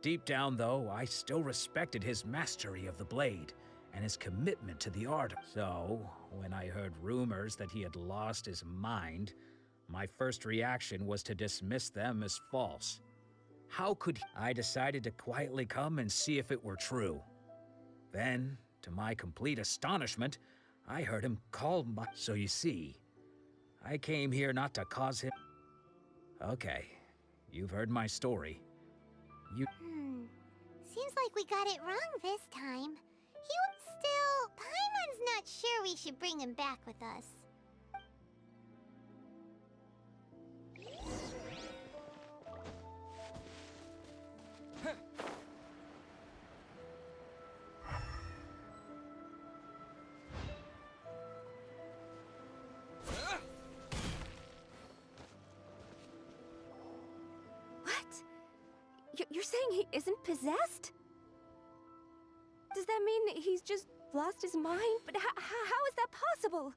[SPEAKER 6] Deep down, though, I still respected his mastery of the blade and his commitment to the art. So, when I heard rumors that he had lost his mind, my first reaction was to dismiss them as false. How could he? I decided to quietly come and see if it were true. Then, to my complete astonishment, I heard him call my... So you see, I came here not to cause him... Okay, you've heard my story.
[SPEAKER 3] Seems like we got it wrong this time. Still, Paimon's not sure we should bring him back with us.
[SPEAKER 5] What? You're saying he isn't possessed? Does that mean he's just lost his mind? But how is that possible?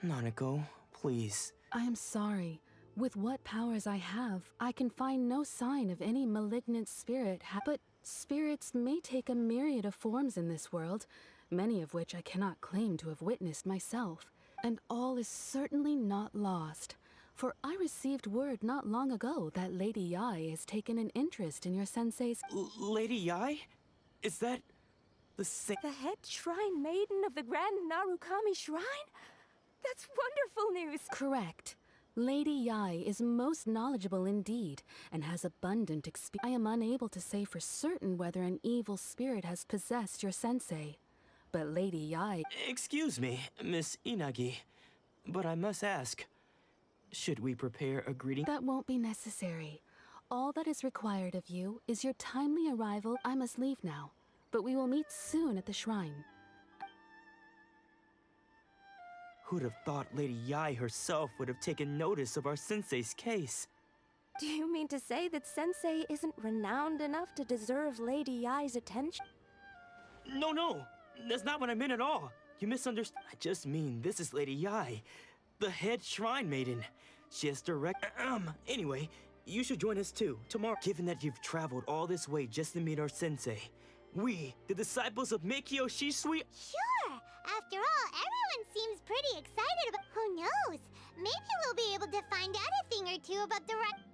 [SPEAKER 19] Nanako, please.
[SPEAKER 14] I am sorry. With what powers I have, I can find no sign of any malignant spirit. But Spirits may take a myriad of forms in this world, many of which I cannot claim to have witnessed myself. And all is certainly not lost. For I received word not long ago that Lady Yai has taken an interest in your sensei's—
[SPEAKER 19] Lady Yai? Is that the same?
[SPEAKER 5] The head shrine maiden of the Grand Narukami Shrine? That's wonderful news!
[SPEAKER 14] Correct. Lady Yai is most knowledgeable indeed, and has abundant experience. I am unable to say for certain whether an evil spirit has possessed your sensei. But Lady Yai—
[SPEAKER 19] Excuse me, Miss Inagi, but I must ask, should we prepare a greeting?
[SPEAKER 14] That won't be necessary. All that is required of you is your timely arrival. I must leave now, but we will meet soon at the shrine.
[SPEAKER 19] Who'd have thought Lady Yai herself would have taken notice of our sensei's case?
[SPEAKER 5] Do you mean to say that Sensei isn't renowned enough to deserve Lady Yai's attention?
[SPEAKER 19] No, that's not what I meant at all. You misunderstood. I just mean this is Lady Yai, the head shrine maiden. She has direct— anyway, you should join us too, tomorrow. Given that you've traveled all this way just to meet our sensei, we, the disciples of Meikyo Shisui—
[SPEAKER 3] Sure! After all, everyone seems pretty excited about— Who knows? Maybe we'll be able to find out a thing or two about the right—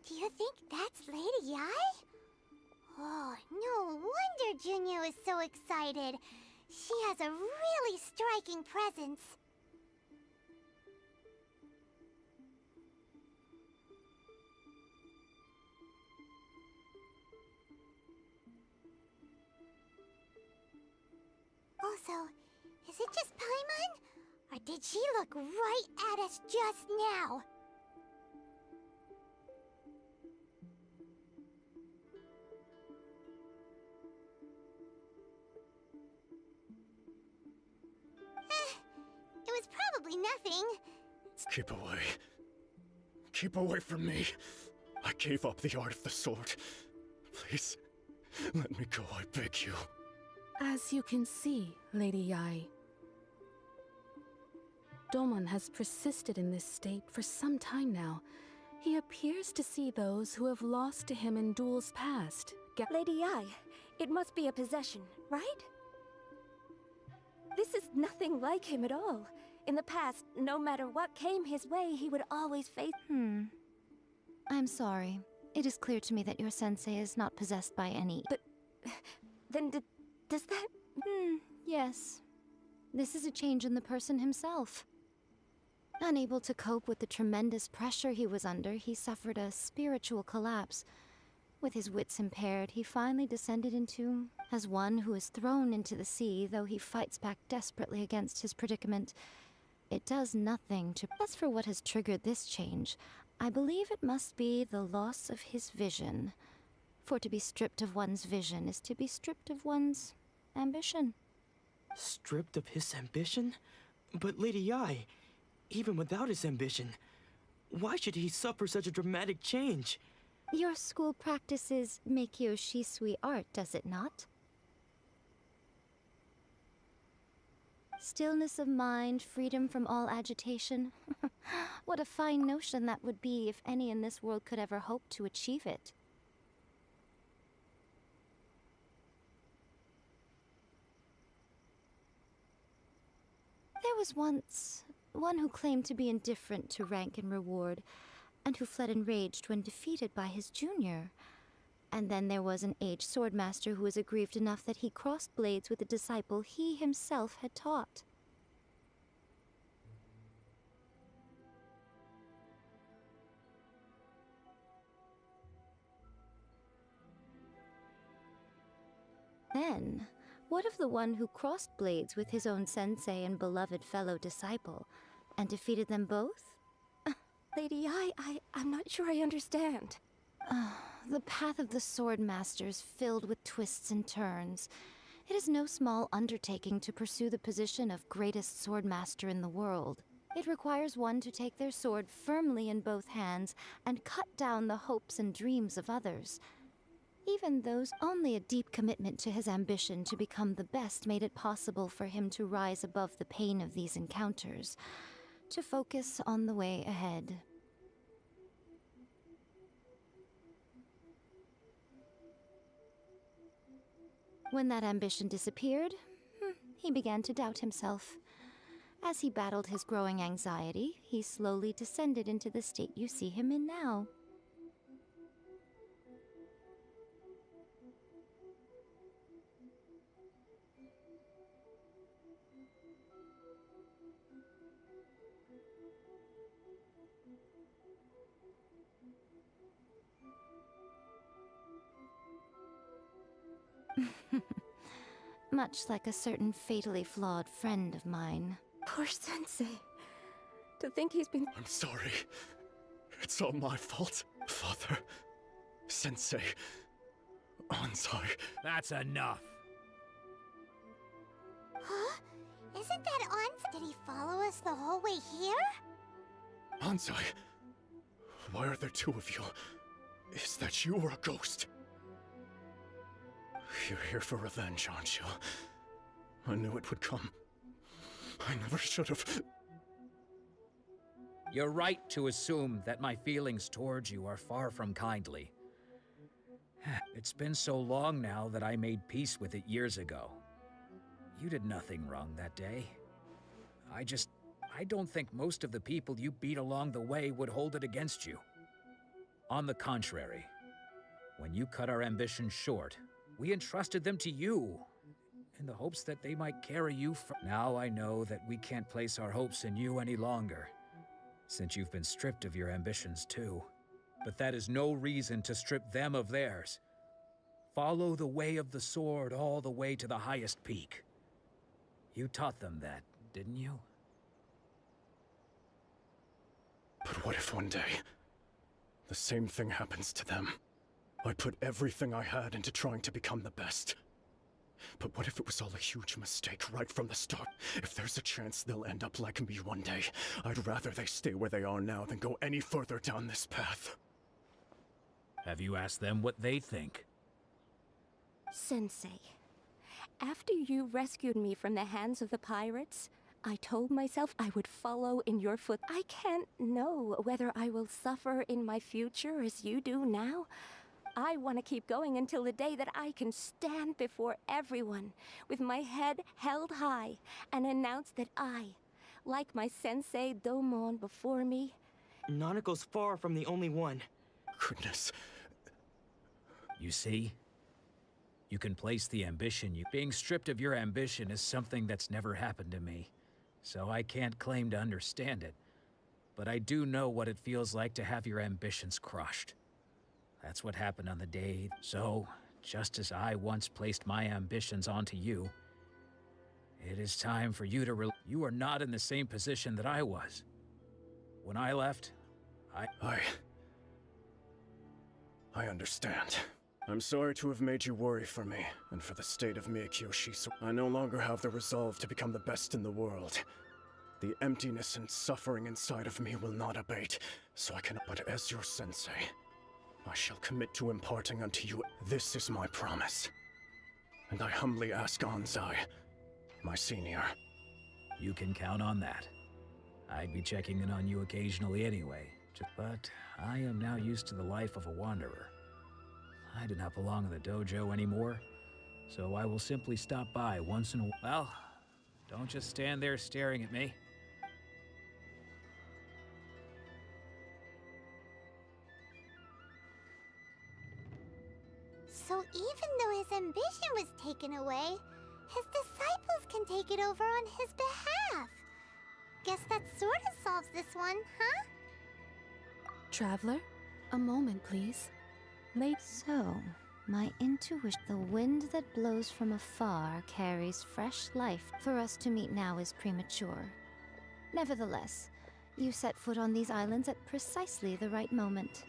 [SPEAKER 3] Do you think that's Lady Yai? Oh, no wonder Junyo is so excited. She has a really striking presence. Also, is it just Paimon? Or did she look right at us just now? It was probably nothing.
[SPEAKER 15] Keep away. Keep away from me. I gave up the art of the sword. Please, let me go, I beg you.
[SPEAKER 14] As you can see, Lady Yai, Domon has persisted in this state for some time now. He appears to see those who have lost to him in duels past.
[SPEAKER 5] Lady Yai, it must be a possession, right? This is nothing like him at all. In the past, no matter what came his way, he would always face—
[SPEAKER 21] I'm sorry. It is clear to me that your sensei is not possessed by any—
[SPEAKER 5] But then does that—
[SPEAKER 21] Yes. This is a change in the person himself. Unable to cope with the tremendous pressure he was under, he suffered a spiritual collapse. With his wits impaired, he finally descended into— As one who is thrown into the sea, though he fights back desperately against his predicament, it does nothing to— As for what has triggered this change, I believe it must be the loss of his vision. For to be stripped of one's vision is to be stripped of one's ambition.
[SPEAKER 19] Stripped of his ambition? But Lady Yai, even without his ambition, why should he suffer such a dramatic change?
[SPEAKER 21] Your school practices Meikyo Shisui art, does it not? Stillness of mind, freedom from all agitation. What a fine notion that would be if any in this world could ever hope to achieve it. There was once one who claimed to be indifferent to rank and reward, and who fled enraged when defeated by his junior. And then there was an aged swordmaster who was aggrieved enough that he crossed blades with a disciple he himself had taught. Then, What of the one who crossed blades with his own sensei and beloved fellow disciple, and defeated them both?
[SPEAKER 5] Lady, I'm not sure I understand.
[SPEAKER 21] The path of the sword master is filled with twists and turns. It is no small undertaking to pursue the position of greatest sword master in the world. It requires one to take their sword firmly in both hands and cut down the hopes and dreams of others. Even those only a deep commitment to his ambition to become the best made it possible for him to rise above the pain of these encounters, to focus on the way ahead. When that ambition disappeared, he began to doubt himself. As he battled his growing anxiety, he slowly descended into the state you see him in now. Much like a certain fatally flawed friend of mine.
[SPEAKER 5] Poor Sensei. To think he's been...
[SPEAKER 15] I'm sorry. It's all my fault. Father, Sensei, Anzai.
[SPEAKER 11] That's enough.
[SPEAKER 3] Huh? Isn't that Anzai? Did he follow us the whole way here?
[SPEAKER 15] Anzai, why are there two of you? Is that you or a ghost? You're here for revenge, aren't you? I knew it would come. I never should have.
[SPEAKER 8] You're right to assume that my feelings towards you are far from kindly. It's been so long now that I made peace with it years ago. You did nothing wrong that day. I don't think most of the people you beat along the way would hold it against you. On the contrary, when you cut our ambitions short, we entrusted them to you, in the hopes that they might carry you from... Now I know that we can't place our hopes in you any longer, since you've been stripped of your ambitions too. But that is no reason to strip them of theirs. Follow the way of the sword all the way to the highest peak. You taught them that, didn't you?
[SPEAKER 15] But what if one day, the same thing happens to them? I put everything I had into trying to become the best. But what if it was all a huge mistake right from the start? If there's a chance they'll end up like me one day, I'd rather they stay where they are now than go any further down this path.
[SPEAKER 8] Have you asked them what they think?
[SPEAKER 5] Sensei, after you rescued me from the hands of the pirates, I told myself I would follow in your foot. I can't know whether I will suffer in my future as you do now. I want to keep going until the day that I can stand before everyone with my head held high and announce that I, like my sensei Domon before me...
[SPEAKER 19] Nanako's far from the only one.
[SPEAKER 15] Goodness.
[SPEAKER 8] You see? You can place the ambition being stripped of your ambition is something that's never happened to me, so I can't claim to understand it. But I do know what it feels like to have your ambitions crushed. That's what happened on the day. So, just as I once placed my ambitions onto you, it is time for you to You are not in the same position that I was. When I left,
[SPEAKER 15] I understand. I'm sorry to have made you worry for me, and for the state of Miyakyoshi. I no longer have the resolve to become the best in the world. The emptiness and suffering inside of me will not abate, so I cannot. But as your sensei, I shall commit to imparting unto you. This is my promise. And I humbly ask Anzai, my senior.
[SPEAKER 8] You can count on that. I'd be checking in on you occasionally anyway. But I am now used to the life of a wanderer. I do not belong in the dojo anymore, so I will simply stop by once in a while. Well, don't just stand there staring at me.
[SPEAKER 3] So even though his ambition was taken away, his disciples can take it over on his behalf. Guess that sort of solves this one, huh?
[SPEAKER 14] Traveler, a moment, please.
[SPEAKER 21] So, My intuition, the wind that blows from afar carries fresh life. For us to meet now is premature. Nevertheless, you set foot on these islands at precisely the right moment.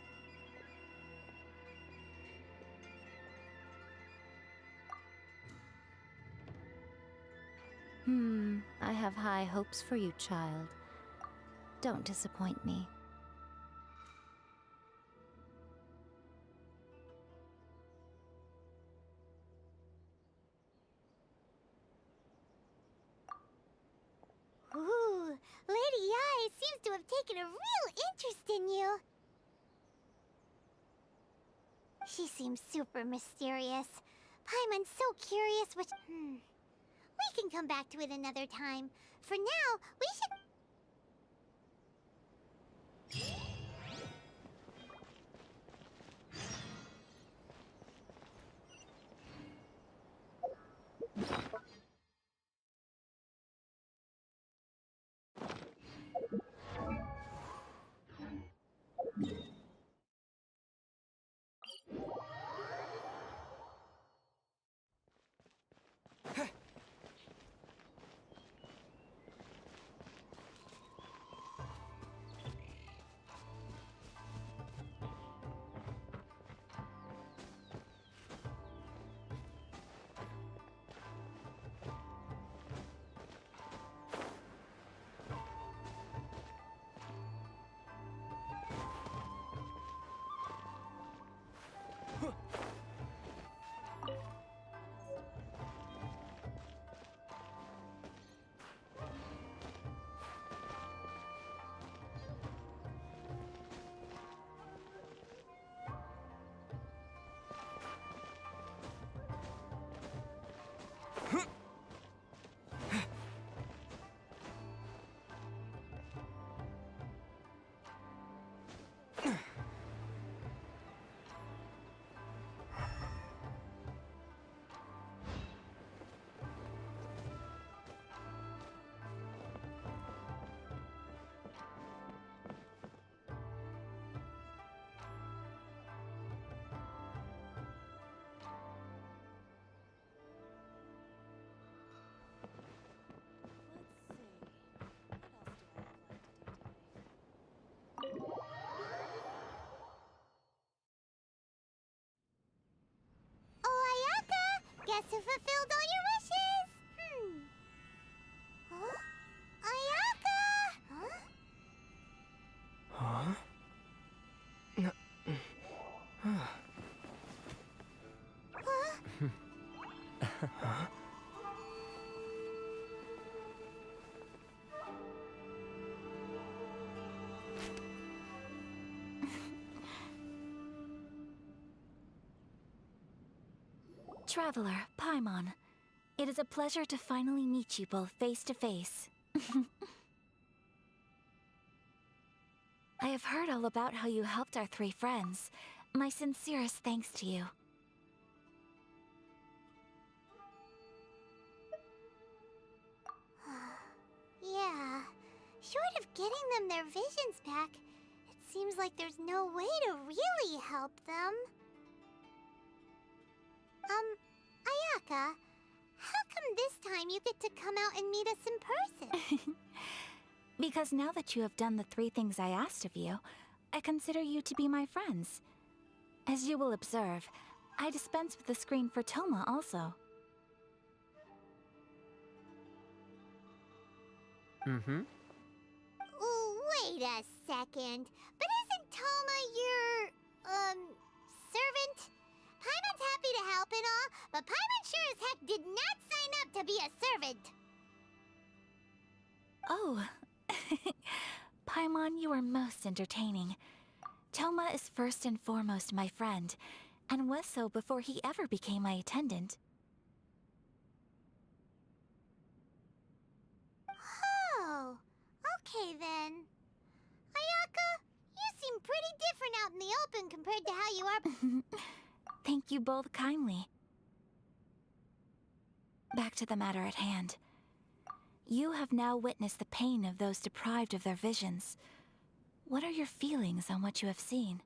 [SPEAKER 21] I have high hopes for you, child. Don't disappoint me.
[SPEAKER 3] Ooh, Lady Ai seems to have taken a real interest in you. She seems super mysterious. Paimon's so curious which... We can come back to it another time. For now, we should... Guess who fulfilled all your wishes? Huh? Ayaka! Huh?
[SPEAKER 4] Traveler, Paimon. It is a pleasure to finally meet you both face to face. I have heard all about how you helped our three friends. My sincerest thanks to you.
[SPEAKER 3] Yeah. Short of getting them their visions back, it seems like there's no way to really help them. Ayaka, how come this time you get to come out and meet us in person?
[SPEAKER 4] Because now that you have done the three things I asked of you, I consider you to be my friends. As you will observe, I dispense with the screen for Toma also.
[SPEAKER 3] Wait a second. But isn't Toma your, servant? Paimon's happy to help and all, but Paimon sure as heck did not sign up to be a servant.
[SPEAKER 4] Oh. Paimon, you are most entertaining. Toma is first and foremost my friend, and was so before he ever became my attendant.
[SPEAKER 3] Oh, okay then. Ayaka, you seem pretty different out in the open compared to how you are.
[SPEAKER 4] Thank you both kindly. Back to the matter at hand. You have now witnessed the pain of those deprived of their visions. What are your feelings on what you have seen?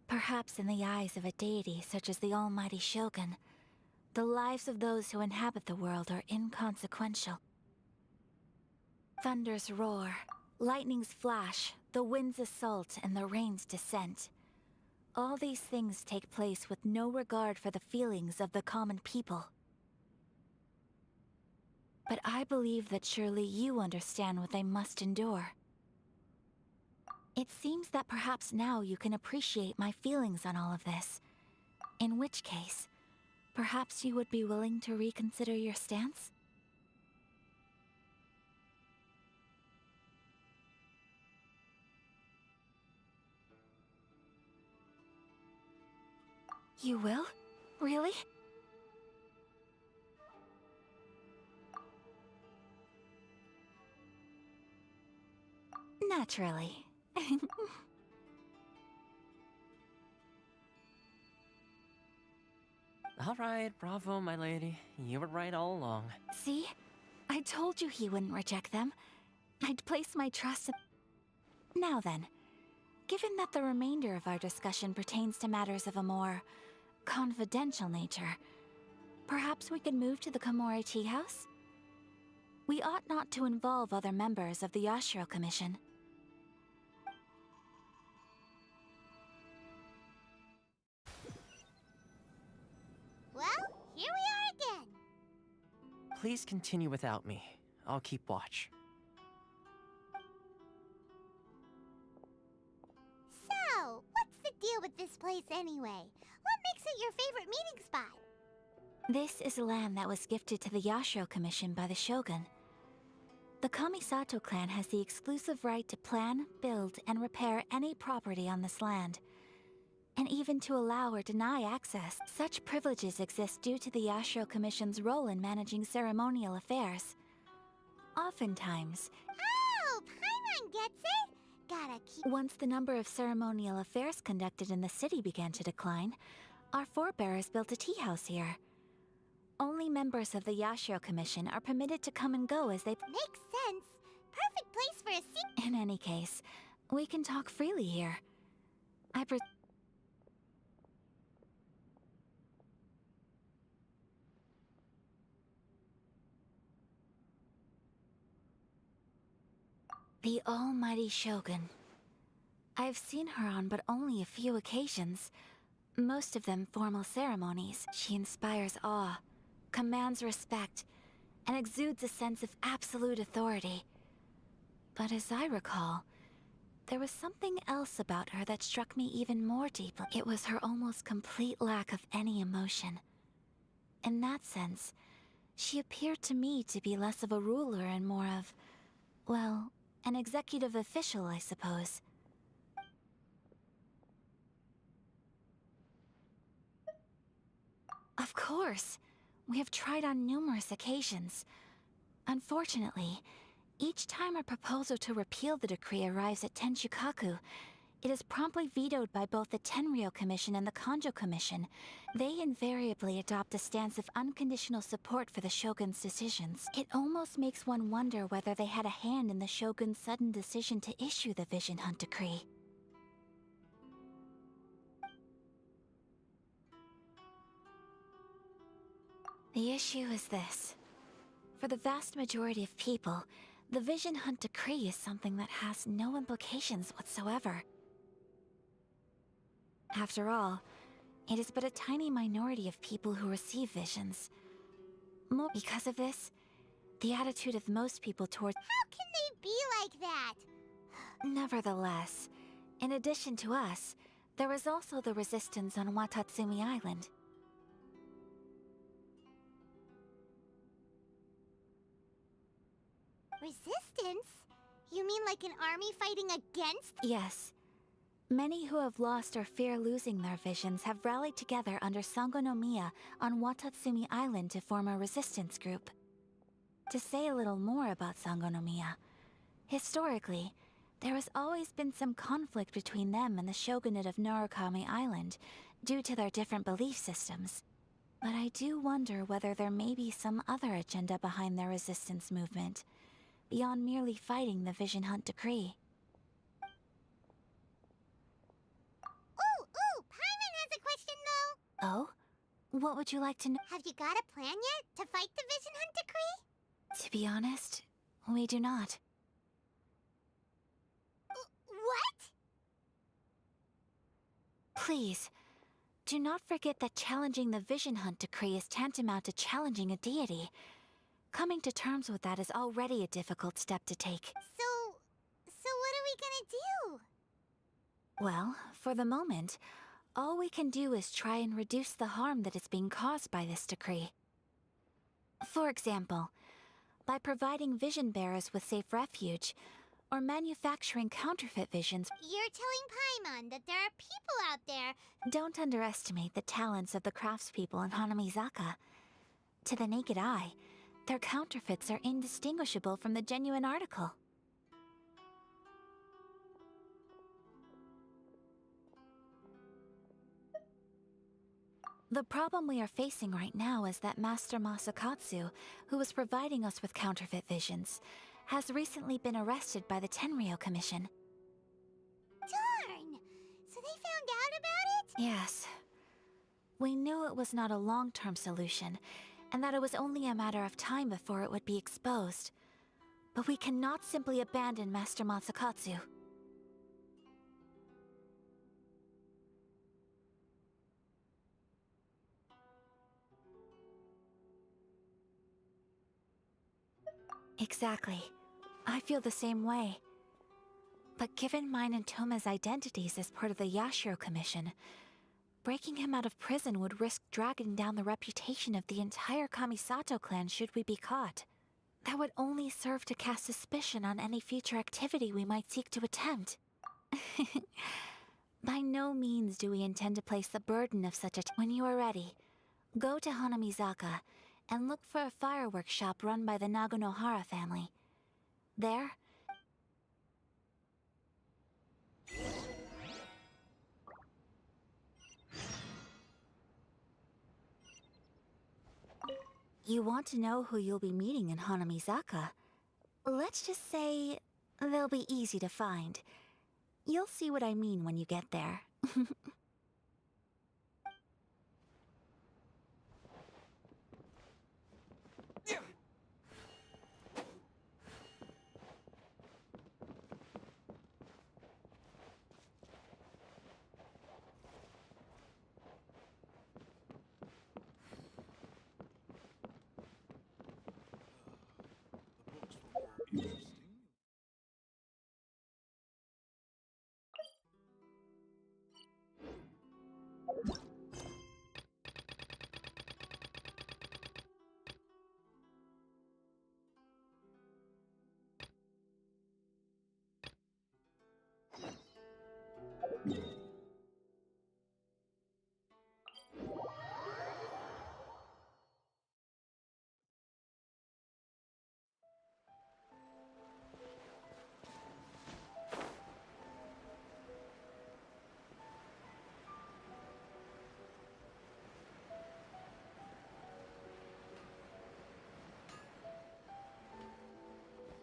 [SPEAKER 4] Perhaps in the eyes of a deity such as the almighty Shogun, the lives of those who inhabit the world are inconsequential. Thunders roar, lightnings flash, the winds assault, and the rains descent. All these things take place with no regard for the feelings of the common people. But I believe that surely you understand what they must endure. It seems that perhaps now you can appreciate my feelings on all of this. In which case, perhaps you would be willing to reconsider your stance? You will? Really? Naturally.
[SPEAKER 1] All right, bravo, my lady. You were right all along.
[SPEAKER 4] See? I told you he wouldn't reject them. I'd place my trust in... Now then, given that the remainder of our discussion pertains to matters of a more confidential nature, perhaps we could move to the Komore Tea House? We ought not to involve other members of the Yashiro Commission.
[SPEAKER 3] Well, here we are again.
[SPEAKER 1] Please continue without me. I'll keep watch.
[SPEAKER 3] So, what's the deal with this place anyway? What makes it your favorite meeting spot?
[SPEAKER 4] This is land that was gifted to the Yashiro Commission by the Shogun. The Kamisato clan has the exclusive right to plan, build, and repair any property on this land, and even to allow or deny access. Such privileges exist due to the Yashiro Commission's role in managing ceremonial affairs. Oftentimes...
[SPEAKER 3] Oh, Paimon gets it! Gotta keep...
[SPEAKER 4] Once the number of ceremonial affairs conducted in the city began to decline, our forebears built a tea house here. Only members of the Yashiro Commission are permitted to come and go as they...
[SPEAKER 3] Makes sense. Perfect place for a scene.
[SPEAKER 4] In any case, we can talk freely here. The almighty Shogun. I've seen her on but only a few occasions. Most of them formal ceremonies. She inspires awe, commands respect, and exudes a sense of absolute authority. But as I recall, there was something else about her that struck me even more deeply. It was her almost complete lack of any emotion. In that sense, she appeared to me to be less of a ruler and more of, well, an executive official, I suppose. Of course. We have tried on numerous occasions. Unfortunately, each time a proposal to repeal the decree arrives at Tenshukaku, it is promptly vetoed by both the Tenryou Commission and the Kanjo Commission. They invariably adopt a stance of unconditional support for the Shogun's decisions. It almost makes one wonder whether they had a hand in the Shogun's sudden decision to issue the Vision Hunt decree. The issue is this. For the vast majority of people, the Vision Hunt decree is something that has no implications whatsoever. After all, it is but a tiny minority of people who receive visions. Because of this, the attitude of most people towards—
[SPEAKER 3] How can they be like that?
[SPEAKER 4] Nevertheless, in addition to us, there is also the resistance on Watatsumi Island.
[SPEAKER 3] Resistance? You mean like an army fighting against?
[SPEAKER 4] Yes. Many who have lost or fear losing their visions have rallied together under Sangonomiya on Watatsumi Island to form a resistance group. To say a little more about Sangonomiya, historically, there has always been some conflict between them and the shogunate of Narukami Island due to their different belief systems. But I do wonder whether there may be some other agenda behind their resistance movement, beyond merely fighting the Vision Hunt decree. Oh? What would you like to know?
[SPEAKER 3] Have you got a plan yet to fight the Vision Hunt Decree?
[SPEAKER 4] To be honest, we do not.
[SPEAKER 3] What?
[SPEAKER 4] Please, do not forget that challenging the Vision Hunt Decree is tantamount to challenging a deity. Coming to terms with that is already a difficult step to take.
[SPEAKER 3] So what are we gonna do?
[SPEAKER 4] Well, for the moment, all we can do is try and reduce the harm that is being caused by this decree. For example, by providing vision bearers with safe refuge, or manufacturing counterfeit visions.
[SPEAKER 3] You're telling Paimon that there are people out there.
[SPEAKER 4] Don't underestimate the talents of the craftspeople in Hanamizaka. To the naked eye, their counterfeits are indistinguishable from the genuine article. The problem we are facing right now is that Master Masakatsu, who was providing us with counterfeit visions, has recently been arrested by the Tenryou Commission.
[SPEAKER 3] Darn! So they found out about it?
[SPEAKER 4] Yes. We knew it was not a long-term solution, and that it was only a matter of time before it would be exposed. But we cannot simply abandon Master Masakatsu. Exactly. I feel the same way. But given mine and Toma's identities as part of the Yashiro Commission, breaking him out of prison would risk dragging down the reputation of the entire Kamisato clan should we be caught. That would only serve to cast suspicion on any future activity we might seek to attempt. By no means do we intend to place the burden of such a... When you are ready, go to Hanamizaka and look for a fireworks shop run by the Nagonohara family. There, you want to know who you'll be meeting in Hanamizaka? Let's just say they'll be easy to find. You'll see what I mean when you get there.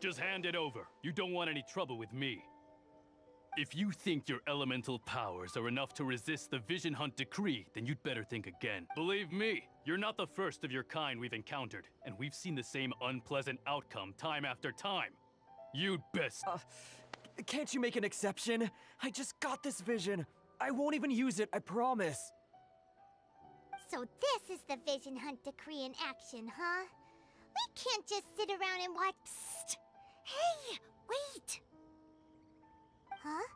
[SPEAKER 10] Just hand it over. You don't want any trouble with me. If you think your elemental powers are enough to resist the Vision Hunt Decree, then you'd better think again. Believe me, you're not the first of your kind we've encountered, and we've seen the same unpleasant outcome time after time. You'd best...
[SPEAKER 19] Can't you make an exception? I just got this vision. I won't even use it, I promise.
[SPEAKER 3] So this is the Vision Hunt Decree in action, huh? We can't just sit around and watch. Psst! Hey, wait! Huh?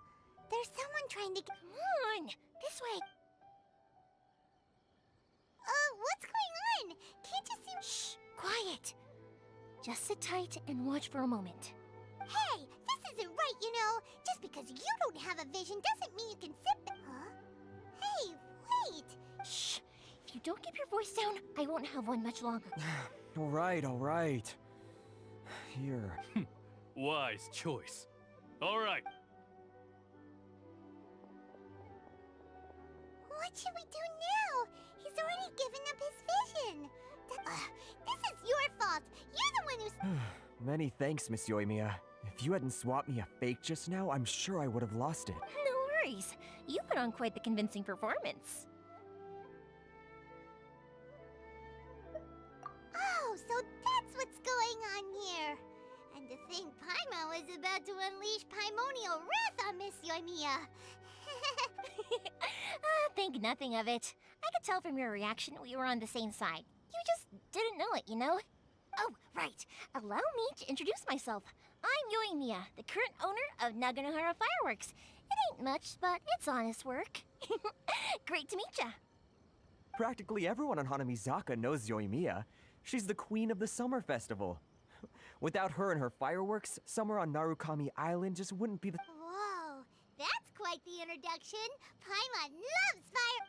[SPEAKER 3] There's someone trying to get... Come on! This way! What's going on? Can't you see... Shh! Quiet! Just sit tight and watch for a moment. Hey! This isn't right, you know! Just because you don't have a vision doesn't mean you can sit there. Huh? Hey, wait! Shh! If you don't keep your voice down, I won't have one much longer.
[SPEAKER 19] All right. Here.
[SPEAKER 10] Wise choice. All right.
[SPEAKER 3] What should we do now? He's already given up his vision. This is your fault. You're the one who's...
[SPEAKER 19] Many thanks, Miss Yoimiya. If you hadn't swapped me a fake just now, I'm sure I would have lost it.
[SPEAKER 2] No worries. You put on quite the convincing performance.
[SPEAKER 3] about to unleash Paimonial wrath on Miss Yoimiya.
[SPEAKER 2] Think nothing of it. I could tell from your reaction we were on the same side. You just didn't know it, you know? Oh, right. Allow me to introduce myself. I'm Yoimiya, the current owner of Naganohara Fireworks. It ain't much, but it's honest work. Great to meet ya.
[SPEAKER 22] Practically everyone on Hanamizaka knows Yoimiya. She's the queen of the summer festival. Without her and her fireworks, summer on Narukami Island just wouldn't be the—
[SPEAKER 3] Whoa, that's quite the introduction. Paimon loves fire.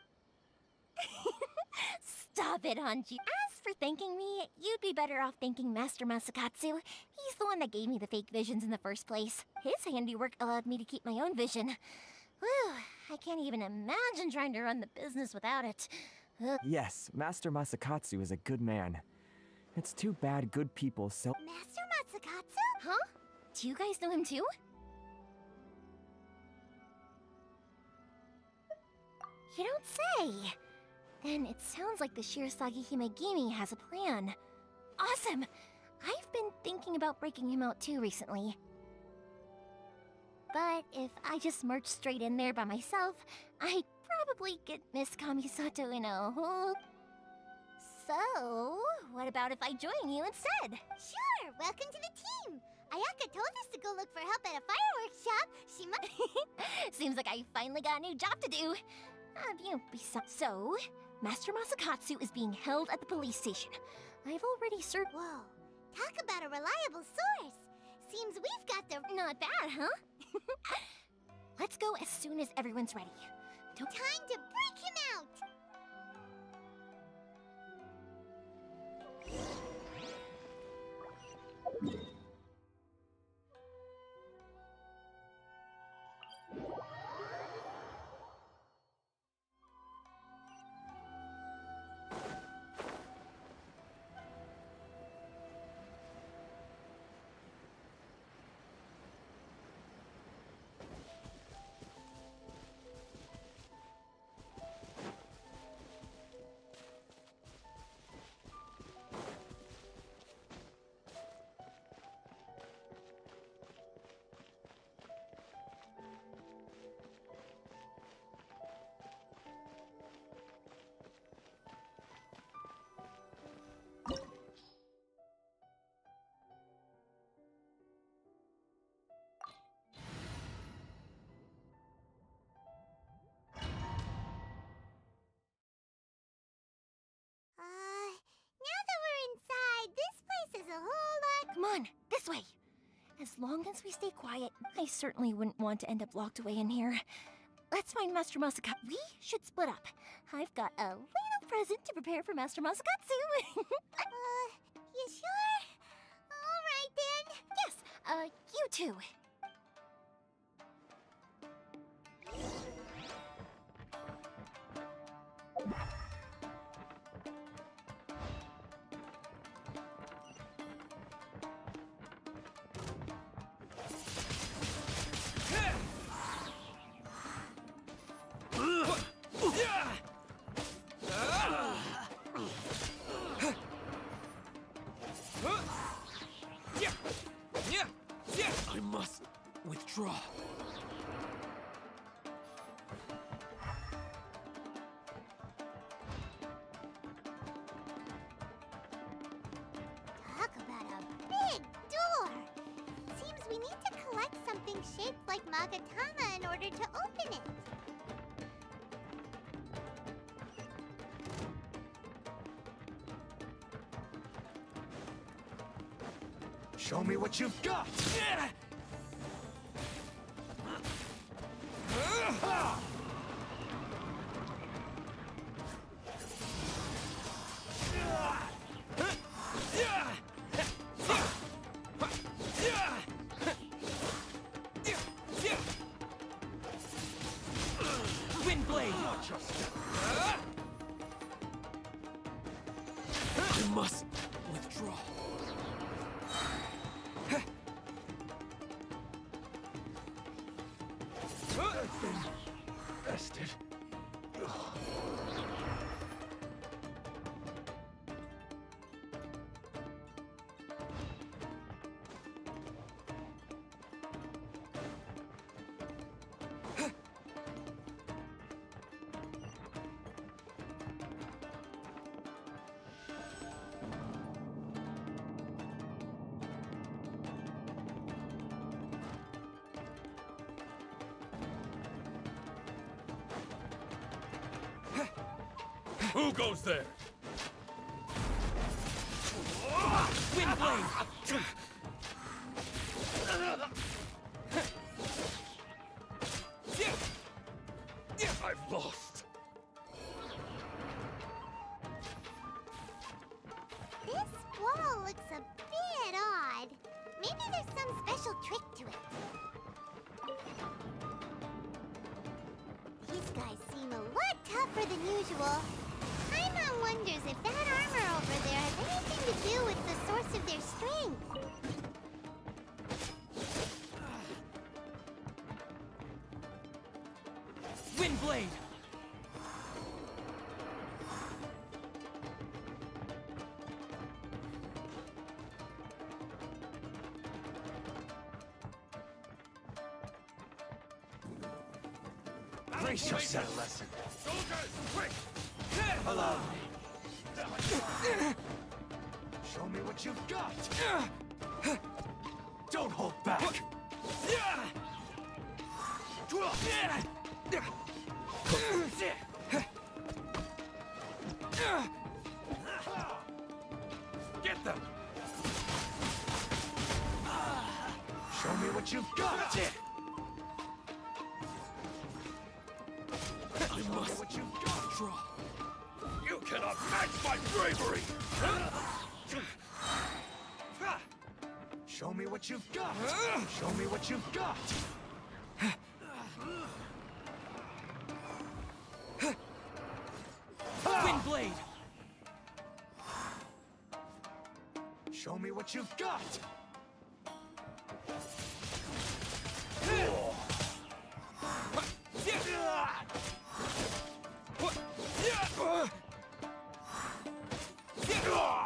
[SPEAKER 2] Stop it, Hanji. As for thanking me, you'd be better off thanking Master Masakatsu. He's the one that gave me the fake visions in the first place. His handiwork allowed me to keep my own vision. Whew, I can't even imagine trying to run the business without it.
[SPEAKER 22] Yes, Master Masakatsu is a good man. It's too bad good people so—
[SPEAKER 3] Master Matsukatsu?
[SPEAKER 2] Huh? Do you guys know him too? You don't say! Then it sounds like the Shirasagi Himegimi has a plan. Awesome! I've been thinking about breaking him out too recently. But if I just marched straight in there by myself, I'd probably get Miss Kamisato in a hole. So, what about if I join you instead?
[SPEAKER 3] Sure, welcome to the team. Ayaka told us to go look for help at a fireworks shop. She might—
[SPEAKER 2] Seems like I finally got a new job to do. So, Master Masakatsu is being held at the police station. I've already served—
[SPEAKER 3] Whoa, talk about a reliable source. Seems we've got the—
[SPEAKER 2] Not bad, huh? Let's go as soon as everyone's ready.
[SPEAKER 3] Time to break him out! Now that we're inside, this place is a whole lot—
[SPEAKER 2] Come on, this way. As long as we stay quiet, I certainly wouldn't want to end up locked away in here. Let's find Master Masakatsu. We should split up. I've got a little present to prepare for Master Masakatsu.
[SPEAKER 3] You sure? All right then.
[SPEAKER 2] Yes, you too.
[SPEAKER 19] I must withdraw.
[SPEAKER 3] Talk about a big door. Seems we need to collect something shaped like Magatama in order to open it.
[SPEAKER 6] Show me what you've got!
[SPEAKER 19] Windblade! I must withdraw.
[SPEAKER 6] I've been bested.
[SPEAKER 10] Who goes there?
[SPEAKER 20] Windblade!
[SPEAKER 10] I've lost.
[SPEAKER 3] This wall looks a bit odd. Maybe there's some special trick to it. These guys seem a lot tougher than usual. Paimon wonders if that armor over there has anything to do with the source of their strength.
[SPEAKER 20] Windblade!
[SPEAKER 6] Brace yourself.
[SPEAKER 10] Lesson.
[SPEAKER 6] Soldiers, quick! Allow me. Show me what you've got. Don't hold back. Get them. Show me what you've got.
[SPEAKER 10] You must draw. You cannot match my bravery!
[SPEAKER 6] Show me what you've got. Show me what you've got.
[SPEAKER 20] Windblade!
[SPEAKER 6] Show me what you've got.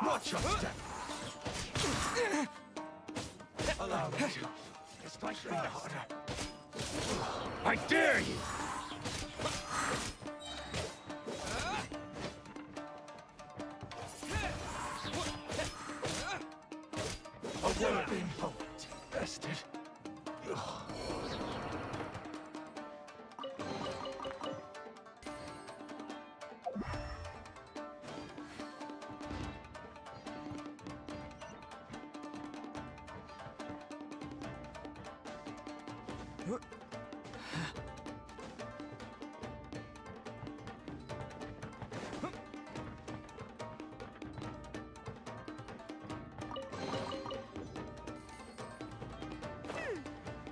[SPEAKER 6] Watch your step. Allow me to. It's like me harder. I dare you! A well-being poet. Bested.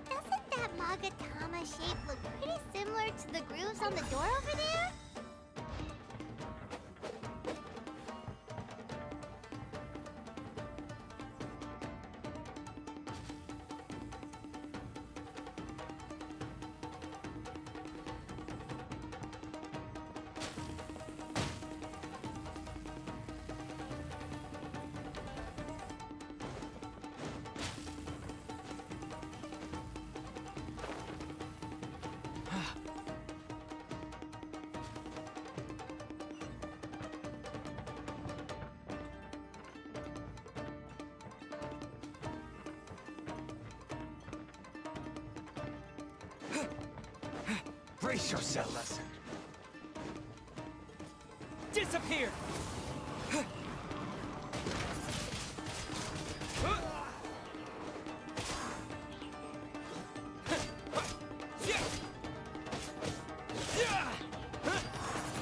[SPEAKER 3] Doesn't that Magatama shape look pretty similar to the grooves on the door over there?
[SPEAKER 6] Brace yourself. Lesson.
[SPEAKER 20] Disappear!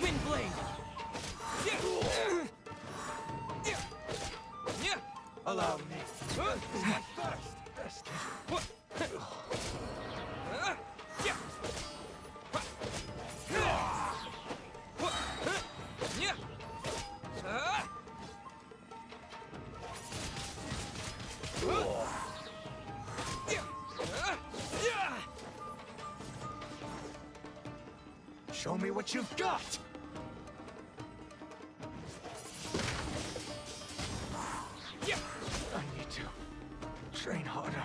[SPEAKER 20] Windblade!
[SPEAKER 6] Allow me. This is my first. Bested. Show me what you've got! I need to train harder.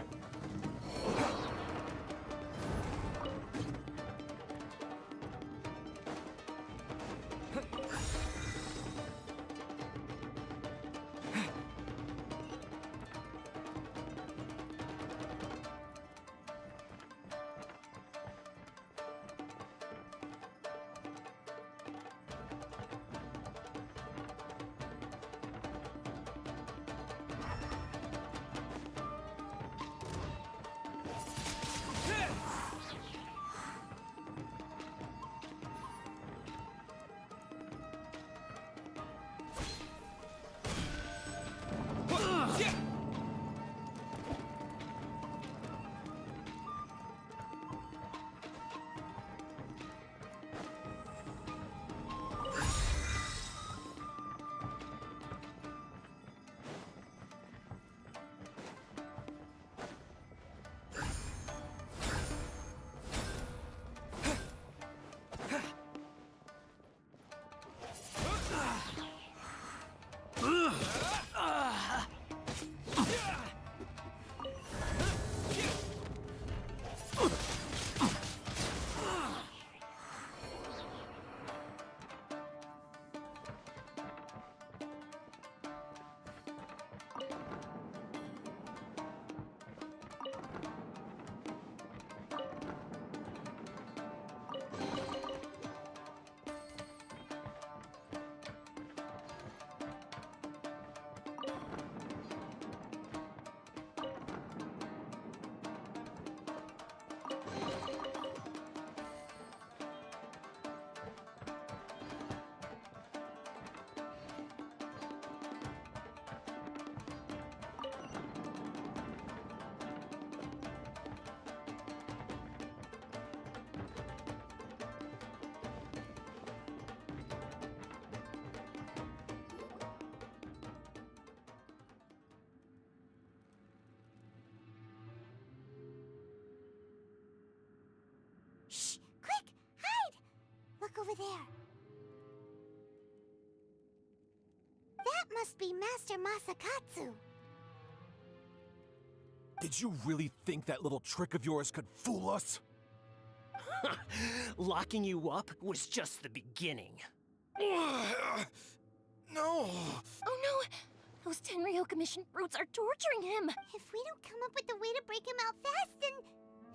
[SPEAKER 3] over there? That must be Master Masakatsu.
[SPEAKER 16] Did you really think that little trick of yours could fool us?
[SPEAKER 20] Locking you up was just the beginning.
[SPEAKER 16] No!
[SPEAKER 2] Oh no! Those Tenryo Commission brutes are torturing him!
[SPEAKER 3] If we don't come up with a way to break him out fast, then...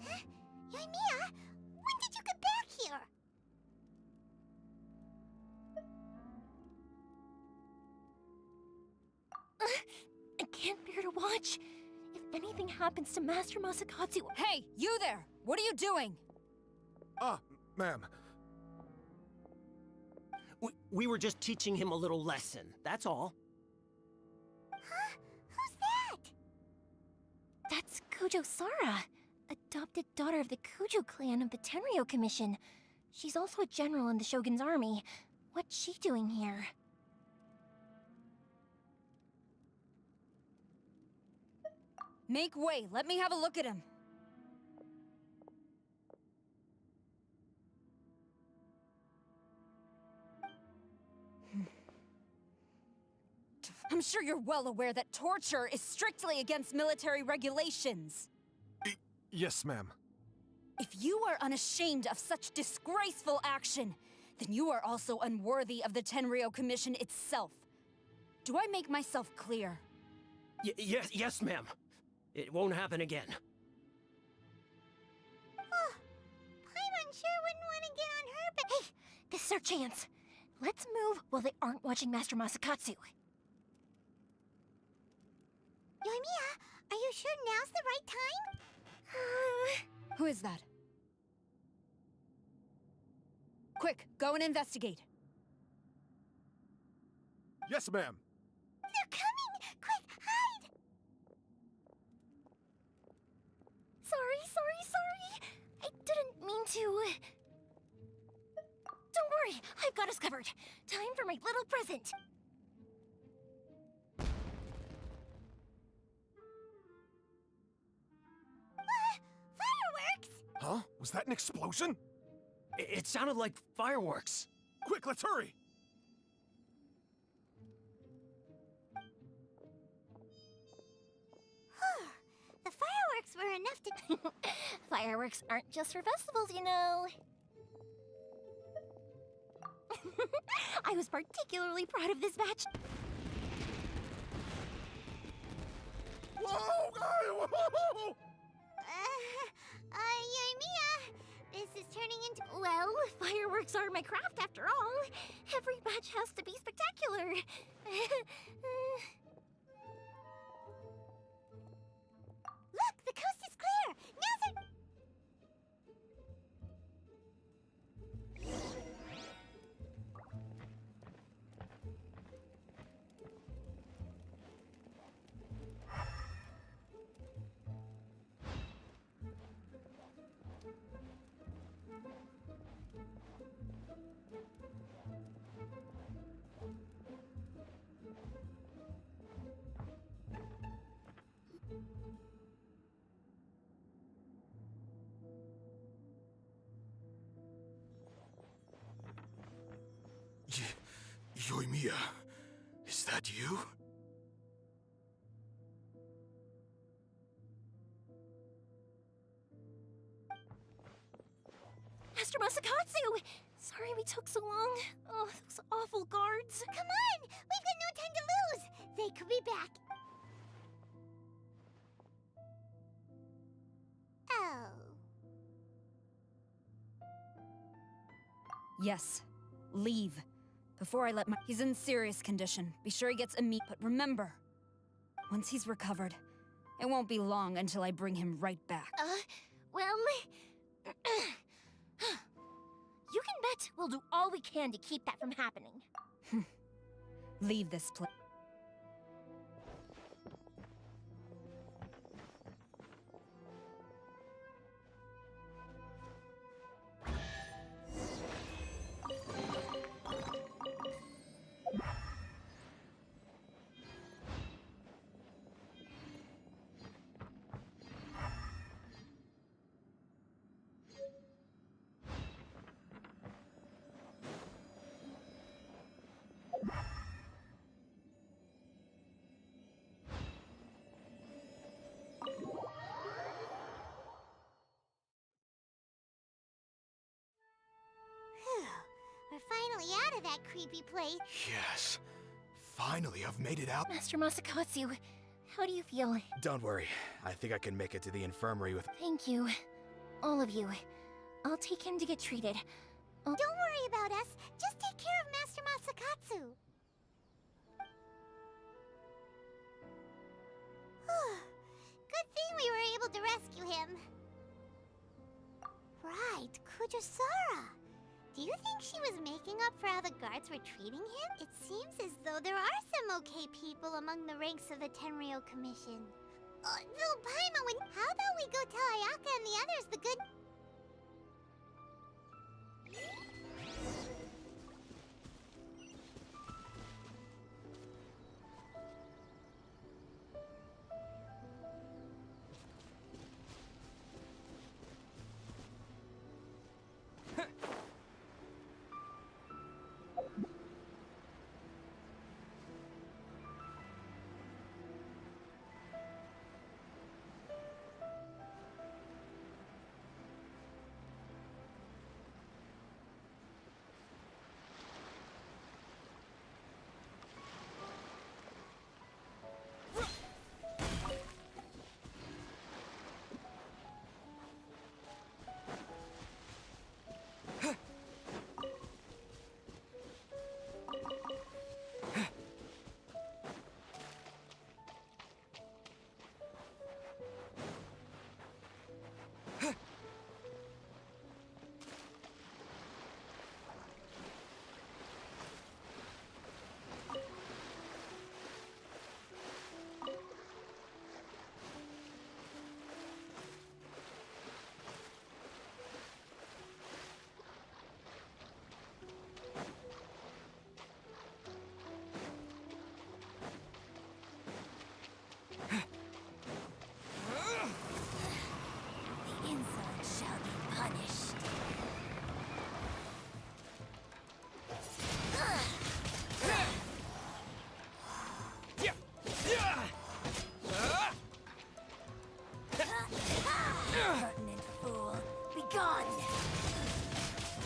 [SPEAKER 3] Huh? Yoimiya, when did you get back here?
[SPEAKER 2] I can't bear to watch. If anything happens to Master Masakatsu...
[SPEAKER 17] Hey, you there! What are you doing?
[SPEAKER 16] Ma'am.
[SPEAKER 20] We were just teaching him a little lesson, that's all.
[SPEAKER 3] Huh? Who's that?
[SPEAKER 2] That's Kujo Sara, adopted daughter of the Kujo clan of the Tenryo Commission. She's also a general in the Shogun's army. What's she doing here?
[SPEAKER 17] Make way, let me have a look at him. I'm sure you're well aware that torture is strictly against military regulations.
[SPEAKER 16] Yes, ma'am.
[SPEAKER 17] If you are unashamed of such disgraceful action, then you are also unworthy of the Tenryo Commission itself. Do I make myself clear?
[SPEAKER 20] Yes, ma'am. It won't happen again.
[SPEAKER 3] Oh, Paimon sure wouldn't want to get on her, but...
[SPEAKER 2] Hey, this is our chance. Let's move while they aren't watching Master Masakatsu.
[SPEAKER 3] Yoimiya, are you sure now's the right time?
[SPEAKER 17] Who is that? Quick, go and investigate.
[SPEAKER 16] Yes, ma'am.
[SPEAKER 3] They're coming! Quick, hide!
[SPEAKER 2] Sorry. I didn't mean to... Don't worry, I've got us covered. Time for my little present.
[SPEAKER 3] Fireworks!
[SPEAKER 16] Huh? Was that an explosion?
[SPEAKER 20] It sounded like fireworks.
[SPEAKER 16] Quick, let's hurry!
[SPEAKER 3] The fireworks were enough to...
[SPEAKER 2] Fireworks aren't just for festivals, you know. I was particularly proud of this batch.
[SPEAKER 16] Whoa! Whoa!
[SPEAKER 3] Yoimiya, this is turning into...
[SPEAKER 2] Well, fireworks are my craft after all. Every batch has to be spectacular.
[SPEAKER 3] Look, the coast is clear! Now's our...
[SPEAKER 16] Yoimiya, is that you?
[SPEAKER 2] Master Masakatsu! Sorry we took so long. Oh, those awful guards.
[SPEAKER 3] Come on! We've got no time to lose! They could be back. Oh.
[SPEAKER 17] Yes. Leave. Before I let my... He's in serious condition. Be sure he gets But remember, once he's recovered, it won't be long until I bring him right back.
[SPEAKER 2] Well... You can bet we'll do all we can to keep that from happening.
[SPEAKER 17] Leave this place.
[SPEAKER 3] out of that creepy place.
[SPEAKER 16] Yes. Finally, I've made it out.
[SPEAKER 2] Master Masakatsu, how do you feel?
[SPEAKER 16] Don't worry. I think I can make it to the infirmary with...
[SPEAKER 2] Thank you. All of you. I'll take him to get treated.
[SPEAKER 3] Don't worry about us. Just take care of Master Masakatsu. Good thing we were able to rescue him. Right, Kujusara. Do you think she was making up for how the guards were treating him? It seems as though there are some okay people among the ranks of the Tenryou Commission. Though Paimon, how about we go tell Ayaka and the others the good...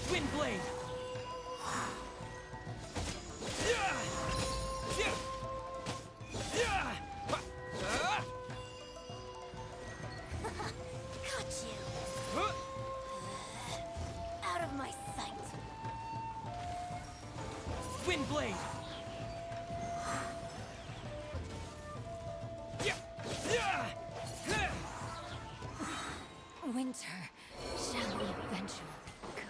[SPEAKER 20] Windblade!
[SPEAKER 4] Winter shall eventually come.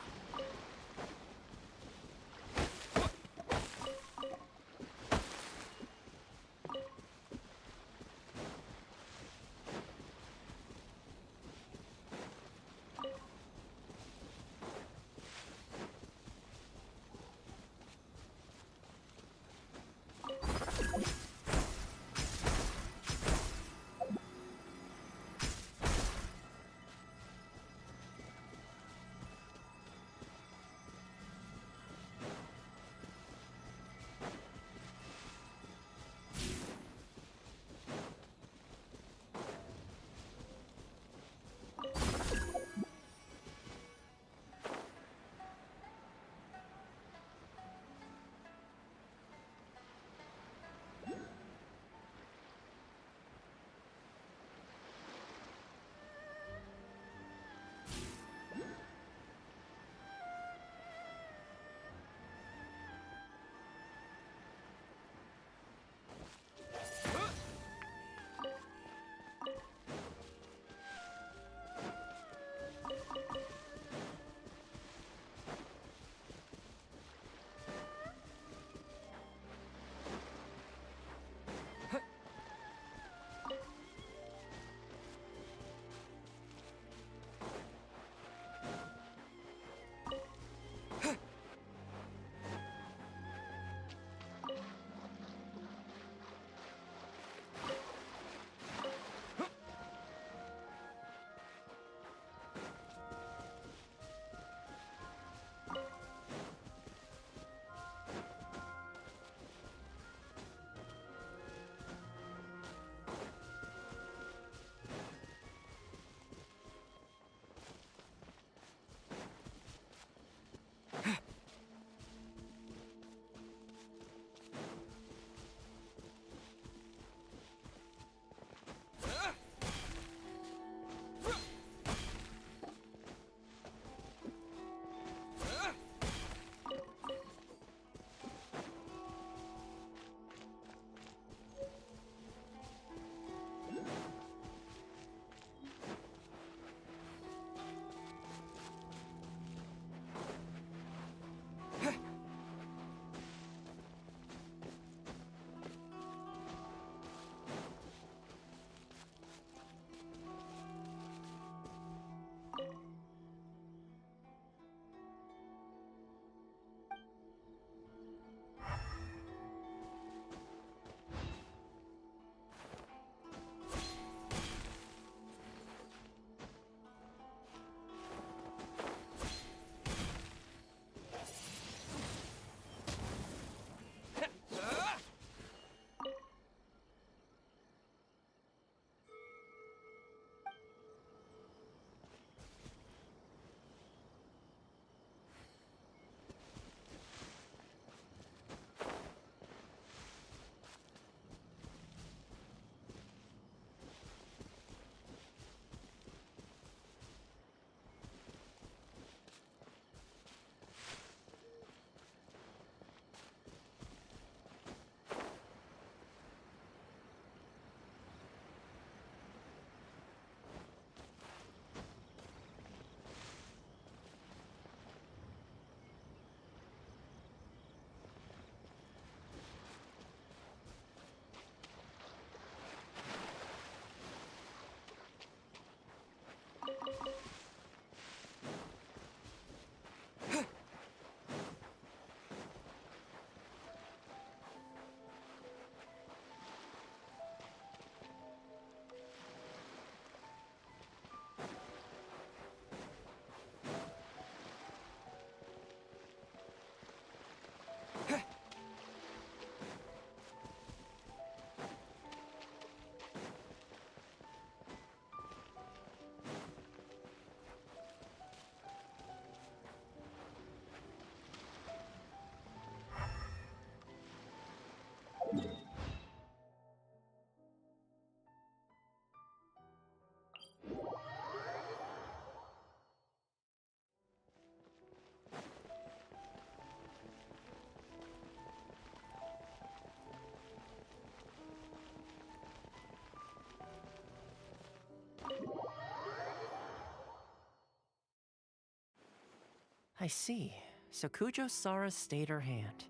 [SPEAKER 1] I see. So Kujo-Sara stayed her hand.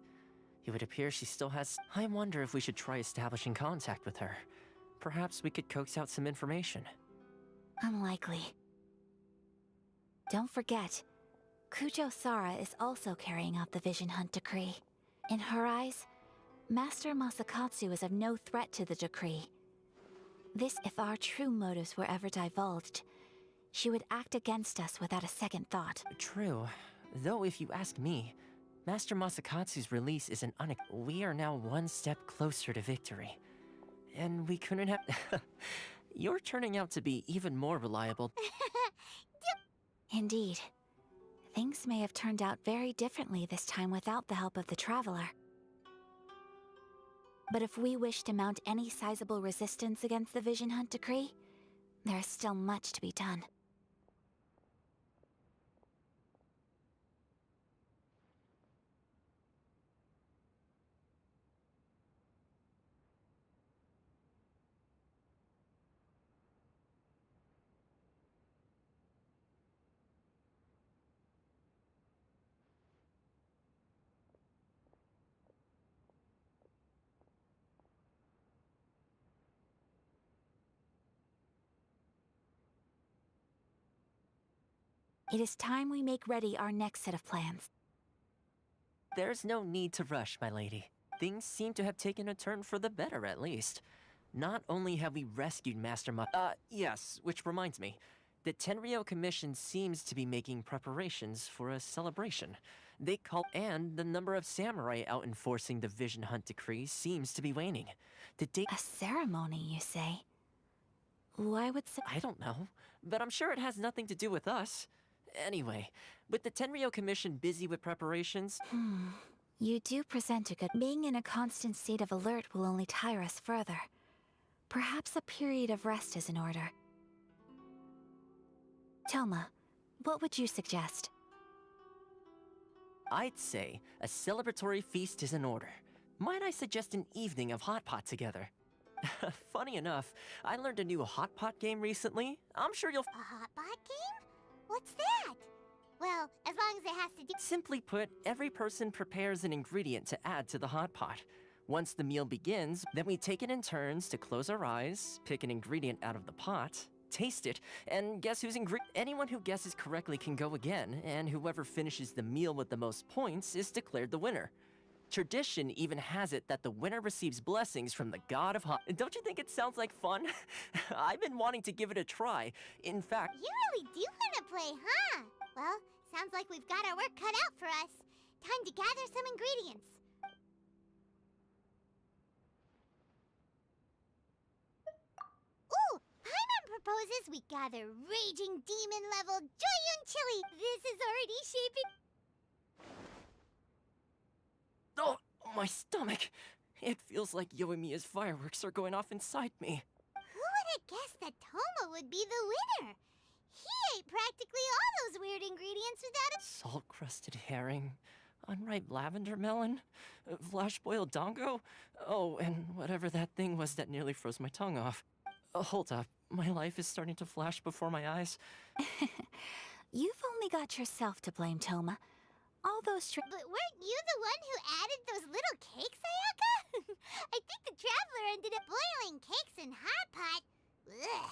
[SPEAKER 1] It would appear she still has... I wonder if we should try establishing contact with her. Perhaps we could coax out some information.
[SPEAKER 4] Unlikely. Don't forget, Kujo-Sara is also carrying out the Vision Hunt decree. In her eyes, Master Masakatsu is of no threat to the decree. This, if our true motives were ever divulged, she would act against us without a second thought.
[SPEAKER 1] True. Though if you ask me, Master Masakatsu's release is an We are now one step closer to victory. And we couldn't have... You're turning out to be even more reliable.
[SPEAKER 4] Indeed. Things may have turned out very differently this time without the help of the Traveler. But if we wish to mount any sizable resistance against the Vision Hunt decree, there is still much to be done. It is time we make ready our next set of plans.
[SPEAKER 1] There's no need to rush, my lady. Things seem to have taken a turn for the better, at least. Not only have we rescued yes, which reminds me. The Tenryou Commission seems to be making preparations for a celebration. And the number of samurai out enforcing the Vision Hunt decree seems to be waning.
[SPEAKER 4] A ceremony, you say? Why would
[SPEAKER 1] I don't know, but I'm sure it has nothing to do with us. Anyway, with the Tenryou Commission busy with preparations...
[SPEAKER 4] You do present a good... Being in a constant state of alert will only tire us further. Perhaps a period of rest is in order. Toma, what would you suggest?
[SPEAKER 1] I'd say a celebratory feast is in order. Might I suggest an evening of hot pot together? Funny enough, I learned a new hot pot game recently. I'm sure you'll...
[SPEAKER 3] A hot pot game? What's that? Well, as long as it has to do...
[SPEAKER 1] Simply put, every person prepares an ingredient to add to the hot pot. Once the meal begins, then we take it in turns to close our eyes, pick an ingredient out of the pot, taste it, and guess whose Anyone who guesses correctly can go again, and whoever finishes the meal with the most points is declared the winner. Tradition even has it that the winner receives blessings from the god of hot. Don't you think it sounds like fun? I've been wanting to give it a try. In fact...
[SPEAKER 3] You really do want to play, huh? Well, sounds like we've got our work cut out for us. Time to gather some ingredients. Ooh! Paimon proposes we gather raging demon-level Joyun chili. This is already shaping...
[SPEAKER 1] Oh, my stomach! It feels like Yoimiya's fireworks are going off inside me.
[SPEAKER 3] Who would have guessed that Toma would be the winner? He ate practically all those weird ingredients without a...
[SPEAKER 1] Salt-crusted herring, unripe lavender melon, flash-boiled dongo, oh, and whatever that thing was that nearly froze my tongue off. Hold up, my life is starting to flash before my eyes.
[SPEAKER 4] You've only got yourself to blame, Toma. All those
[SPEAKER 3] But weren't you the one who added those little cakes, Ayaka? I think the Traveler ended up boiling cakes in hot pot. Ugh.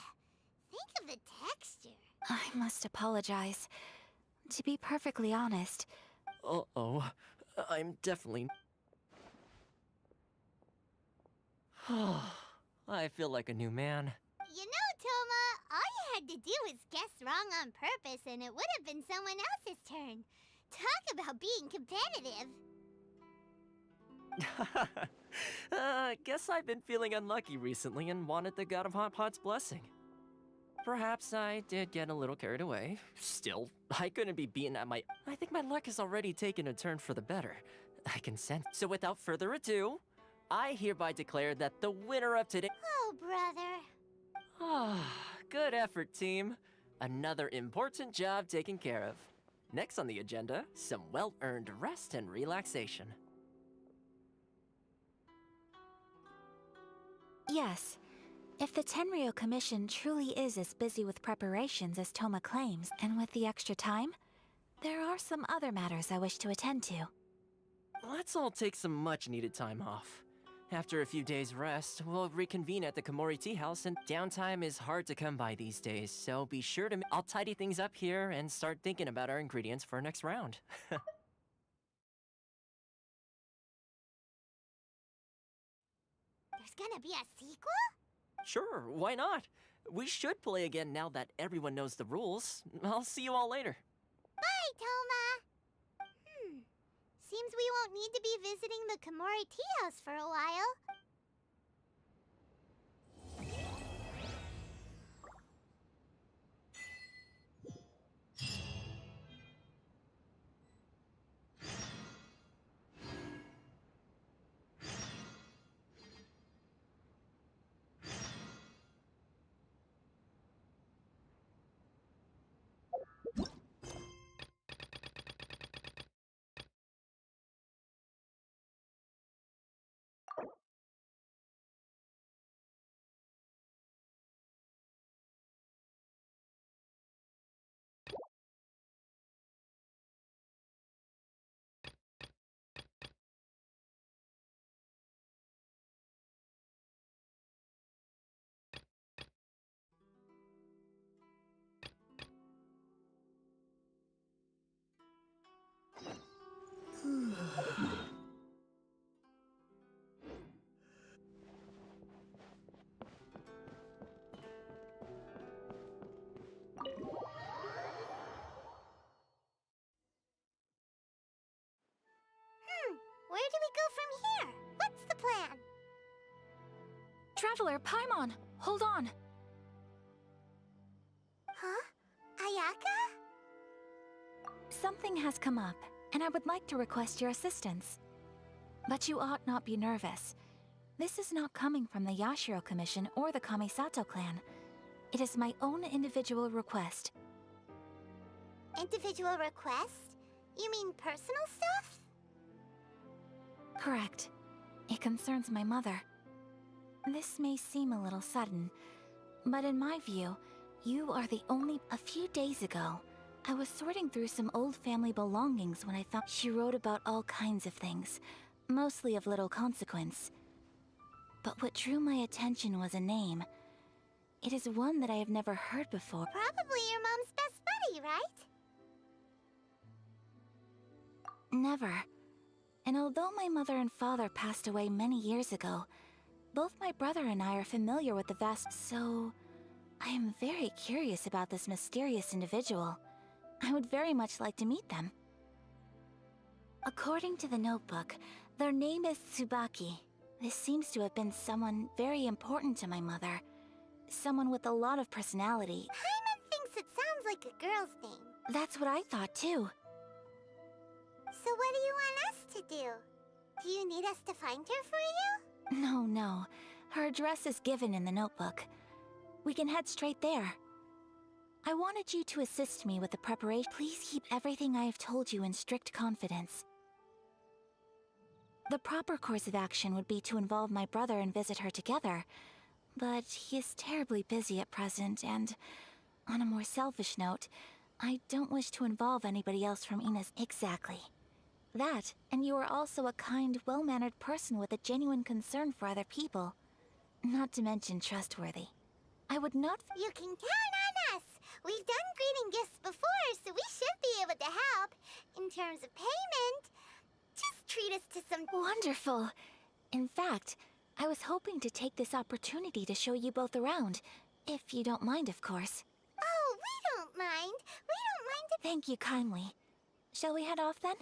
[SPEAKER 3] Think of the texture.
[SPEAKER 4] I must apologize. To be perfectly honest...
[SPEAKER 1] Uh-oh. I'm definitely... I feel like a new man.
[SPEAKER 3] You know, Toma, all you had to do was guess wrong on purpose and it would have been someone else's turn. Talk about being competitive.
[SPEAKER 1] Guess I've been feeling unlucky recently and wanted the God of Hot Pot's blessing. Perhaps I did get a little carried away. Still, I couldn't be beaten at my... I think my luck has already taken a turn for the better. I consent. So without further ado, I hereby declare that the winner of today...
[SPEAKER 3] Oh, brother.
[SPEAKER 1] Good effort, team. Another important job taken care of. Next on the agenda, some well-earned rest and relaxation.
[SPEAKER 4] Yes. If the Tenryou Commission truly is as busy with preparations as Toma claims, and with the extra time, There are some other matters I wish to attend to.
[SPEAKER 1] Let's all take some much-needed time off. After a few days' rest, we'll reconvene at the Komori Tea House, and downtime is hard to come by these days, so be sure to... I'll tidy things up here and start thinking about our ingredients for our next round.
[SPEAKER 3] There's gonna be a sequel?
[SPEAKER 1] Sure, why not? We should play again now that everyone knows the rules. I'll see you all later.
[SPEAKER 3] Bye, Toma! Seems we won't need to be visiting the Komori Tea House for a while. Where do we go from here? What's the plan?
[SPEAKER 4] Traveler, Paimon, hold on.
[SPEAKER 3] Huh? Ayaka?
[SPEAKER 4] Something has come up, and I would like to request your assistance. But you ought not be nervous. This is not coming from the Yashiro Commission or the Kamisato clan. It is my own individual request.
[SPEAKER 3] Individual request? You mean personal stuff?
[SPEAKER 4] Correct. It concerns my mother. This may seem a little sudden, but in my view, you are the only... A few days ago, I was sorting through some old family belongings when I found she wrote about all kinds of things, mostly of little consequence. But what drew my attention was a name. It is one that I have never heard before.
[SPEAKER 3] Probably your mom's best buddy, right?
[SPEAKER 4] Never. And although my mother and father passed away many years ago, both my brother and I are familiar with the vast... So, I am very curious about this mysterious individual. I would very much like to meet them. According to the notebook, their name is Tsubaki. This seems to have been someone very important to my mother. Someone with a lot of personality.
[SPEAKER 3] Paimon thinks it sounds like a girl's name.
[SPEAKER 4] That's what I thought too.
[SPEAKER 3] So what do you want us to do? Do you need us to find her for you?
[SPEAKER 4] No. Her address is given in the notebook. We can head straight there. I wanted you to assist me with the preparation. Please keep everything I have told you in strict confidence. The proper course of action would be to involve my brother and visit her together, but he is terribly busy at present, and on a more selfish note, I don't wish to involve anybody else from Ina's. Exactly. That, and you are also a kind, well-mannered person with a genuine concern for other people. Not to mention trustworthy. I would not...
[SPEAKER 3] You can count on us! We've done greeting gifts before, so we should be able to help. In terms of payment, just treat us to some...
[SPEAKER 4] Wonderful! In fact, I was hoping to take this opportunity to show you both around. If you don't mind, of course.
[SPEAKER 3] Oh, we don't mind. We don't mind it.
[SPEAKER 4] Thank you kindly. Shall we head off then?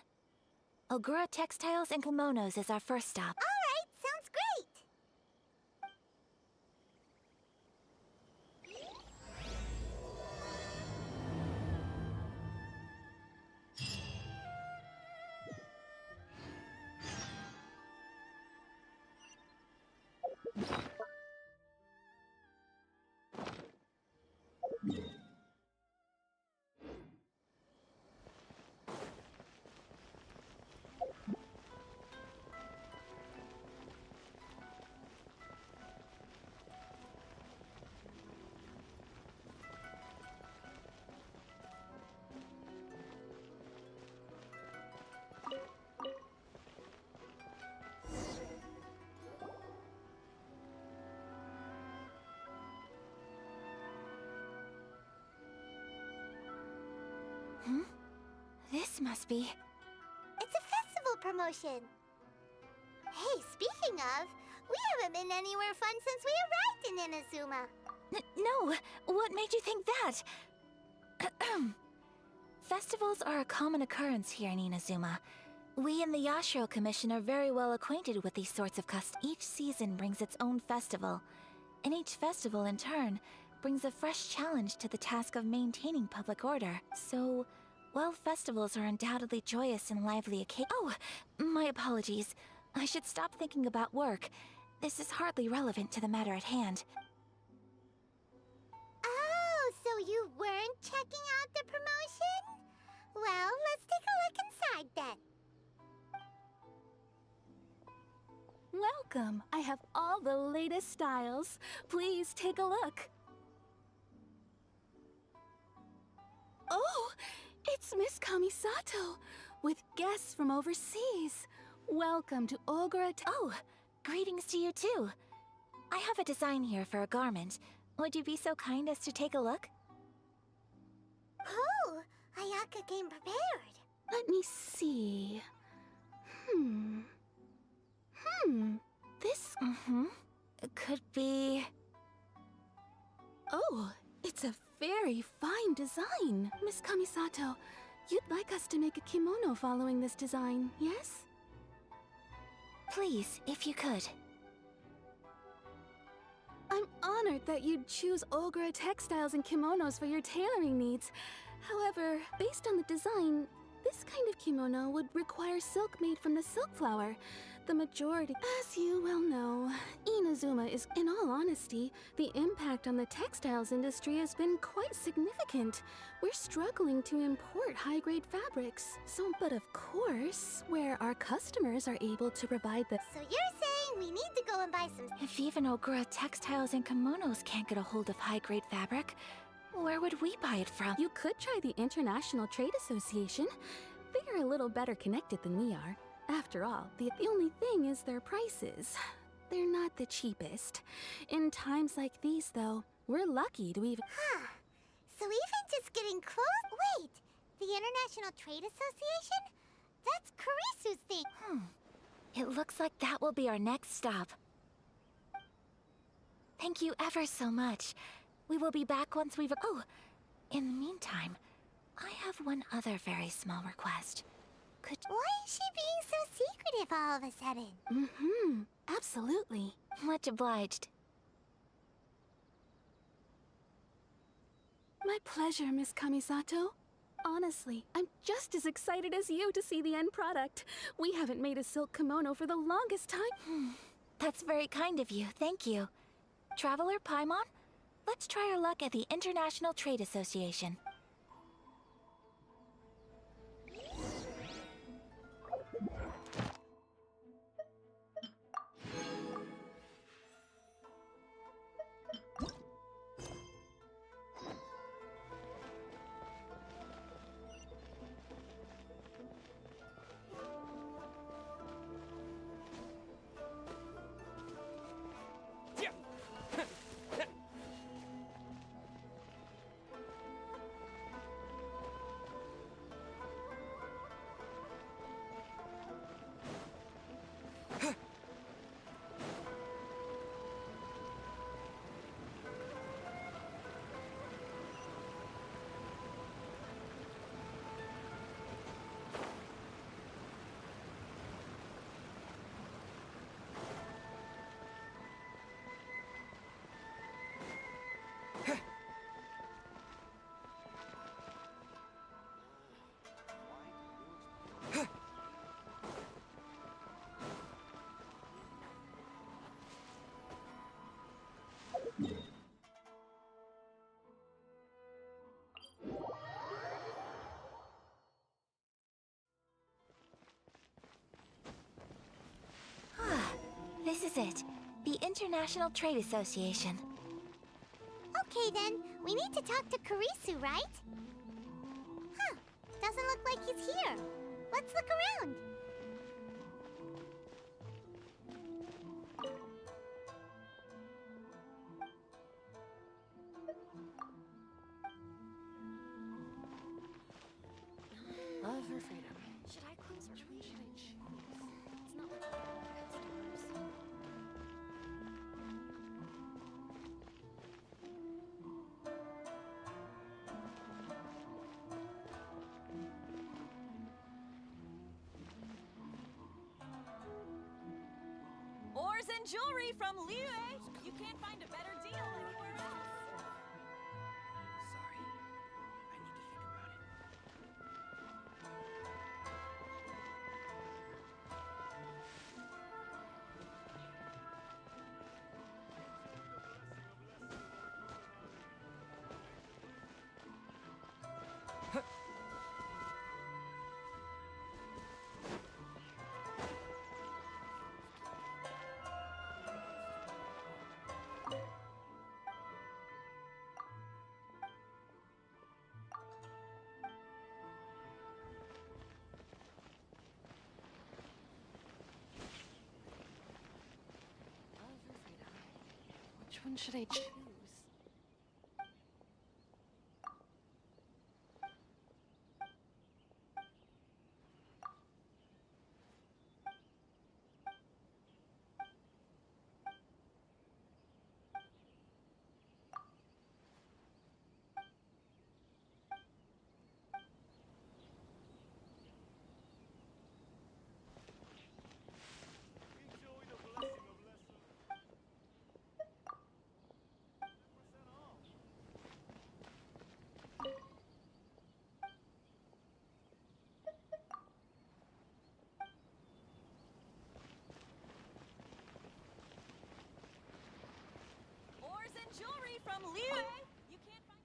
[SPEAKER 4] Ogura Textiles and Kimonos is our first stop.
[SPEAKER 3] All right, sounds great.
[SPEAKER 4] This must be...
[SPEAKER 3] It's a festival promotion. Hey, speaking of, we haven't been anywhere fun since we arrived in Inazuma.
[SPEAKER 4] No! What made you think that? Festivals are a common occurrence here in Inazuma. We in the Yashiro Commission are very well acquainted with these sorts of customs. Each season brings its own festival, and each festival, in turn, brings a fresh challenge to the task of maintaining public order. So, while festivals are undoubtedly joyous and lively occasions— Oh! My apologies. I should stop thinking about work. This is hardly relevant to the matter at hand.
[SPEAKER 3] Oh, so you weren't checking out the promotion? Well, let's take a look inside then.
[SPEAKER 14] Welcome. I have all the latest styles. Please take a look. Oh, it's Miss Kamisato, with guests from overseas. Welcome to Ogura.
[SPEAKER 4] Oh, greetings to you too. I have a design here for a garment. Would you be so kind as to take a look?
[SPEAKER 3] Oh, Ayaka came prepared.
[SPEAKER 14] Let me see. This...
[SPEAKER 4] Could be...
[SPEAKER 14] Oh, it's a very fine design. Miss Kamisato, you'd like us to make a kimono following this design, yes?
[SPEAKER 4] Please, if you could.
[SPEAKER 14] I'm honored that you'd choose Ogura textiles and kimonos for your tailoring needs. However, based on the design, this kind of kimono would require silk made from the silk flower. The majority— As you well know, Inazuma is— In all honesty, the impact on the textiles industry has been quite significant. We're struggling to import high-grade fabrics. But of course, where our customers are able to provide the—
[SPEAKER 3] So you're saying we need to go and buy some—
[SPEAKER 4] If even Ogura textiles and kimonos can't get a hold of high-grade fabric, where would we buy it from?
[SPEAKER 14] You could try the International Trade Association. They're a little better connected than we are. After all, the only thing is their prices. They're not the cheapest. In times like these, though, we're lucky to even—
[SPEAKER 3] Huh. So even just getting close— Wait! The International Trade Association? That's Kurisu's thing.
[SPEAKER 4] It looks like that will be our next stop. Thank you ever so much. We will be back once we've— Oh! In the meantime, I have one other very small request.
[SPEAKER 3] Why is she being so secretive all of a sudden?
[SPEAKER 14] Absolutely.
[SPEAKER 4] Much obliged.
[SPEAKER 14] My pleasure, Miss Kamisato. Honestly, I'm just as excited as you to see the end product. We haven't made a silk kimono for the longest time.
[SPEAKER 4] That's very kind of you, thank you. Traveler Paimon, let's try our luck at the International Trade Association. This is it. The International Trade Association.
[SPEAKER 3] Okay then, we need to talk to Kurisu, right? Huh, doesn't look like he's here. Let's look around.
[SPEAKER 5] freedom. Should I close or should I choose? It's not like I get more customers.
[SPEAKER 9] Ores and jewelry from Liu. You can't find a better deal anywhere else.
[SPEAKER 13] Sorry. I need to think about it.
[SPEAKER 5] Which one should I choose?
[SPEAKER 9] Ores and jewelry from Liu. You can't find.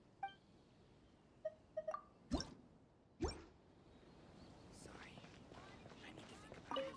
[SPEAKER 13] Sorry. I need to think about it.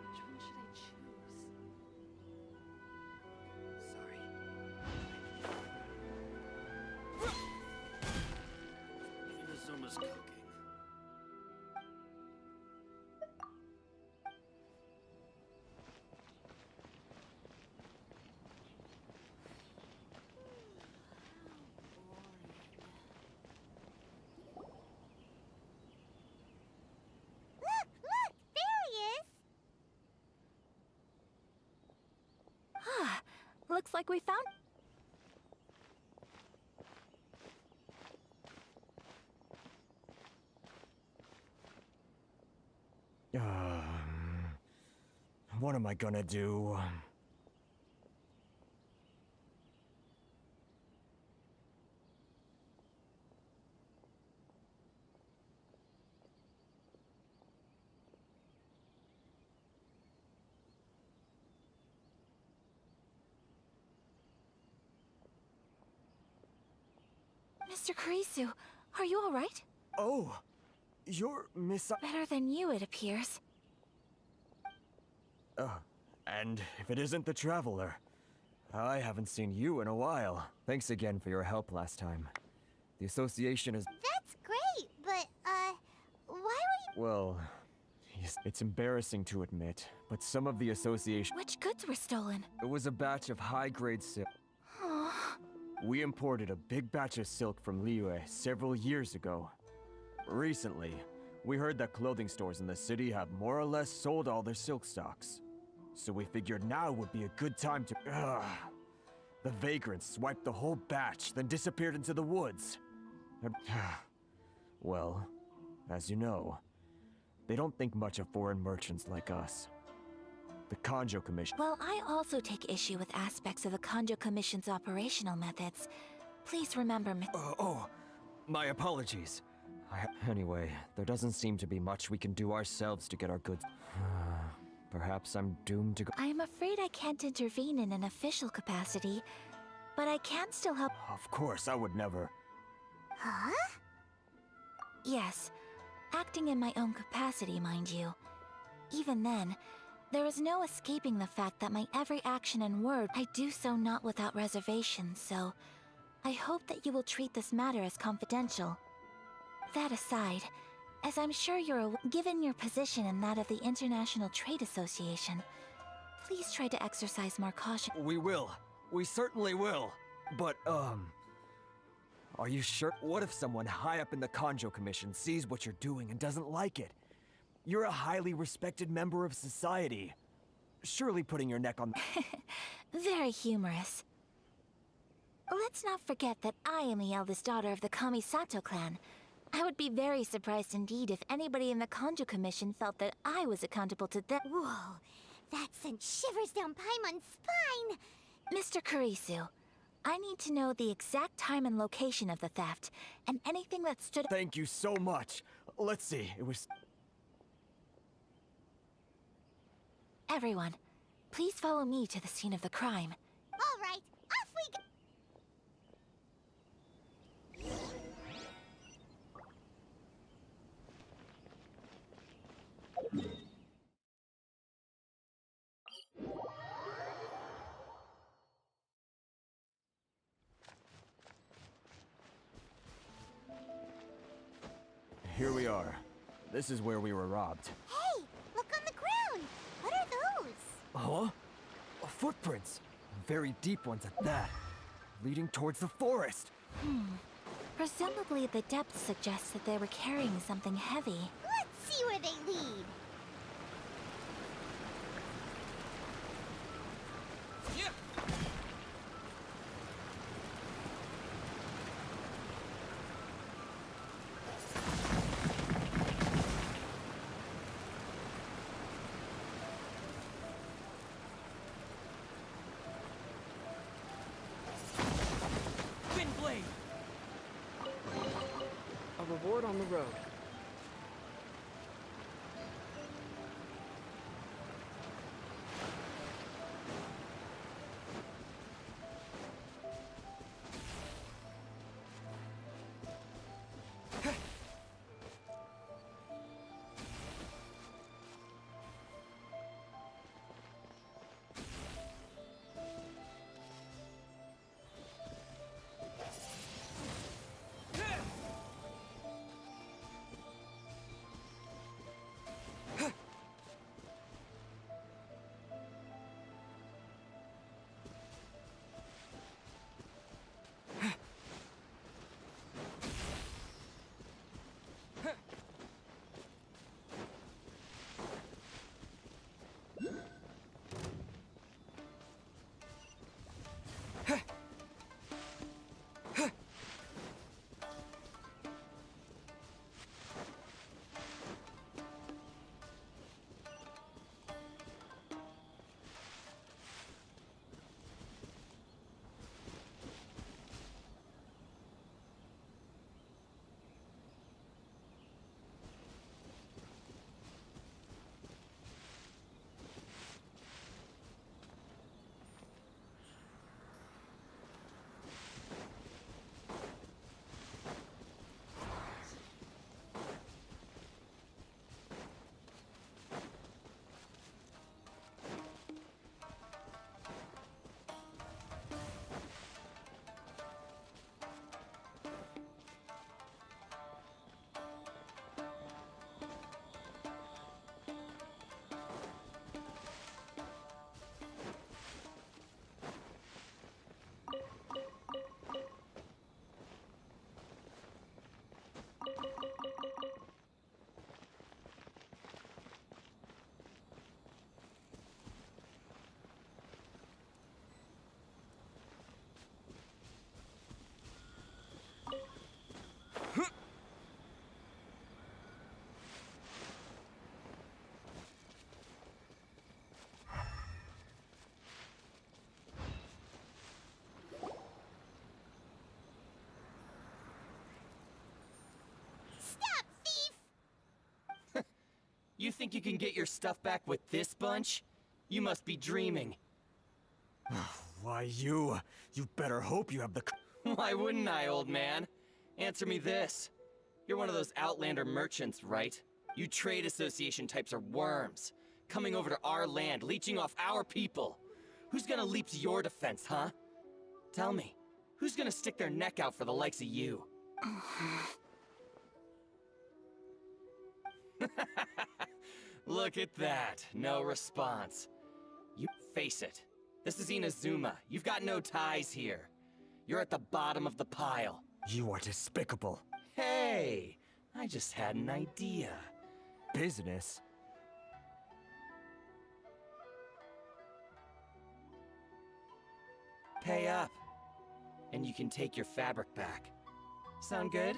[SPEAKER 5] Which one should I choose?
[SPEAKER 13] Sorry.
[SPEAKER 20] Inazuma's cooking.
[SPEAKER 3] Look! Look! There he is!
[SPEAKER 4] Looks like we found.
[SPEAKER 15] What am I gonna do?
[SPEAKER 4] Mr. Kurisu, are you all right?
[SPEAKER 15] Oh, you're Miss.
[SPEAKER 4] Better than you, it appears.
[SPEAKER 15] And if it isn't the Traveler, I haven't seen you in a while. Thanks again for your help last time. The association is.
[SPEAKER 3] That's great, but, why were you.
[SPEAKER 15] Well, it's embarrassing to admit, but some of the association.
[SPEAKER 4] Which goods were stolen?
[SPEAKER 15] It was a batch of high-grade silk. We imported a big batch of silk from Liyue several years ago. Recently, we heard that clothing stores in the city have more or less sold all their silk stocks. So we figured now would be a good time to. The vagrants swiped the whole batch, then disappeared into the woods. Well,
[SPEAKER 22] As you know, they don't think much of foreign merchants like us. The Kanjo Commission.
[SPEAKER 4] Well, I also take issue with aspects of the Kanjo Commission's operational methods. Please remember,
[SPEAKER 22] My apologies. Anyway, there doesn't seem to be much we can do ourselves to get our goods. Perhaps I'm doomed to go.
[SPEAKER 4] I am afraid I can't intervene in an official capacity, but I can still help.
[SPEAKER 22] Of course, I would never.
[SPEAKER 3] Huh?
[SPEAKER 4] Yes, acting in my own capacity, mind you. Even then, there is no escaping the fact that my every action and word, I do so not without reservation, so I hope that you will treat this matter as confidential. That aside, as I'm sure you're given your position and that of the International Trade Association, please try to exercise more caution.
[SPEAKER 22] We will. We certainly will. But, are you sure? What if someone high up in the Kanjo Commission sees what you're doing and doesn't like it? You're a highly respected member of society. Surely putting your neck on...
[SPEAKER 4] Very humorous. Let's not forget that I am the eldest daughter of the Kamisato clan. I would be very surprised indeed if anybody in the Kanjo Commission felt that I was accountable to them.
[SPEAKER 3] Whoa, that sent shivers down Paimon's spine!
[SPEAKER 4] Mr. Kurisu, I need to know the exact time and location of the theft, and anything that stood—
[SPEAKER 22] Thank you so much. Let's see, it was...
[SPEAKER 4] Everyone, please follow me to the scene of the crime.
[SPEAKER 3] All right, off we go!
[SPEAKER 22] Here we are. This is where we were robbed.
[SPEAKER 3] Hey, look on the ground! What are those?
[SPEAKER 22] Huh? Footprints. Very deep ones at that. Leading towards the forest.
[SPEAKER 4] Presumably the depth suggests that they were carrying something heavy.
[SPEAKER 3] Let's see where they lead.
[SPEAKER 12] A reward on the road. think you can get your stuff back with this bunch? You must be dreaming.
[SPEAKER 22] Why, you better hope you have the...
[SPEAKER 12] Why wouldn't I, old man? Answer me this. You're one of those Outlander merchants, right? You trade association types are worms. Coming over to our land, leeching off our people. Who's gonna leap to your defense, huh? Tell me, who's gonna stick their neck out for the likes of you? Look at that, no response. You face it. This is Inazuma. You've got no ties here. You're at the bottom of the pile.
[SPEAKER 22] You are despicable.
[SPEAKER 12] Hey, I just had an idea.
[SPEAKER 22] Business?
[SPEAKER 12] Pay up, and you can take your fabric back. Sound good?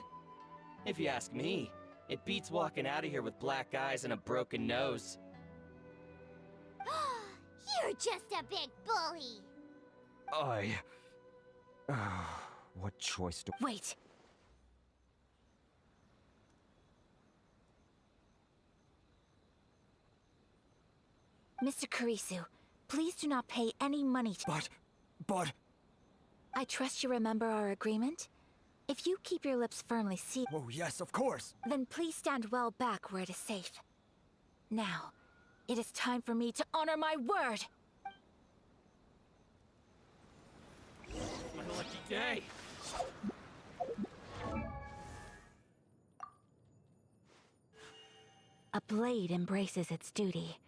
[SPEAKER 12] If you ask me, it beats walking out of here with black eyes and a broken nose.
[SPEAKER 3] You're just a big bully.
[SPEAKER 22] What choice do...
[SPEAKER 4] Wait! Mr. Kurisu, please do not pay any money to—
[SPEAKER 22] But...
[SPEAKER 4] I trust you remember our agreement? If you keep your lips firmly sealed—
[SPEAKER 22] Oh, yes, of course!
[SPEAKER 4] Then please stand well back where it is safe. Now, it is time for me to honor my word!
[SPEAKER 12] My lucky day!
[SPEAKER 4] A blade embraces its duty,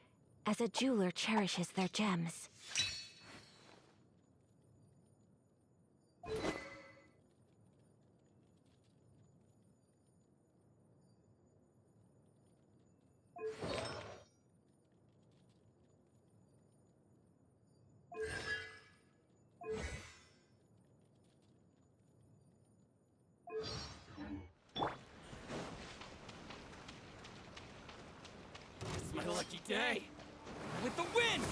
[SPEAKER 4] as a jeweler cherishes their gems.
[SPEAKER 12] It's my lucky day! With the wind!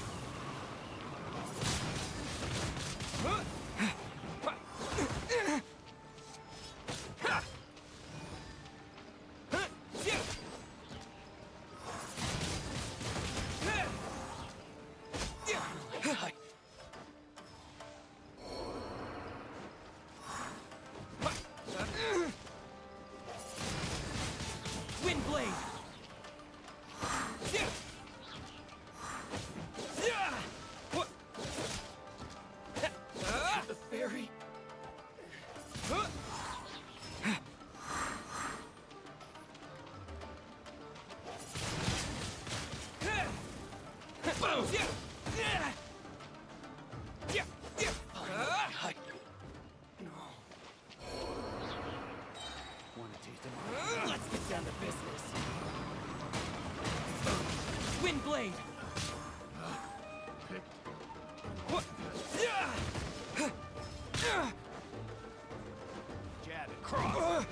[SPEAKER 12] Wind blade! The fairy. Boom! Let's get down to business. Wind blade. Jab and cross.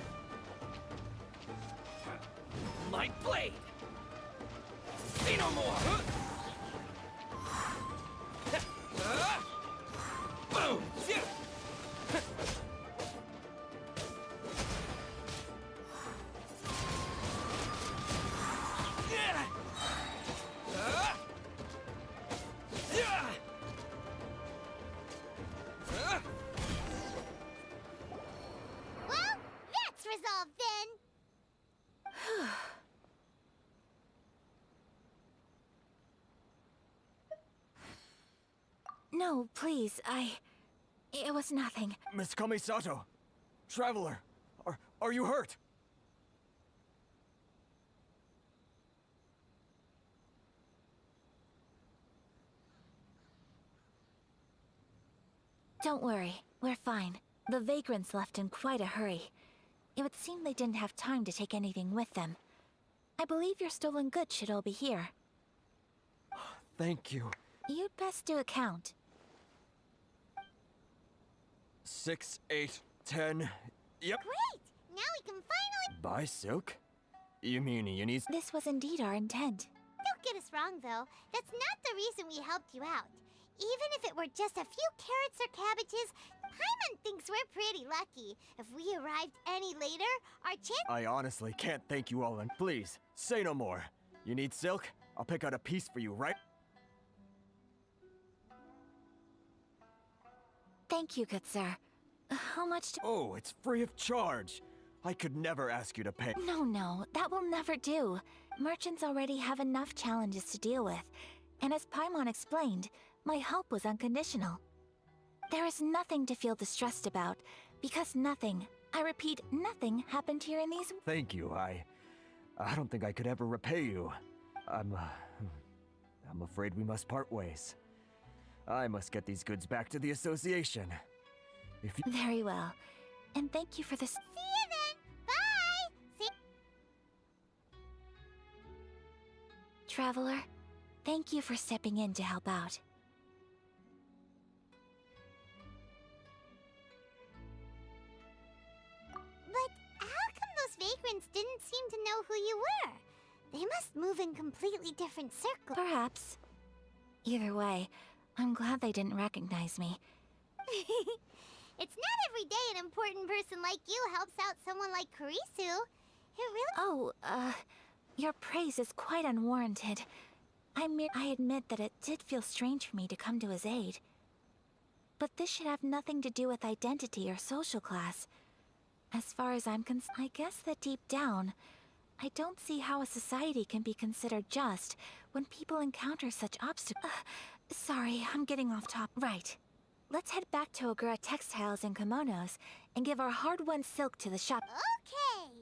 [SPEAKER 12] Light blade. Say no more. Boom.
[SPEAKER 3] Well, that's resolved then.
[SPEAKER 4] No, please, It was nothing.
[SPEAKER 22] Miss Kamisato! Traveler! Are you hurt?
[SPEAKER 4] Don't worry, we're fine. The vagrants left in quite a hurry. It would seem they didn't have time to take anything with them. I believe your stolen goods should all be here.
[SPEAKER 22] Thank you.
[SPEAKER 4] You'd best do a count.
[SPEAKER 22] 6, 8, 10... Yep.
[SPEAKER 3] Great! Now we can finally...
[SPEAKER 22] Buy silk? You mean you need...
[SPEAKER 4] This was indeed our intent.
[SPEAKER 3] Don't get us wrong, though. That's not the reason we helped you out. Even if it were just a few carrots or cabbages, Paimon thinks we're pretty lucky. If we arrived any later, our chance...
[SPEAKER 22] I honestly can't thank you all, and please, say no more. You need silk? I'll pick out a piece for you, right?
[SPEAKER 4] Thank you, good sir. How much
[SPEAKER 22] Oh, it's free of charge. I could never ask you to pay.
[SPEAKER 4] No, that will never do. Merchants already have enough challenges to deal with. And as Paimon explained, my help was unconditional. There is nothing to feel distressed about, because nothing, I repeat, nothing happened here in these—
[SPEAKER 22] Thank you. I don't think I could ever repay you. I'm afraid we must part ways. I must get these goods back to the association. If you—
[SPEAKER 4] Very well. And thank you for this—
[SPEAKER 3] See you then! Bye! See—
[SPEAKER 4] Traveler, thank you for stepping in to help out.
[SPEAKER 3] But how come those vagrants didn't seem to know who you were? They must move in completely different circles.
[SPEAKER 4] Perhaps. Either way, I'm glad they didn't recognize me.
[SPEAKER 3] It's not every day an important person like you helps out someone like Kurisu. It really—
[SPEAKER 4] Oh, your praise is quite unwarranted. I admit that it did feel strange for me to come to his aid. But this should have nothing to do with identity or social class. As far as I'm concerned, I guess that deep down, I don't see how a society can be considered just when people encounter such obstacles. Sorry, I'm getting off topic. Right. Let's head back to Ogura Textiles and Kimonos and give our hard-won silk to the shop.
[SPEAKER 3] Okay!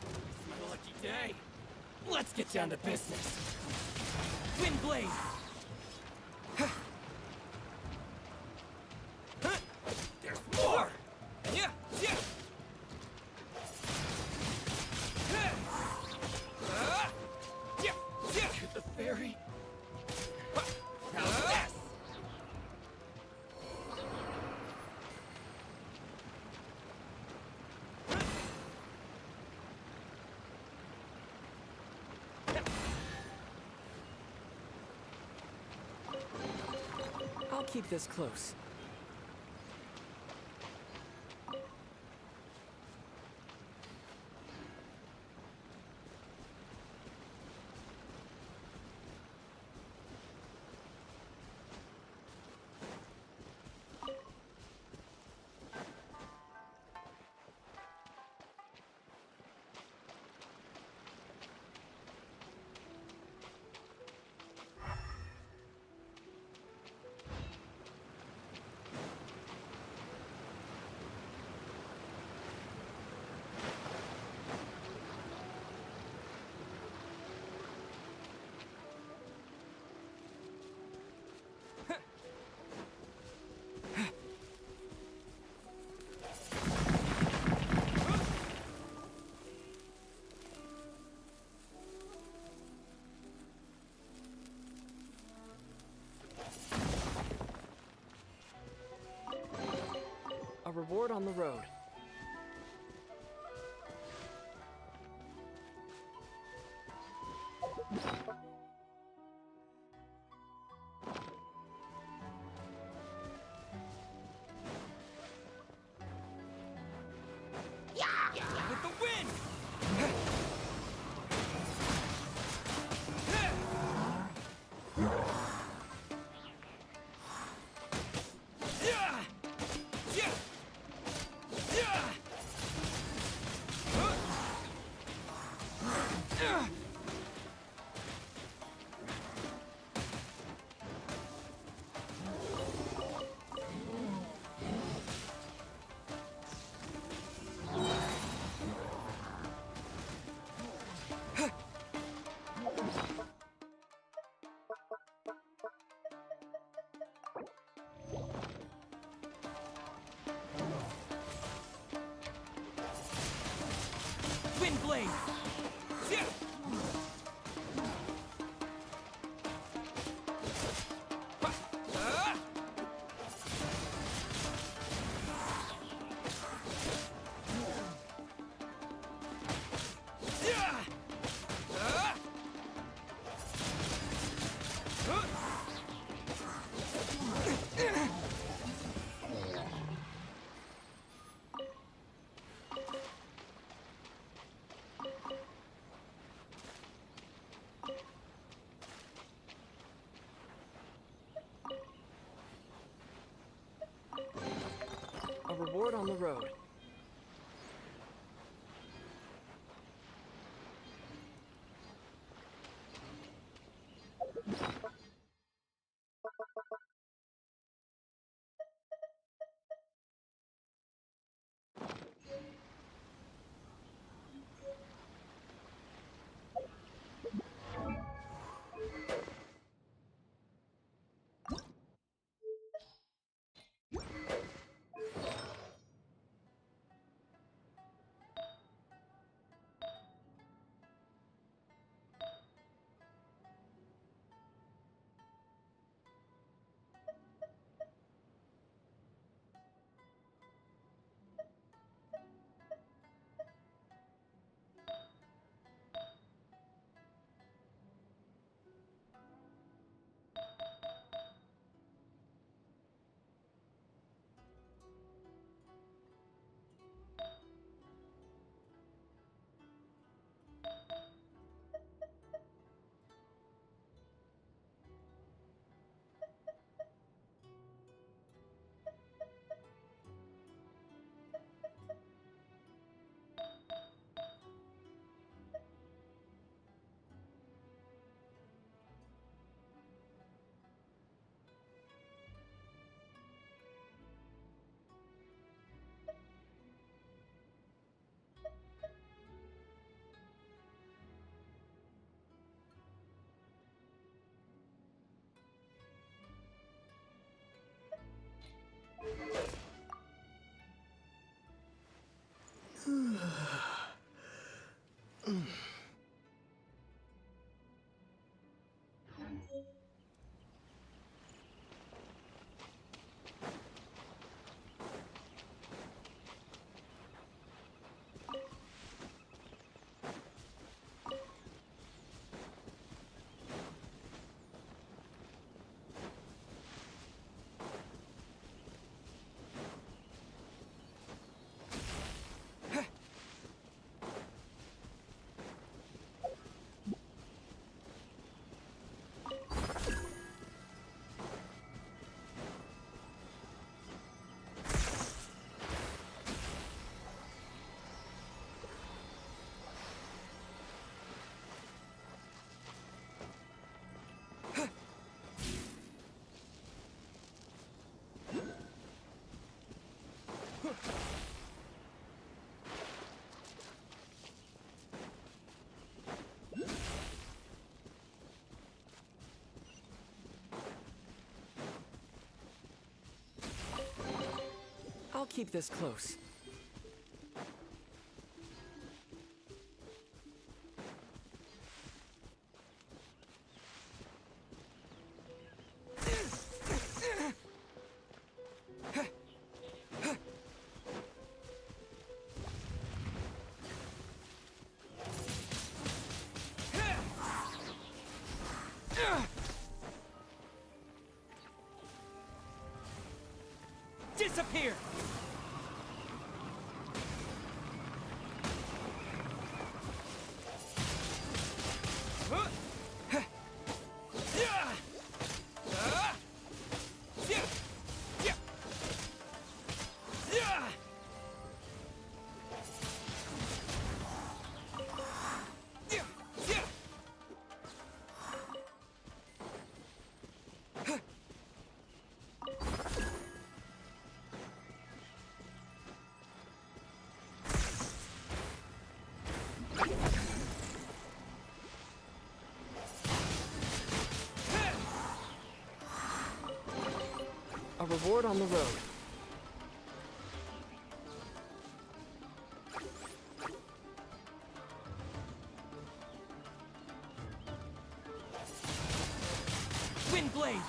[SPEAKER 12] It's my lucky day. Let's get down to business. Wind Blade! There's more! Yeah! The fairy. How's this?
[SPEAKER 1] I'll keep this close. A reward on the road.
[SPEAKER 12] With the wind! Wind Blade! I'll keep this close. Disappear! A reward on the road. Windblade!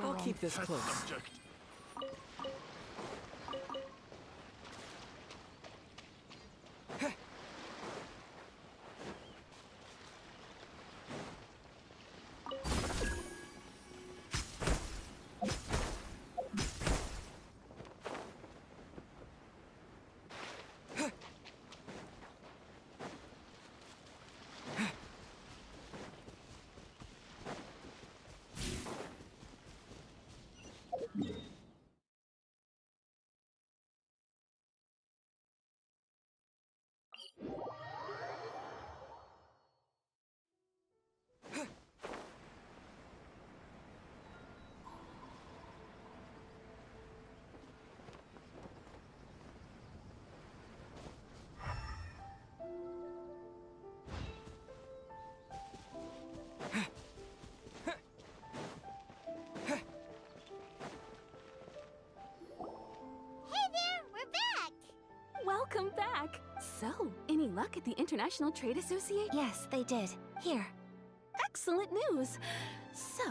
[SPEAKER 12] I'll keep this close.
[SPEAKER 16] Subject.
[SPEAKER 14] Welcome back! So, any luck at the International Trade Association?
[SPEAKER 4] Yes, they did. Here.
[SPEAKER 14] Excellent news! So,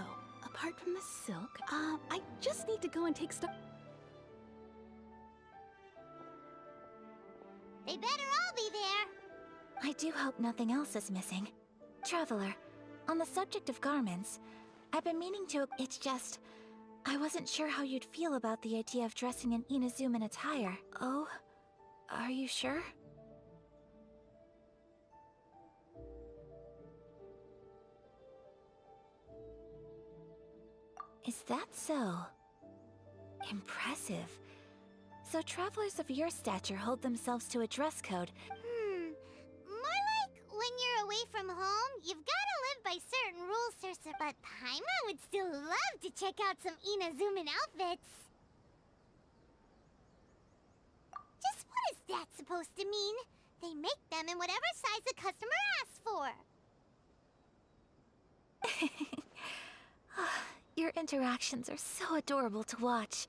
[SPEAKER 14] apart from the silk, I just need to go and take stock.
[SPEAKER 3] They better all be there.
[SPEAKER 4] I do hope nothing else is missing. Traveler, on the subject of garments, I've been meaning to... It's just... I wasn't sure how you'd feel about the idea of dressing in Inazuman attire. Oh, are you sure? Is that so? Impressive. So travelers of your stature hold themselves to a dress code.
[SPEAKER 3] More like when you're away from home, you've gotta live by certain rules, Sir. But Paimon would still love to check out some Inazuman outfits. Just what is that supposed to mean? They make them in whatever size the customer asks for.
[SPEAKER 4] Your interactions are so adorable to watch.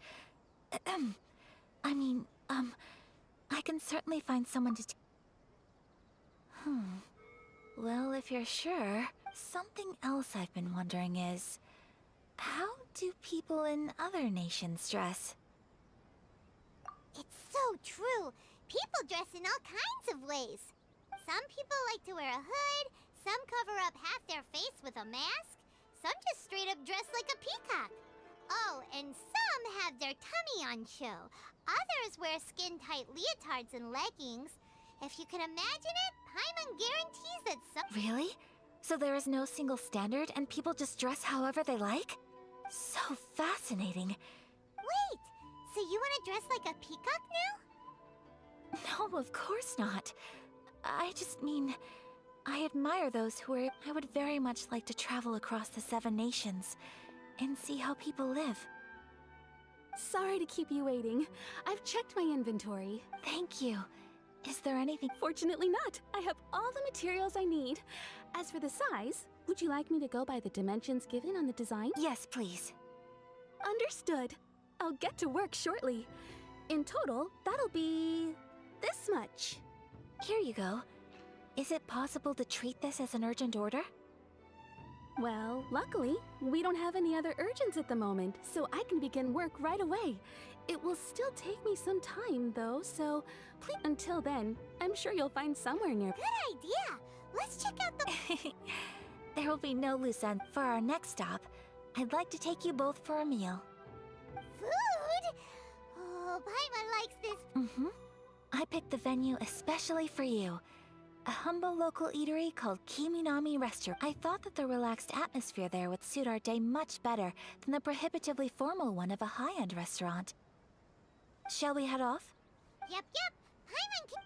[SPEAKER 4] I can certainly find someone to Well, if you're sure, something else I've been wondering is, how do people in other nations dress?
[SPEAKER 3] It's so true. People dress in all kinds of ways. Some people like to wear a hood, some cover up half their face with a mask, some just straight up dress like a peacock. Oh, and some have their tummy on show. Others wear skin-tight leotards and leggings. If you can imagine it, Paimon guarantees that some—
[SPEAKER 4] Really? So there is no single standard and people just dress however they like? So fascinating.
[SPEAKER 3] Wait! So you want to dress like a peacock now?
[SPEAKER 4] No, of course not. I just mean, I admire those who are— I would very much like to travel across the 7 nations and see how people live.
[SPEAKER 14] Sorry to keep you waiting. I've checked my inventory.
[SPEAKER 4] Thank you. Is there anything—
[SPEAKER 14] Fortunately not. I have all the materials I need. As for the size, would you like me to go by the dimensions given on the design?
[SPEAKER 4] Yes, please.
[SPEAKER 14] Understood. I'll get to work shortly. In total, that'll be this much.
[SPEAKER 4] Here you go. Is it possible to treat this as an urgent order?
[SPEAKER 14] Well, luckily, we don't have any other urgents at the moment, so I can begin work right away. It will still take me some time, though, so please, until then, I'm sure you'll find somewhere near—
[SPEAKER 3] Good idea! Let's check out the—
[SPEAKER 4] There will be no loose ends. For our next stop, I'd like to take you both for a meal.
[SPEAKER 3] Food? Oh, Paimon likes this.
[SPEAKER 4] I picked the venue especially for you. A humble local eatery called Kiminami Restaurant. I thought that the relaxed atmosphere there would suit our day much better than the prohibitively formal one of a high-end restaurant. Shall we head off?
[SPEAKER 3] Yep. Paimon can—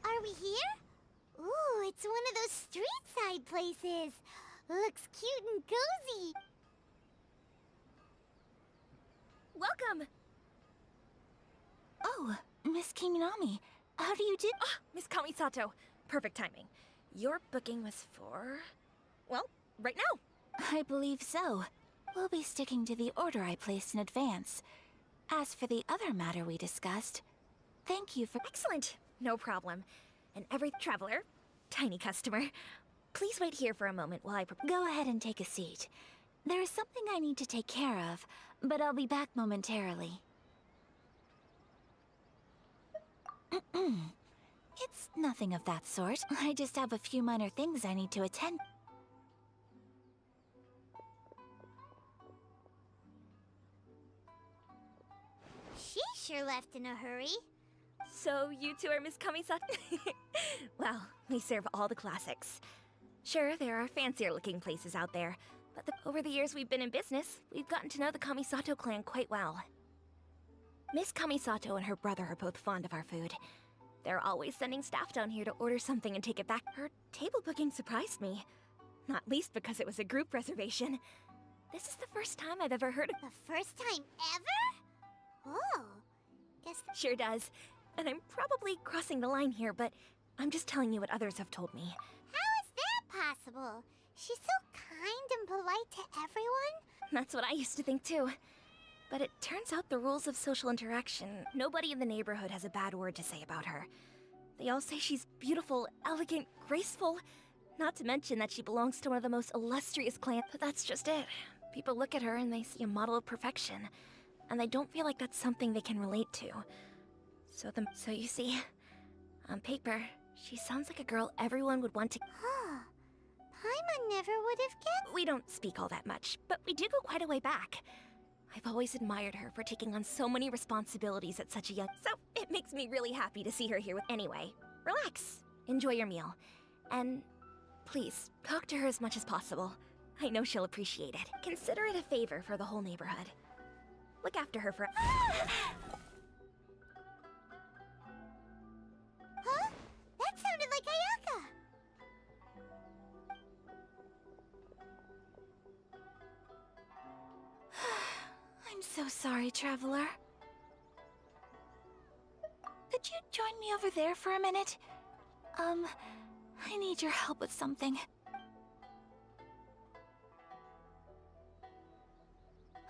[SPEAKER 3] Are we here? Ooh, it's one of those street-side places. Looks cute and cozy.
[SPEAKER 5] Welcome!
[SPEAKER 4] Oh, Miss Kiminami, how do you do—
[SPEAKER 5] Miss Kamisato, perfect timing. Your booking was for— well, right now.
[SPEAKER 4] I believe so. We'll be sticking to the order I placed in advance. As for the other matter we discussed, thank you for—
[SPEAKER 7] Excellent. No problem. And every traveler, tiny customer, please wait here for a moment while I
[SPEAKER 4] Go ahead and take a seat. There is something I need to take care of, but I'll be back momentarily. It's nothing of that sort. I just have a few minor things I need to attend.
[SPEAKER 3] She sure left in a hurry.
[SPEAKER 7] So you two are Miss Kamisato? Well, we serve all the classics. Sure, there are fancier looking places out there, but over the years we've been in business, we've gotten to know the Kamisato clan quite well. Miss Kamisato and her brother are both fond of our food. They're always sending staff down here to order something and take it back. Her table booking surprised me, not least because it was a group reservation. This is the first time I've ever heard of—
[SPEAKER 3] The first time ever? Oh, guess—
[SPEAKER 7] Sure does. And I'm probably crossing the line here, but I'm just telling you what others have told me.
[SPEAKER 3] How is that possible? She's so kind and polite to everyone.
[SPEAKER 7] That's what I used to think too. But it turns out the rules of social interaction, nobody in the neighborhood has a bad word to say about her. They all say she's beautiful, elegant, graceful. Not to mention that she belongs to one of the most illustrious clans. But that's just it. People look at her and they see a model of perfection. And they don't feel like that's something they can relate to. So you see, on paper, she sounds like a girl everyone would want to—
[SPEAKER 3] Huh. Paimon never would have guessed.
[SPEAKER 7] We don't speak all that much, but we do go quite a way back. I've always admired her for taking on so many responsibilities at such a young— So it makes me really happy to see her here with— Anyway, relax, enjoy your meal, and please, talk to her as much as possible. I know she'll appreciate it. Consider it a favor for the whole neighborhood. Look after her for—
[SPEAKER 3] Huh? That sounded like Ayaka.
[SPEAKER 4] I'm so sorry, Traveler. Could you join me over there for a minute? I need your help with something.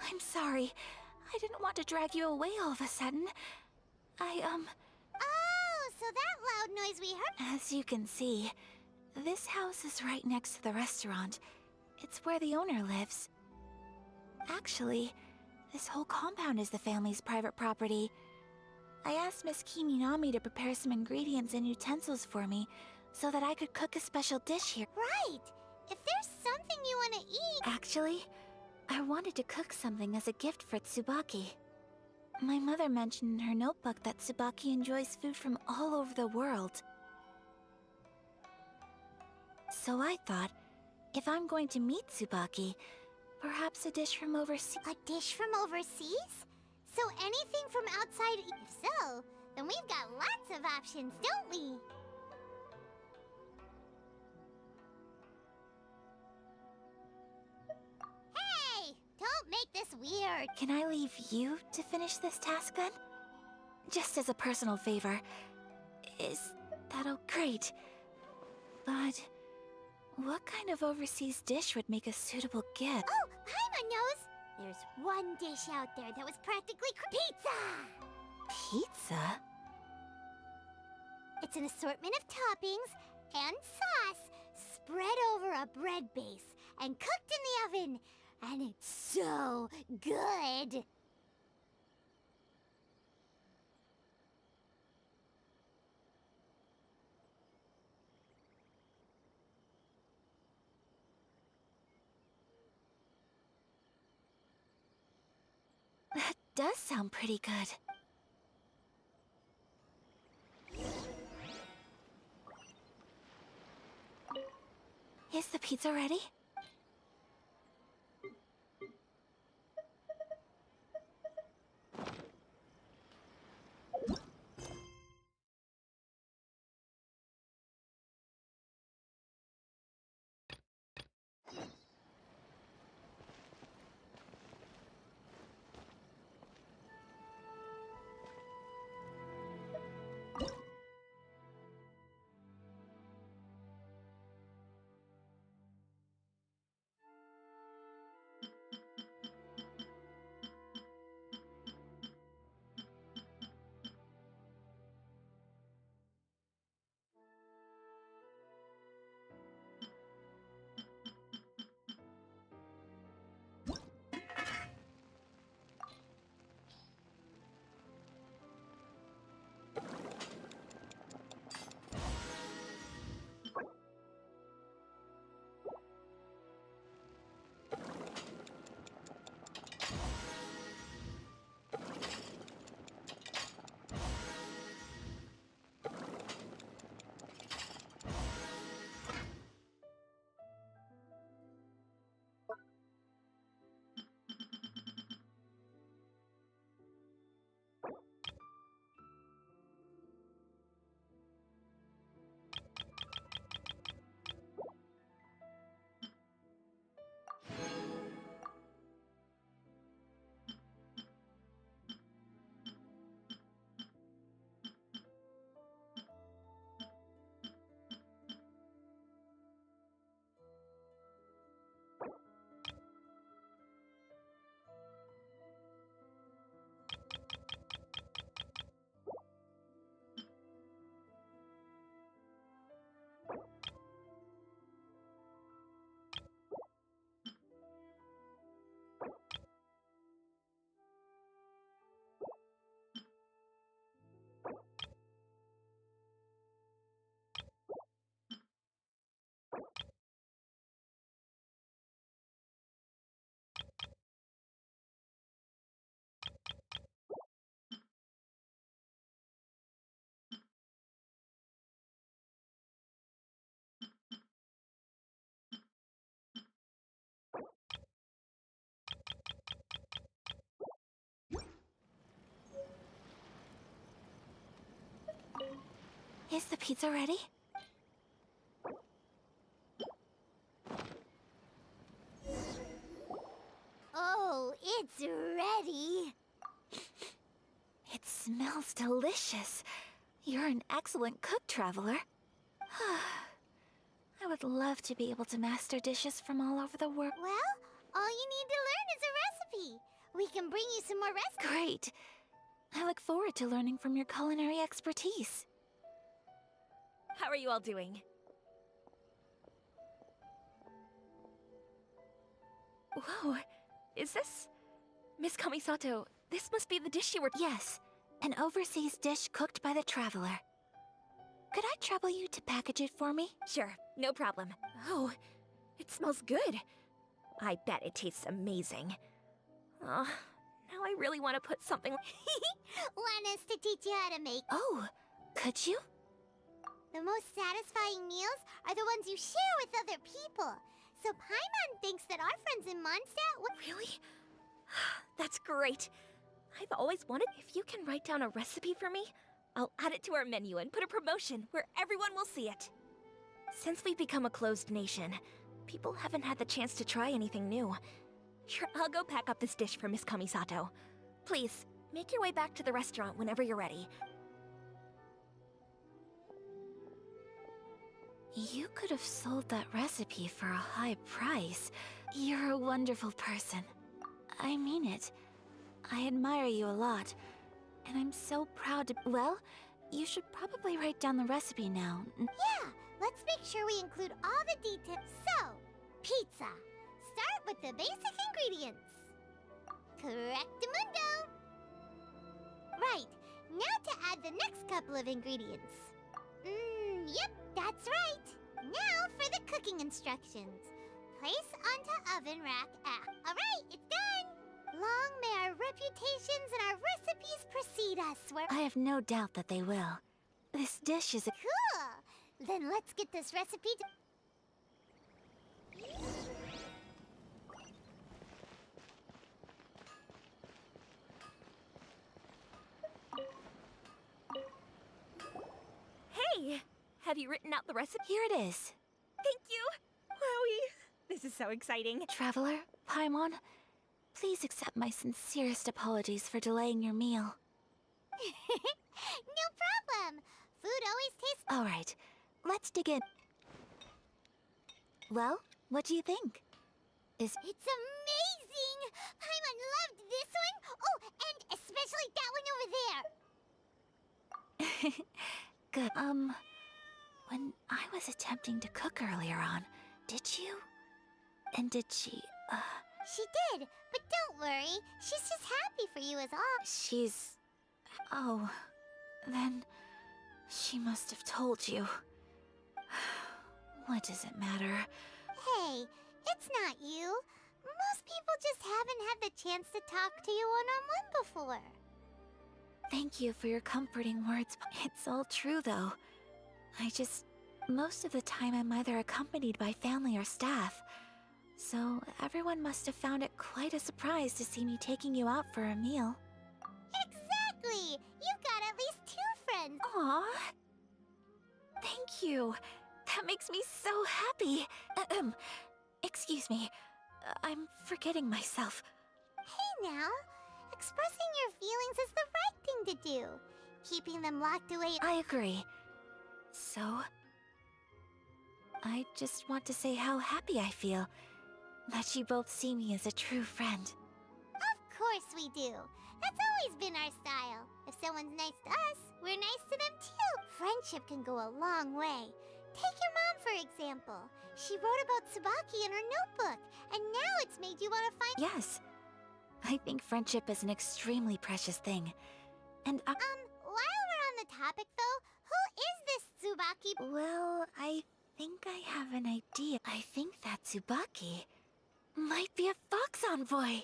[SPEAKER 4] I'm sorry. I didn't want to drag you away all of a sudden.
[SPEAKER 3] Oh, so that loud noise we heard—
[SPEAKER 4] As you can see, this house is right next to the restaurant. It's where the owner lives. Actually, this whole compound is the family's private property. I asked Miss Kiminami to prepare some ingredients and utensils for me so that I could cook a special dish here.
[SPEAKER 3] Right! If there's something you want to eat—
[SPEAKER 4] Actually, I wanted to cook something as a gift for Tsubaki. My mother mentioned in her notebook that Tsubaki enjoys food from all over the world. So I thought, if I'm going to meet Tsubaki, perhaps a dish from overseas.
[SPEAKER 3] A dish from overseas? So anything from outside— If so, then we've got lots of options, don't we? Hey! Don't make this weird.
[SPEAKER 4] Can I leave you to finish this task then? Just as a personal favor. Is that all great? But what kind of overseas dish would make a suitable gift?
[SPEAKER 3] Oh, Paimon knows! There's one dish out there that was practically pizza!
[SPEAKER 4] Pizza?
[SPEAKER 3] It's an assortment of toppings and sauce spread over a bread base and cooked in the oven. And it's so good!
[SPEAKER 4] That does sound pretty good. Is the pizza ready? Is the pizza ready?
[SPEAKER 3] Oh, it's ready.
[SPEAKER 4] It smells delicious. You're an excellent cook, Traveler. I would love to be able to master dishes from all over the world.
[SPEAKER 3] Well, all you need to learn is a recipe. We can bring you some more recipes.
[SPEAKER 4] Great. I look forward to learning from your culinary expertise.
[SPEAKER 7] How are you all doing? Whoa, is this... Miss Kamisato, this must be the dish you were...
[SPEAKER 4] Yes, an overseas dish cooked by the Traveler. Could I trouble you to package it for me?
[SPEAKER 7] Sure, no problem. Oh, it smells good. I bet it tastes amazing. Oh, now I really want to put something...
[SPEAKER 3] Want us to teach you how to make?
[SPEAKER 4] Oh, could you?
[SPEAKER 3] The most satisfying meals are the ones you share with other people. So Paimon thinks that our friends in Mondstadt would...
[SPEAKER 7] Really? That's great. I've always wanted... If you can write down a recipe for me, I'll add it to our menu and put a promotion where everyone will see it. Since we've become a closed nation, people haven't had the chance to try anything new. Sure, I'll go pack up this dish for Miss Kamisato. Please, make your way back to the restaurant whenever you're ready.
[SPEAKER 4] You could have sold that recipe for a high price. You're a wonderful person. I mean it. I admire you a lot. And I'm so proud to... Well, you should probably write down the recipe now.
[SPEAKER 3] Yeah, let's make sure we include all the details. So, pizza. Start with the basic ingredients. Correctamundo. Right, now to add the next couple of ingredients. Yep, that's right. Now for the cooking instructions. Place onto oven rack. Alright, it's done. Long may our reputations and our recipes precede us where...
[SPEAKER 4] I have no doubt that they will. This dish is a...
[SPEAKER 3] Cool! Then let's get this recipe to...
[SPEAKER 7] Hey! Have you written out the recipe?
[SPEAKER 4] Here it is.
[SPEAKER 7] Thank you! Wowie! This is so exciting.
[SPEAKER 4] Traveler, Paimon, please accept my sincerest apologies for delaying your meal.
[SPEAKER 3] No problem! Food always tastes...
[SPEAKER 4] Alright, let's dig in. Well, what do you think?
[SPEAKER 3] It's amazing! Paimon loved this one! Oh, and especially that one over there!
[SPEAKER 4] Good. When I was attempting to cook earlier on, did you? And did she,
[SPEAKER 3] She did, but don't worry. She's just happy for you is all.
[SPEAKER 4] She's... Oh, then she must have told you. What does it matter?
[SPEAKER 3] Hey, it's not you. Most people just haven't had the chance to talk to you one-on-one before.
[SPEAKER 4] Thank you for your comforting words. It's all true, though. Most of the time I'm either accompanied by family or staff. So everyone must have found it quite a surprise to see me taking you out for a meal.
[SPEAKER 3] Exactly! You've got at least 2 friends.
[SPEAKER 4] Aww. Thank you. That makes me so happy. Excuse me. I'm forgetting myself.
[SPEAKER 3] Hey now, expressing your feelings is the right thing to do. Keeping them locked away...
[SPEAKER 4] I agree. So, I just want to say how happy I feel that you both see me as a true friend.
[SPEAKER 3] Of course we do. That's always been our style. If someone's nice to us, we're nice to them too. Friendship can go a long way. Take your mom, for example. She wrote about Tsubaki in her notebook, and now it's made you want to find...
[SPEAKER 4] Yes. I think friendship is an extremely precious thing. And
[SPEAKER 3] while we're on the topic though, who is this Tsubaki?
[SPEAKER 4] Well, I think I have an idea. I think that Tsubaki might be a fox envoy.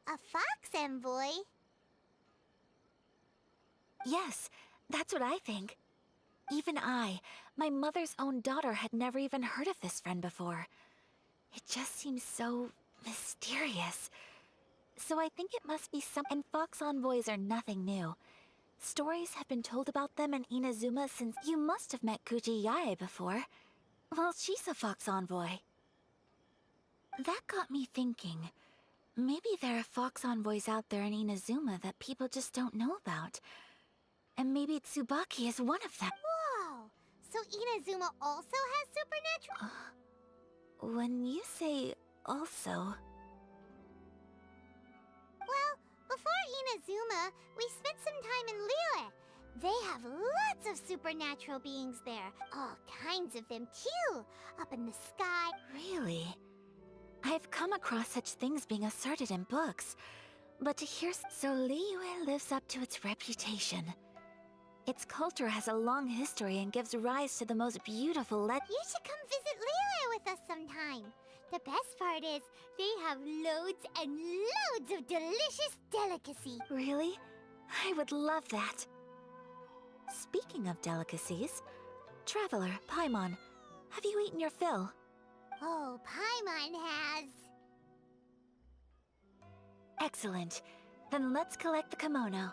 [SPEAKER 3] A fox envoy?
[SPEAKER 4] Yes, that's what I think. Even I, my mother's own daughter, had never even heard of this friend before. It just seems so mysterious. So I think it must be some... And fox envoys are nothing new. Stories have been told about them in Inazuma since you must have met Kuji Yae before. Well, she's a fox envoy. That got me thinking. Maybe there are fox envoys out there in Inazuma that people just don't know about. And maybe Tsubaki is one of them.
[SPEAKER 3] Whoa! So Inazuma also has supernatural?
[SPEAKER 4] When you say also...
[SPEAKER 3] Well, before Inazuma, we spent some time in Liyue. They have lots of supernatural beings there. All kinds of them, too. Up in the sky.
[SPEAKER 4] Really? I've come across such things being asserted in books. But to hear... So Liyue lives up to its reputation. Its culture has a long history and gives rise to the most beautiful
[SPEAKER 3] You should come visit Liyue with us sometime. The best part is, they have loads and loads of delicious delicacy.
[SPEAKER 4] Really? I would love that. Speaking of delicacies, Traveler, Paimon, have you eaten your fill?
[SPEAKER 3] Oh, Paimon has.
[SPEAKER 4] Excellent. Then let's collect the kimono.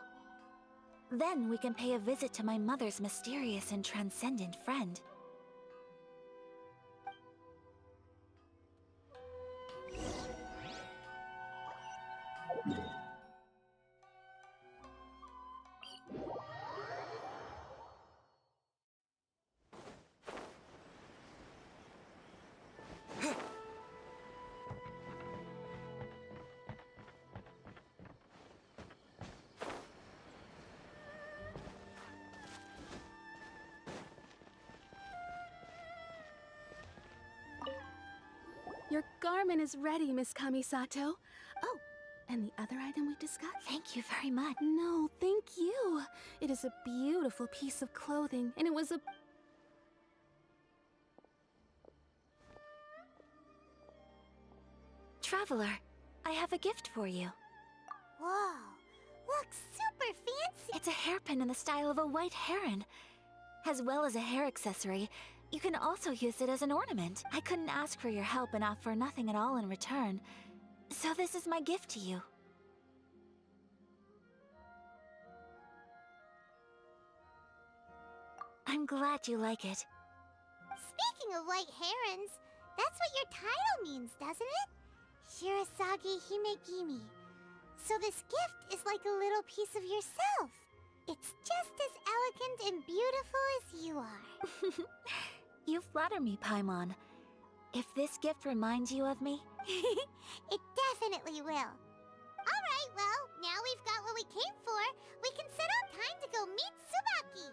[SPEAKER 4] Then we can pay a visit to my mother's mysterious and transcendent friend.
[SPEAKER 14] Your garment is ready, Miss Kamisato. Oh, and the other item we discussed?
[SPEAKER 4] Thank you very much.
[SPEAKER 14] No, thank you. It is a beautiful piece of clothing, and it was a...
[SPEAKER 4] Traveler, I have a gift for you.
[SPEAKER 3] Whoa, looks super fancy.
[SPEAKER 4] It's a hairpin in the style of a white heron. As well as a hair accessory, you can also use it as an ornament. I couldn't ask for your help and offer nothing at all in return. So this is my gift to you. I'm glad you like it.
[SPEAKER 3] Speaking of white herons, that's what your title means, doesn't it? Shirasagi Himegimi. So this gift is like a little piece of yourself. It's just as elegant and beautiful as you are.
[SPEAKER 4] You flatter me, Paimon. If this gift reminds you of me...
[SPEAKER 3] It definitely will. Alright, well, now we've got what we came for. We can set out time to go meet Tsubaki.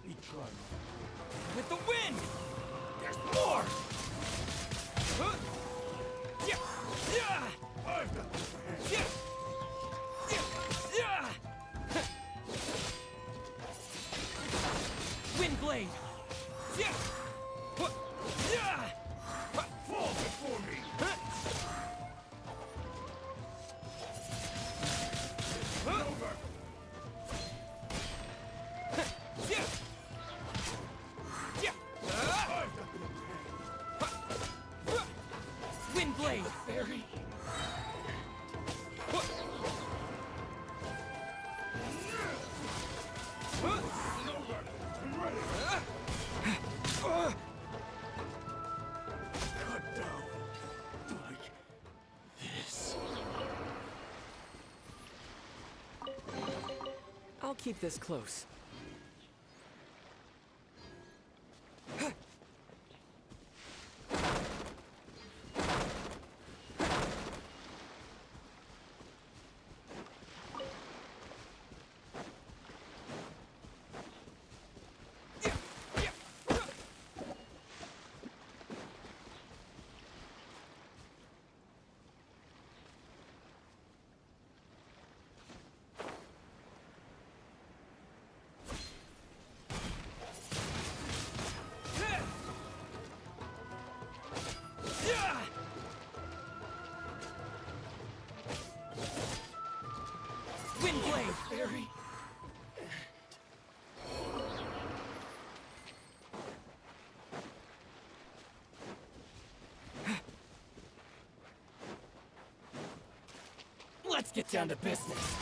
[SPEAKER 16] Gently try.
[SPEAKER 12] With the wind! There's more! Huh? Yeah! Yeah!
[SPEAKER 16] I've got this hand.
[SPEAKER 12] Yeah! Yeah! Wind blade! Yeah! What? Yeah!
[SPEAKER 16] Fall before me!
[SPEAKER 12] Huh?
[SPEAKER 16] Over!
[SPEAKER 12] Yeah! Yeah!
[SPEAKER 16] I've got the hand.
[SPEAKER 12] Wind blade! Fairy!
[SPEAKER 16] Over! I'm ready! Cut down. Like this.
[SPEAKER 12] I'll keep this close. Wind blade! Fairy! Let's get down to business.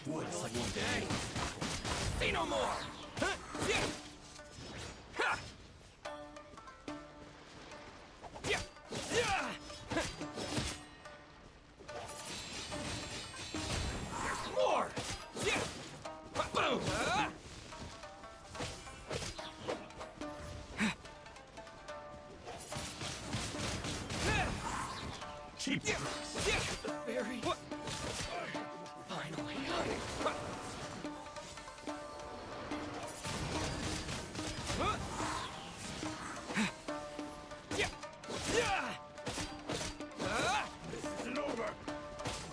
[SPEAKER 12] What's like day? Say no more! Huh? Yeah! Ha! Yeah! Yeah! There's more! Yeah! Boom! Cheap tricks. Yeah! The fairy. What? Finally. This isn't over.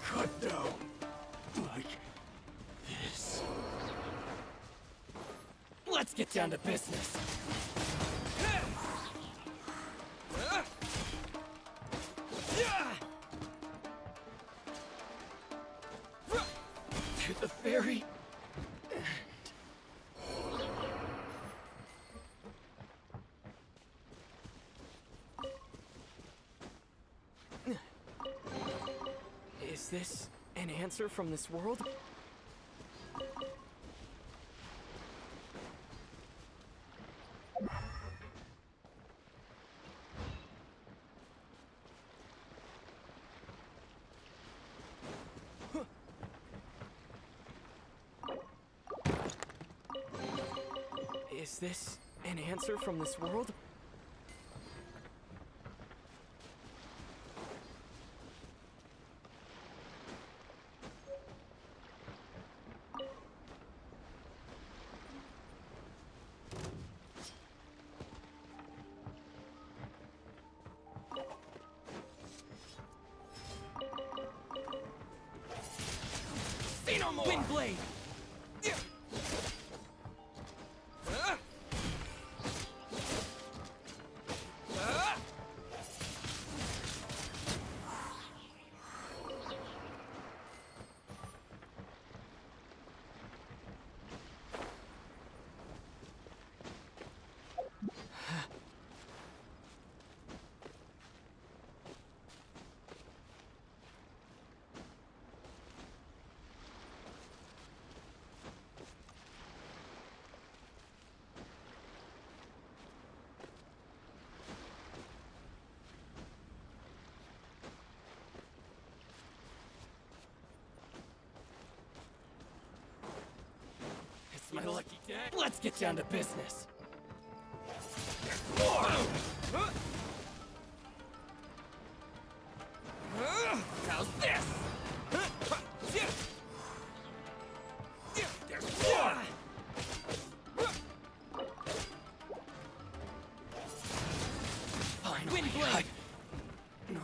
[SPEAKER 12] Cut down. Like this. Let's get down to business. To the fairy. Is this an answer from this world? Is this an answer from this world? Say no more! Windblade! It's my lucky day. Let's get down to business. There's more! How's this? There's more! Finally, Windblade! No.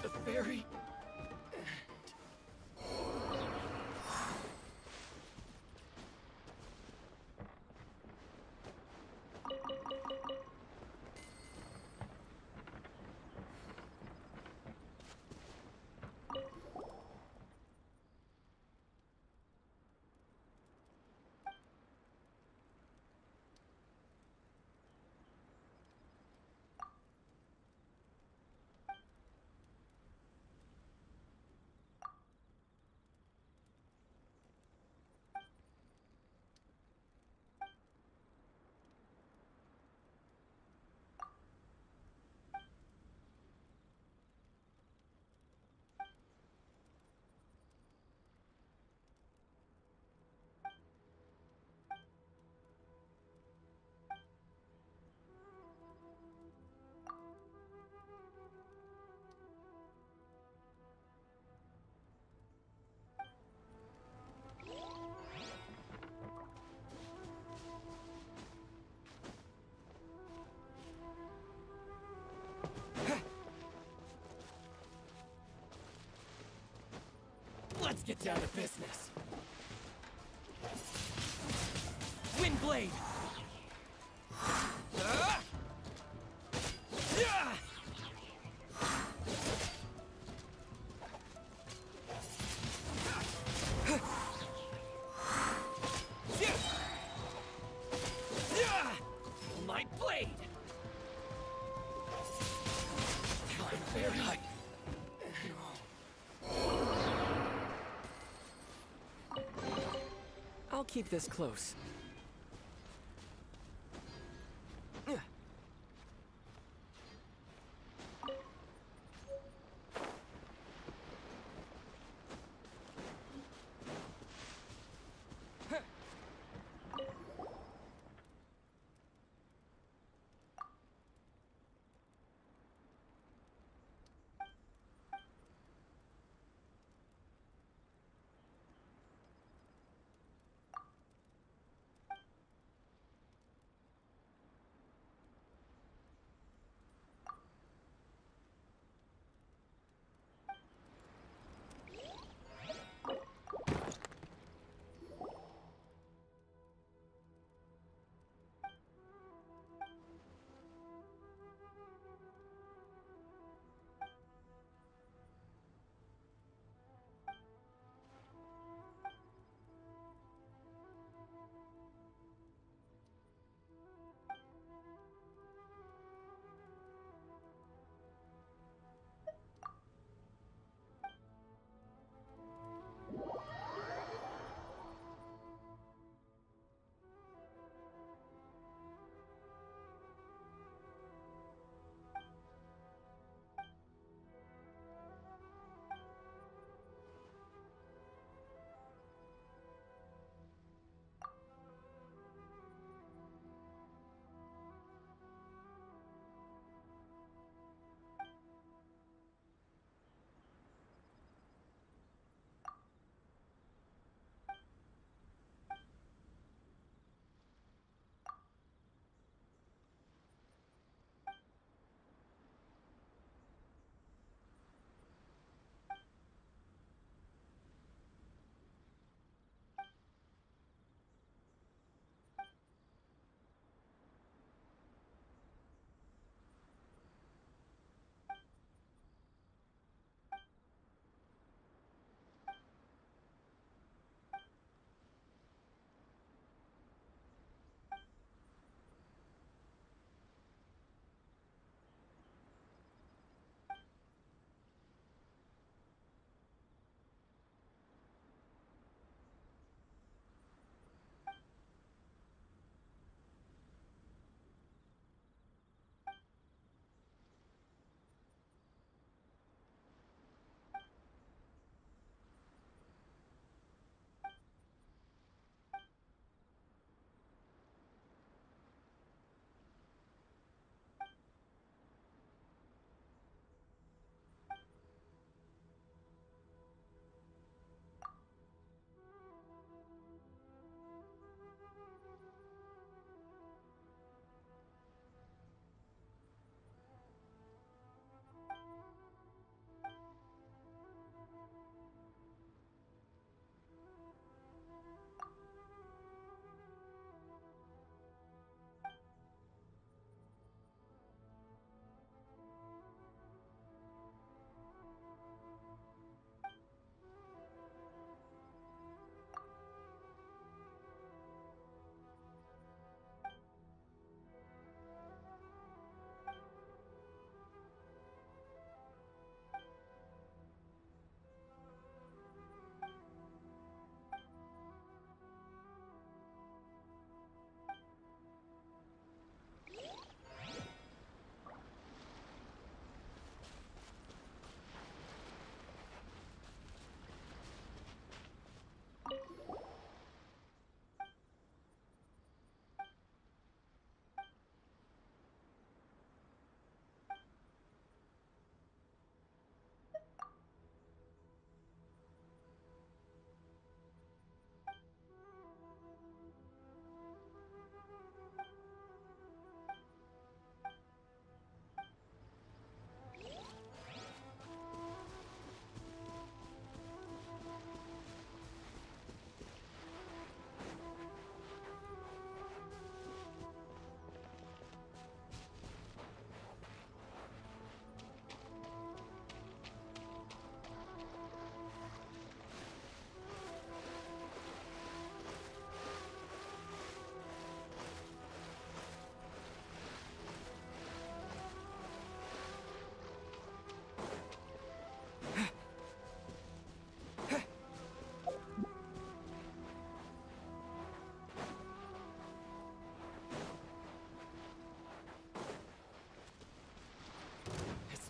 [SPEAKER 12] To the fairy. Let's get down to business. Windblade! My blade! Flying very high.
[SPEAKER 19] I'll keep this close.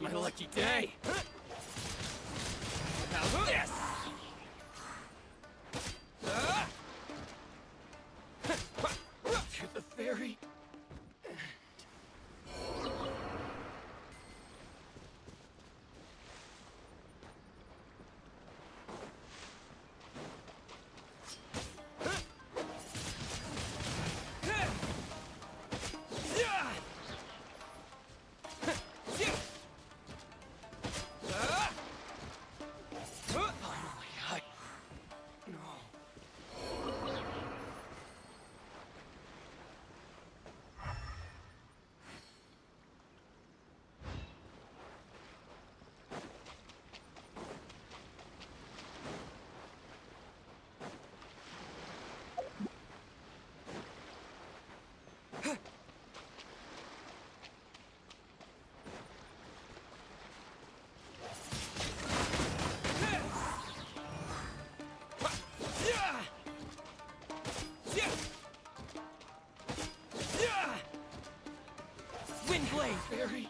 [SPEAKER 12] my lucky day. How's this? To the fairy. Windblade, fairy.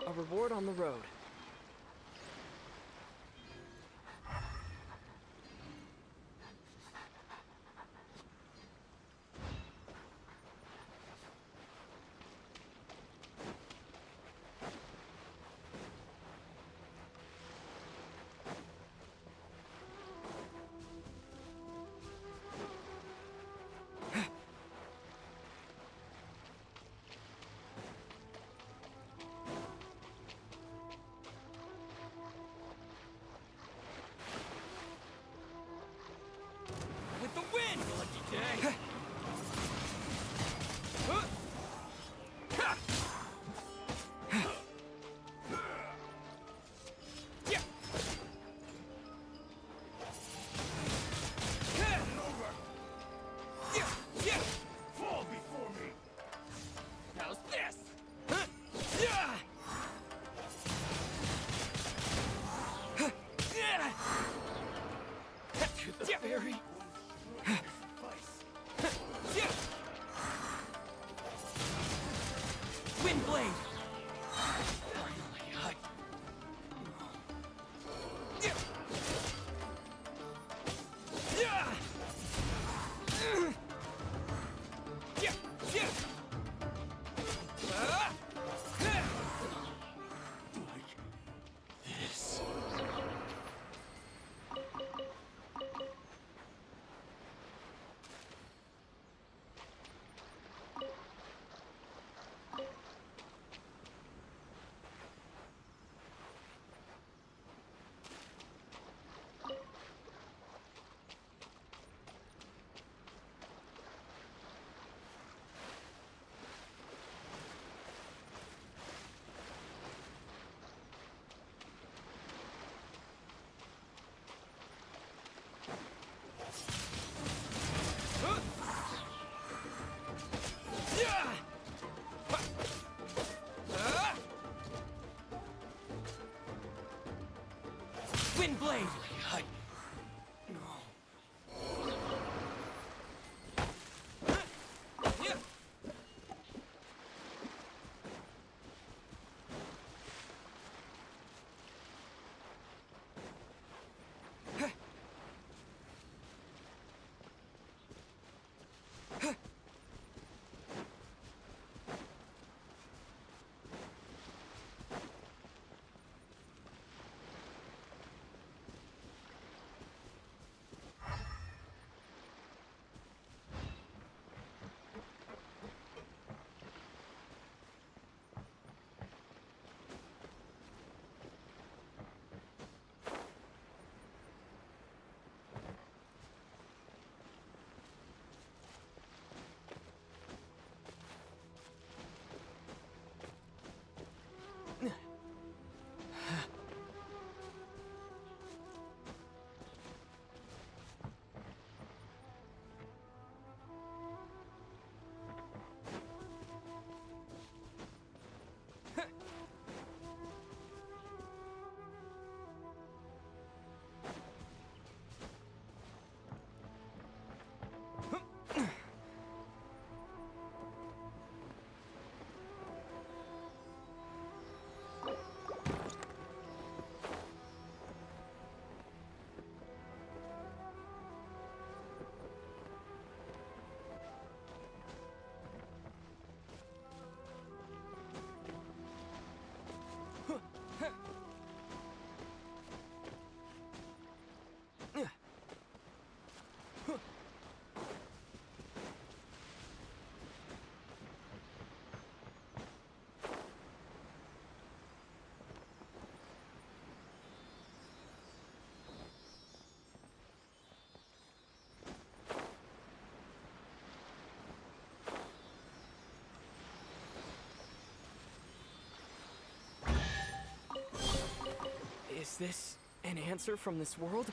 [SPEAKER 11] A reward on the road.
[SPEAKER 12] With the wind, lucky day. Fall before me. How's this? To the fairy.
[SPEAKER 11] this an answer from this world?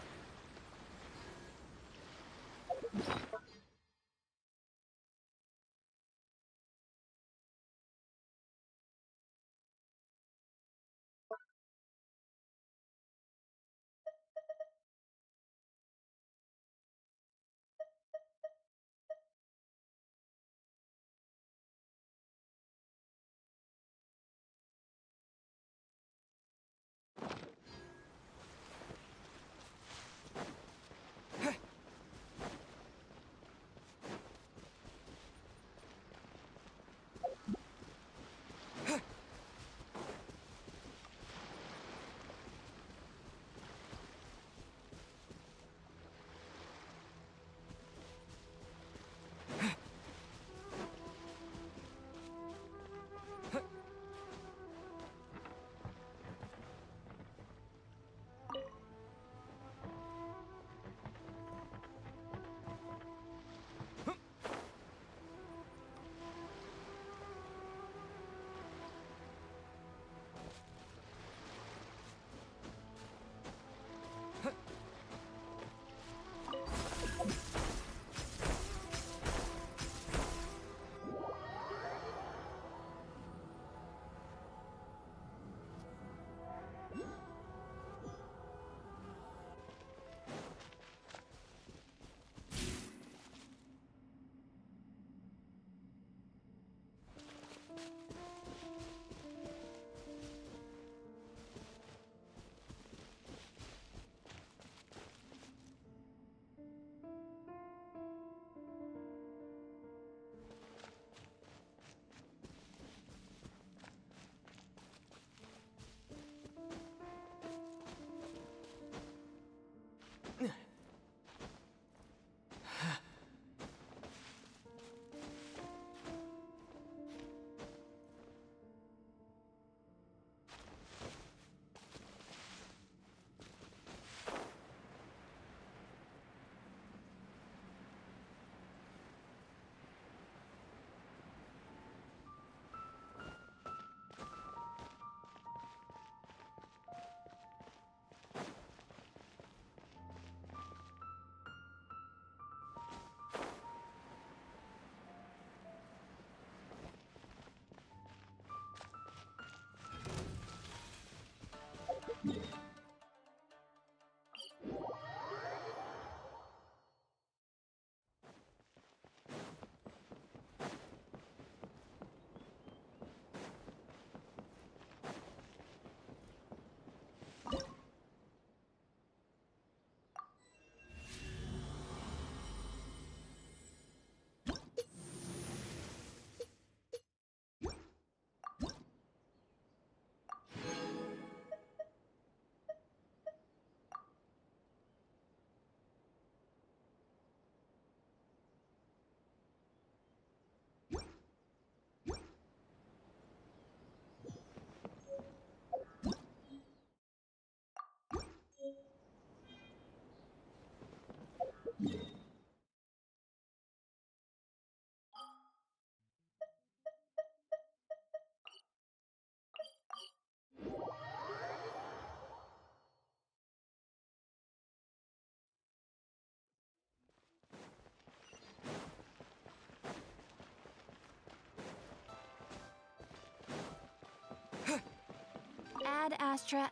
[SPEAKER 4] Ad Astra.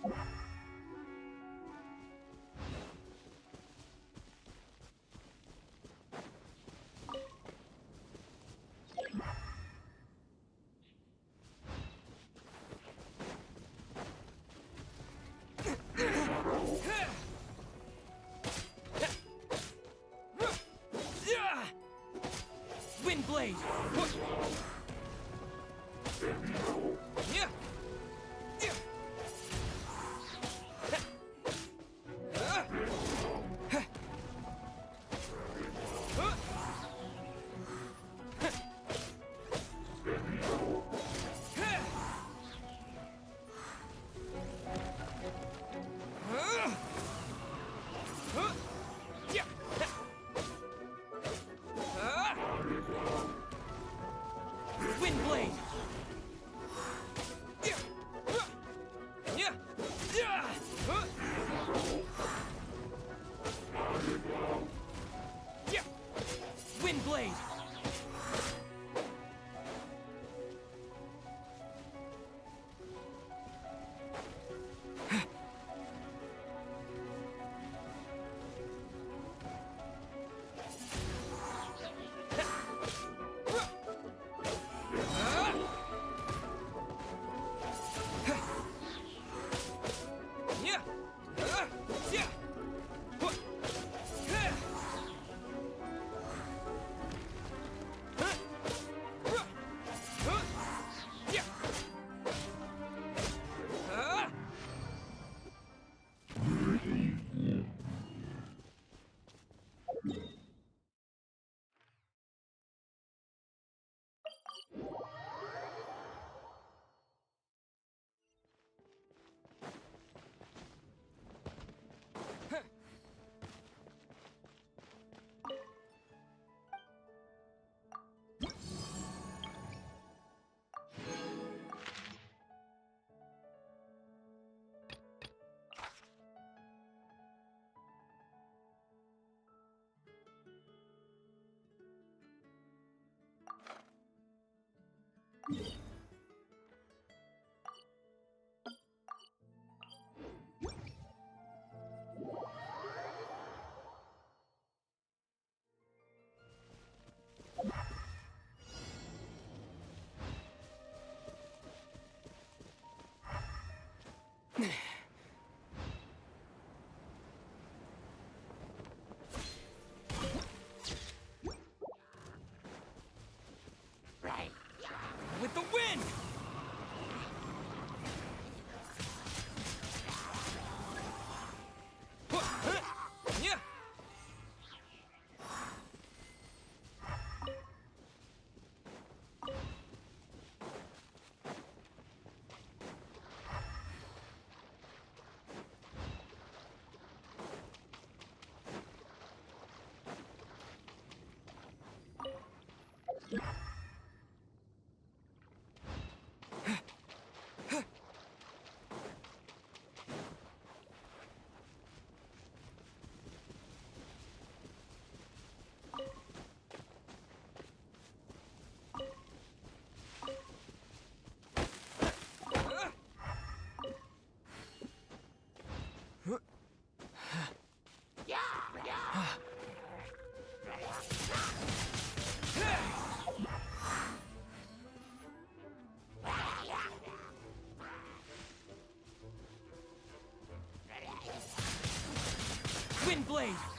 [SPEAKER 12] Windblade! Windblade! Windblade! With the wind! Windblade!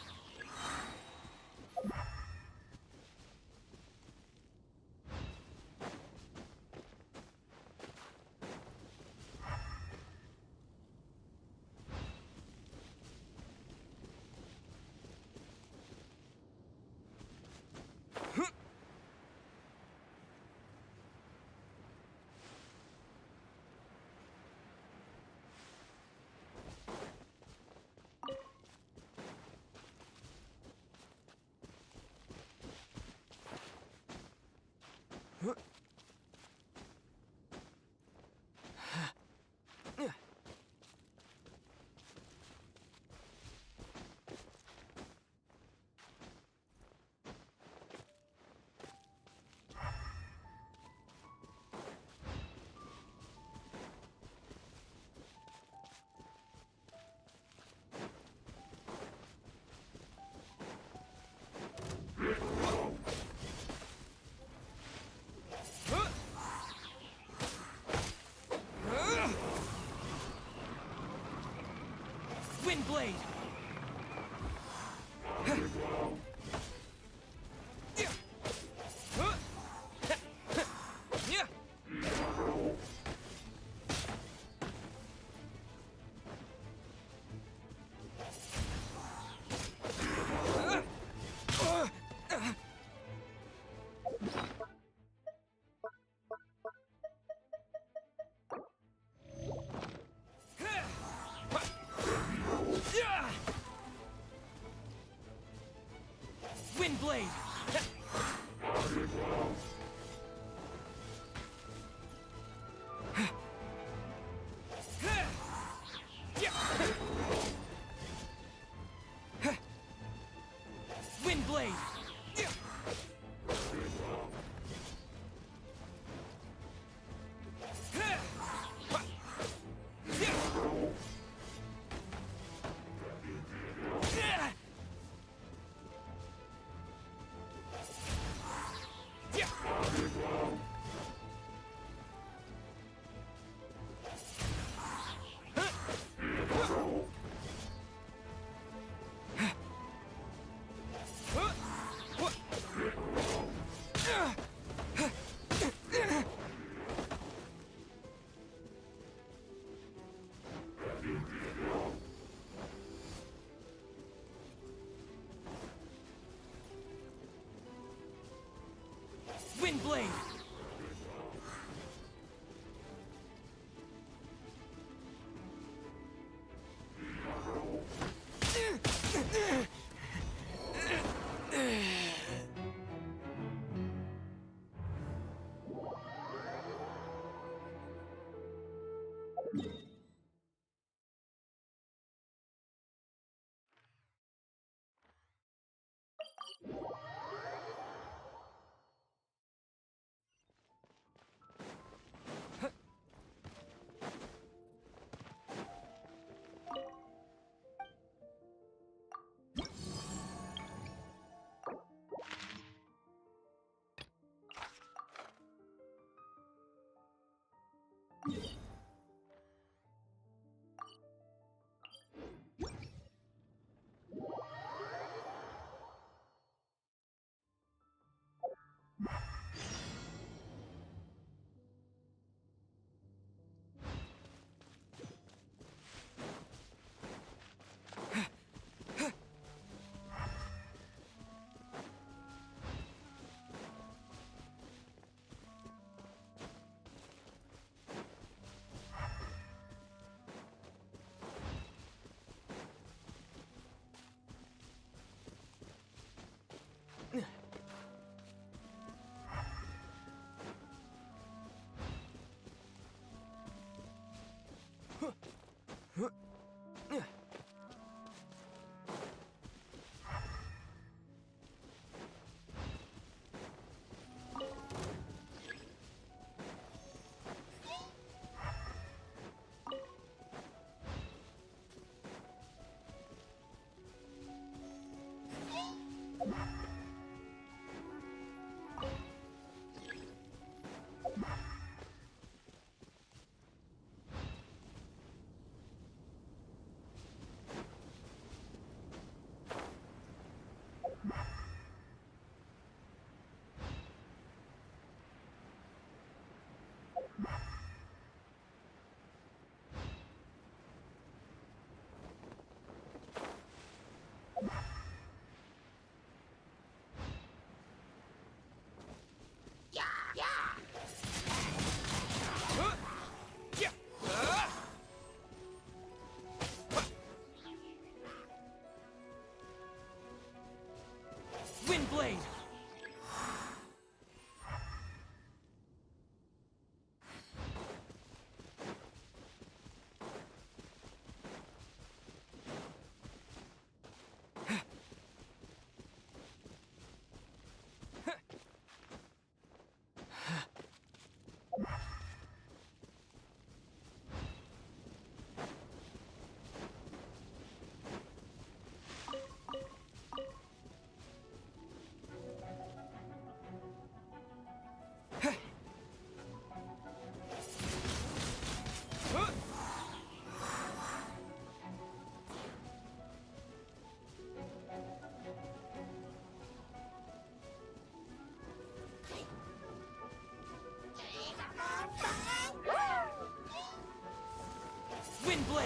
[SPEAKER 12] Blade! Wind Blade! Wind Blade! Wind Blade! Windblade!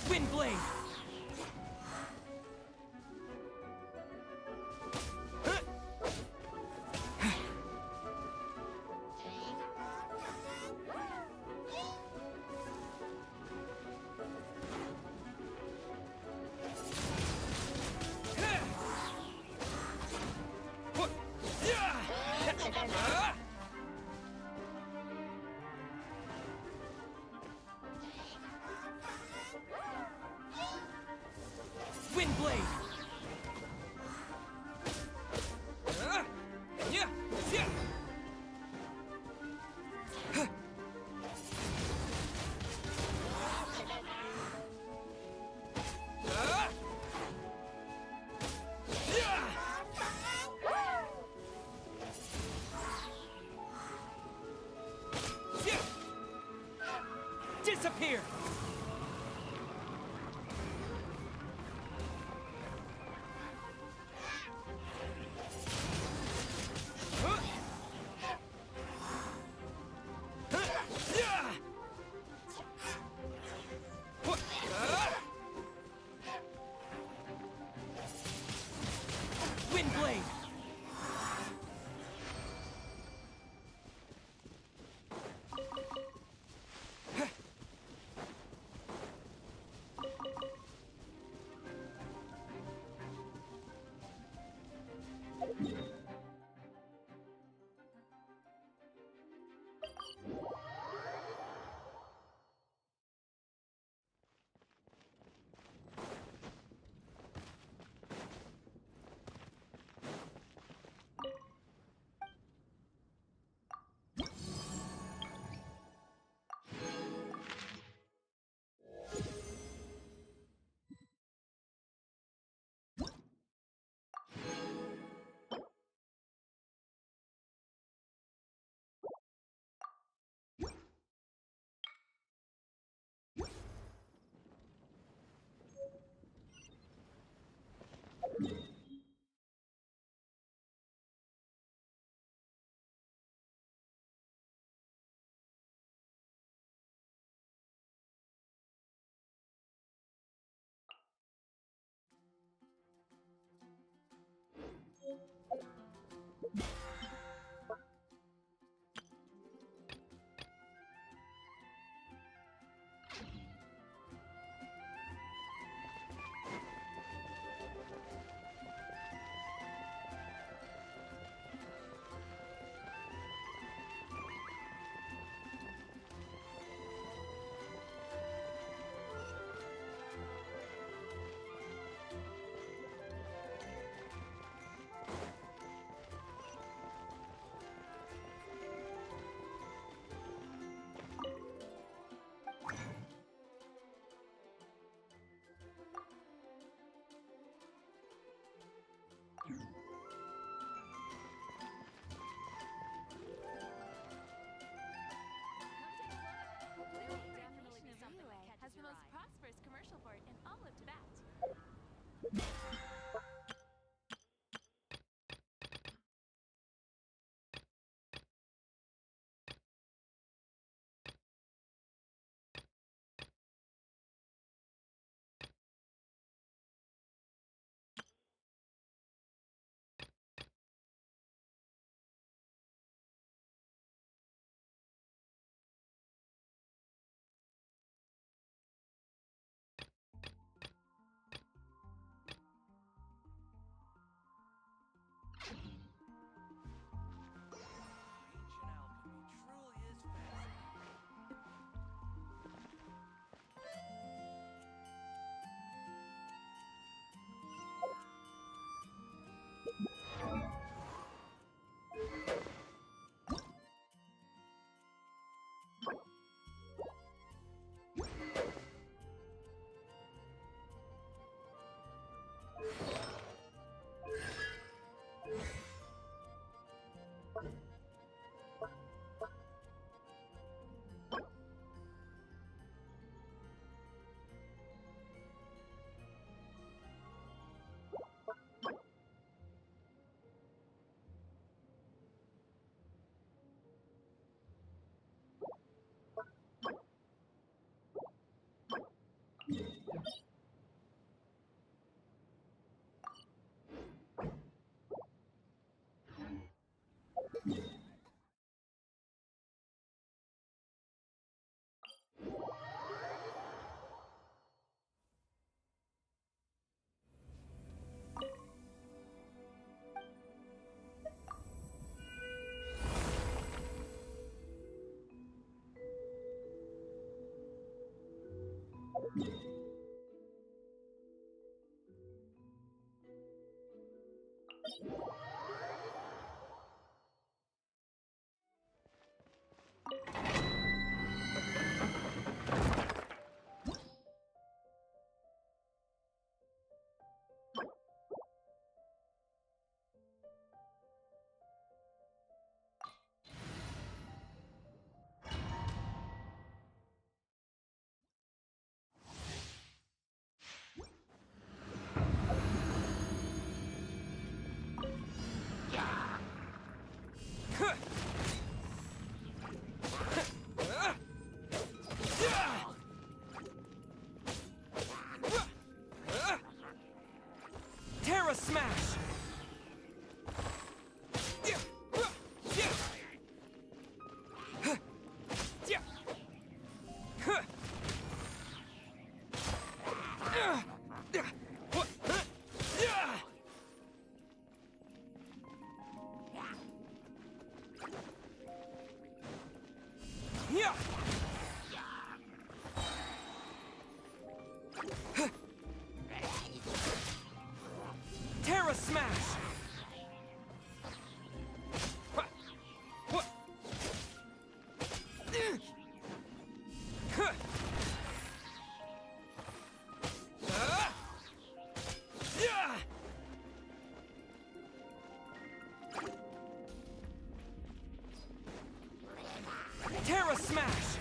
[SPEAKER 12] Windblade! Windblade! Disappear! Windblade!
[SPEAKER 8] Has the most prosperous commercial port in all of Tibet.
[SPEAKER 22] Terra Smash! Terra Smash! Terra Smash!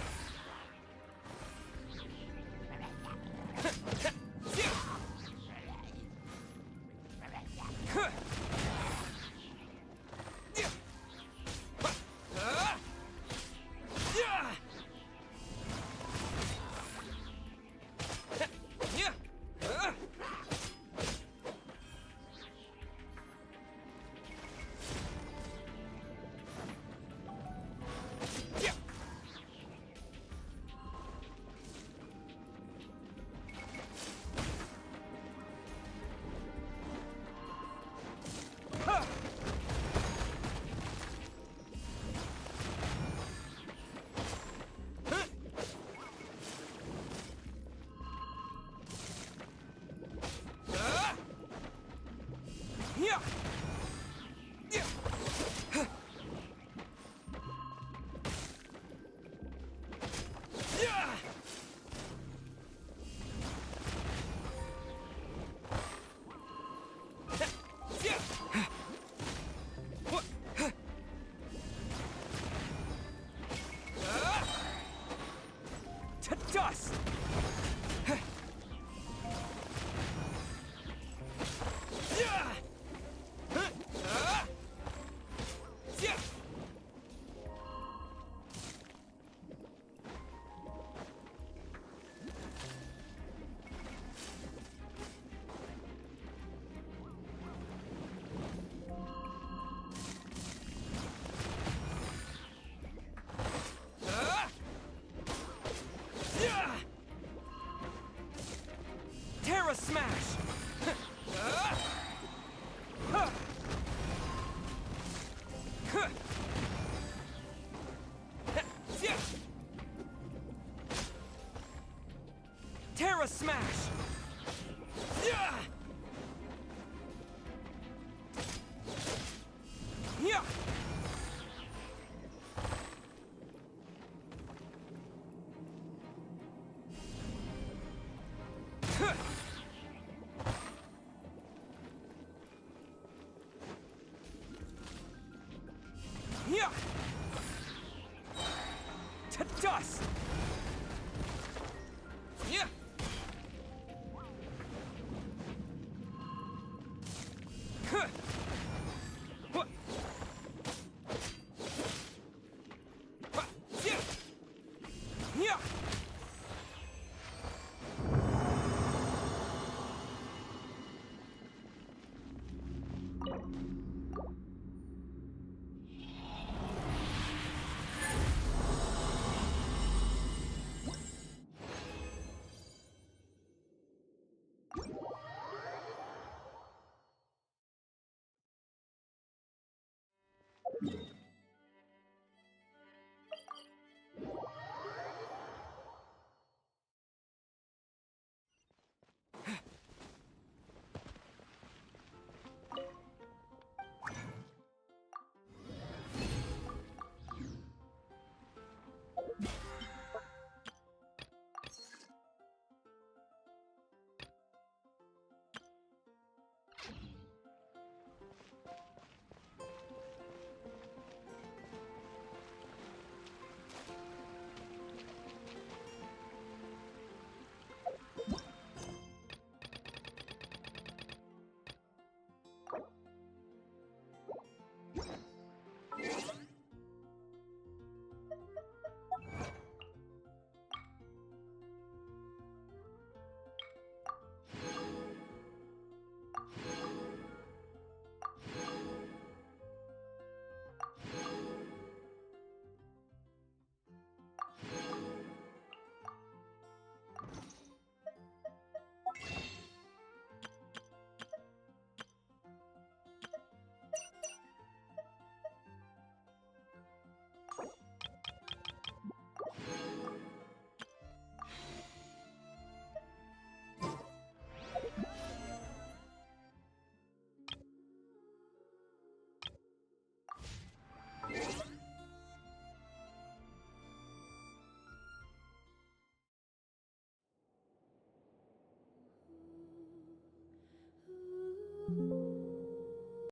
[SPEAKER 22] To dust! Terra Smash! Terra Smash! To dust!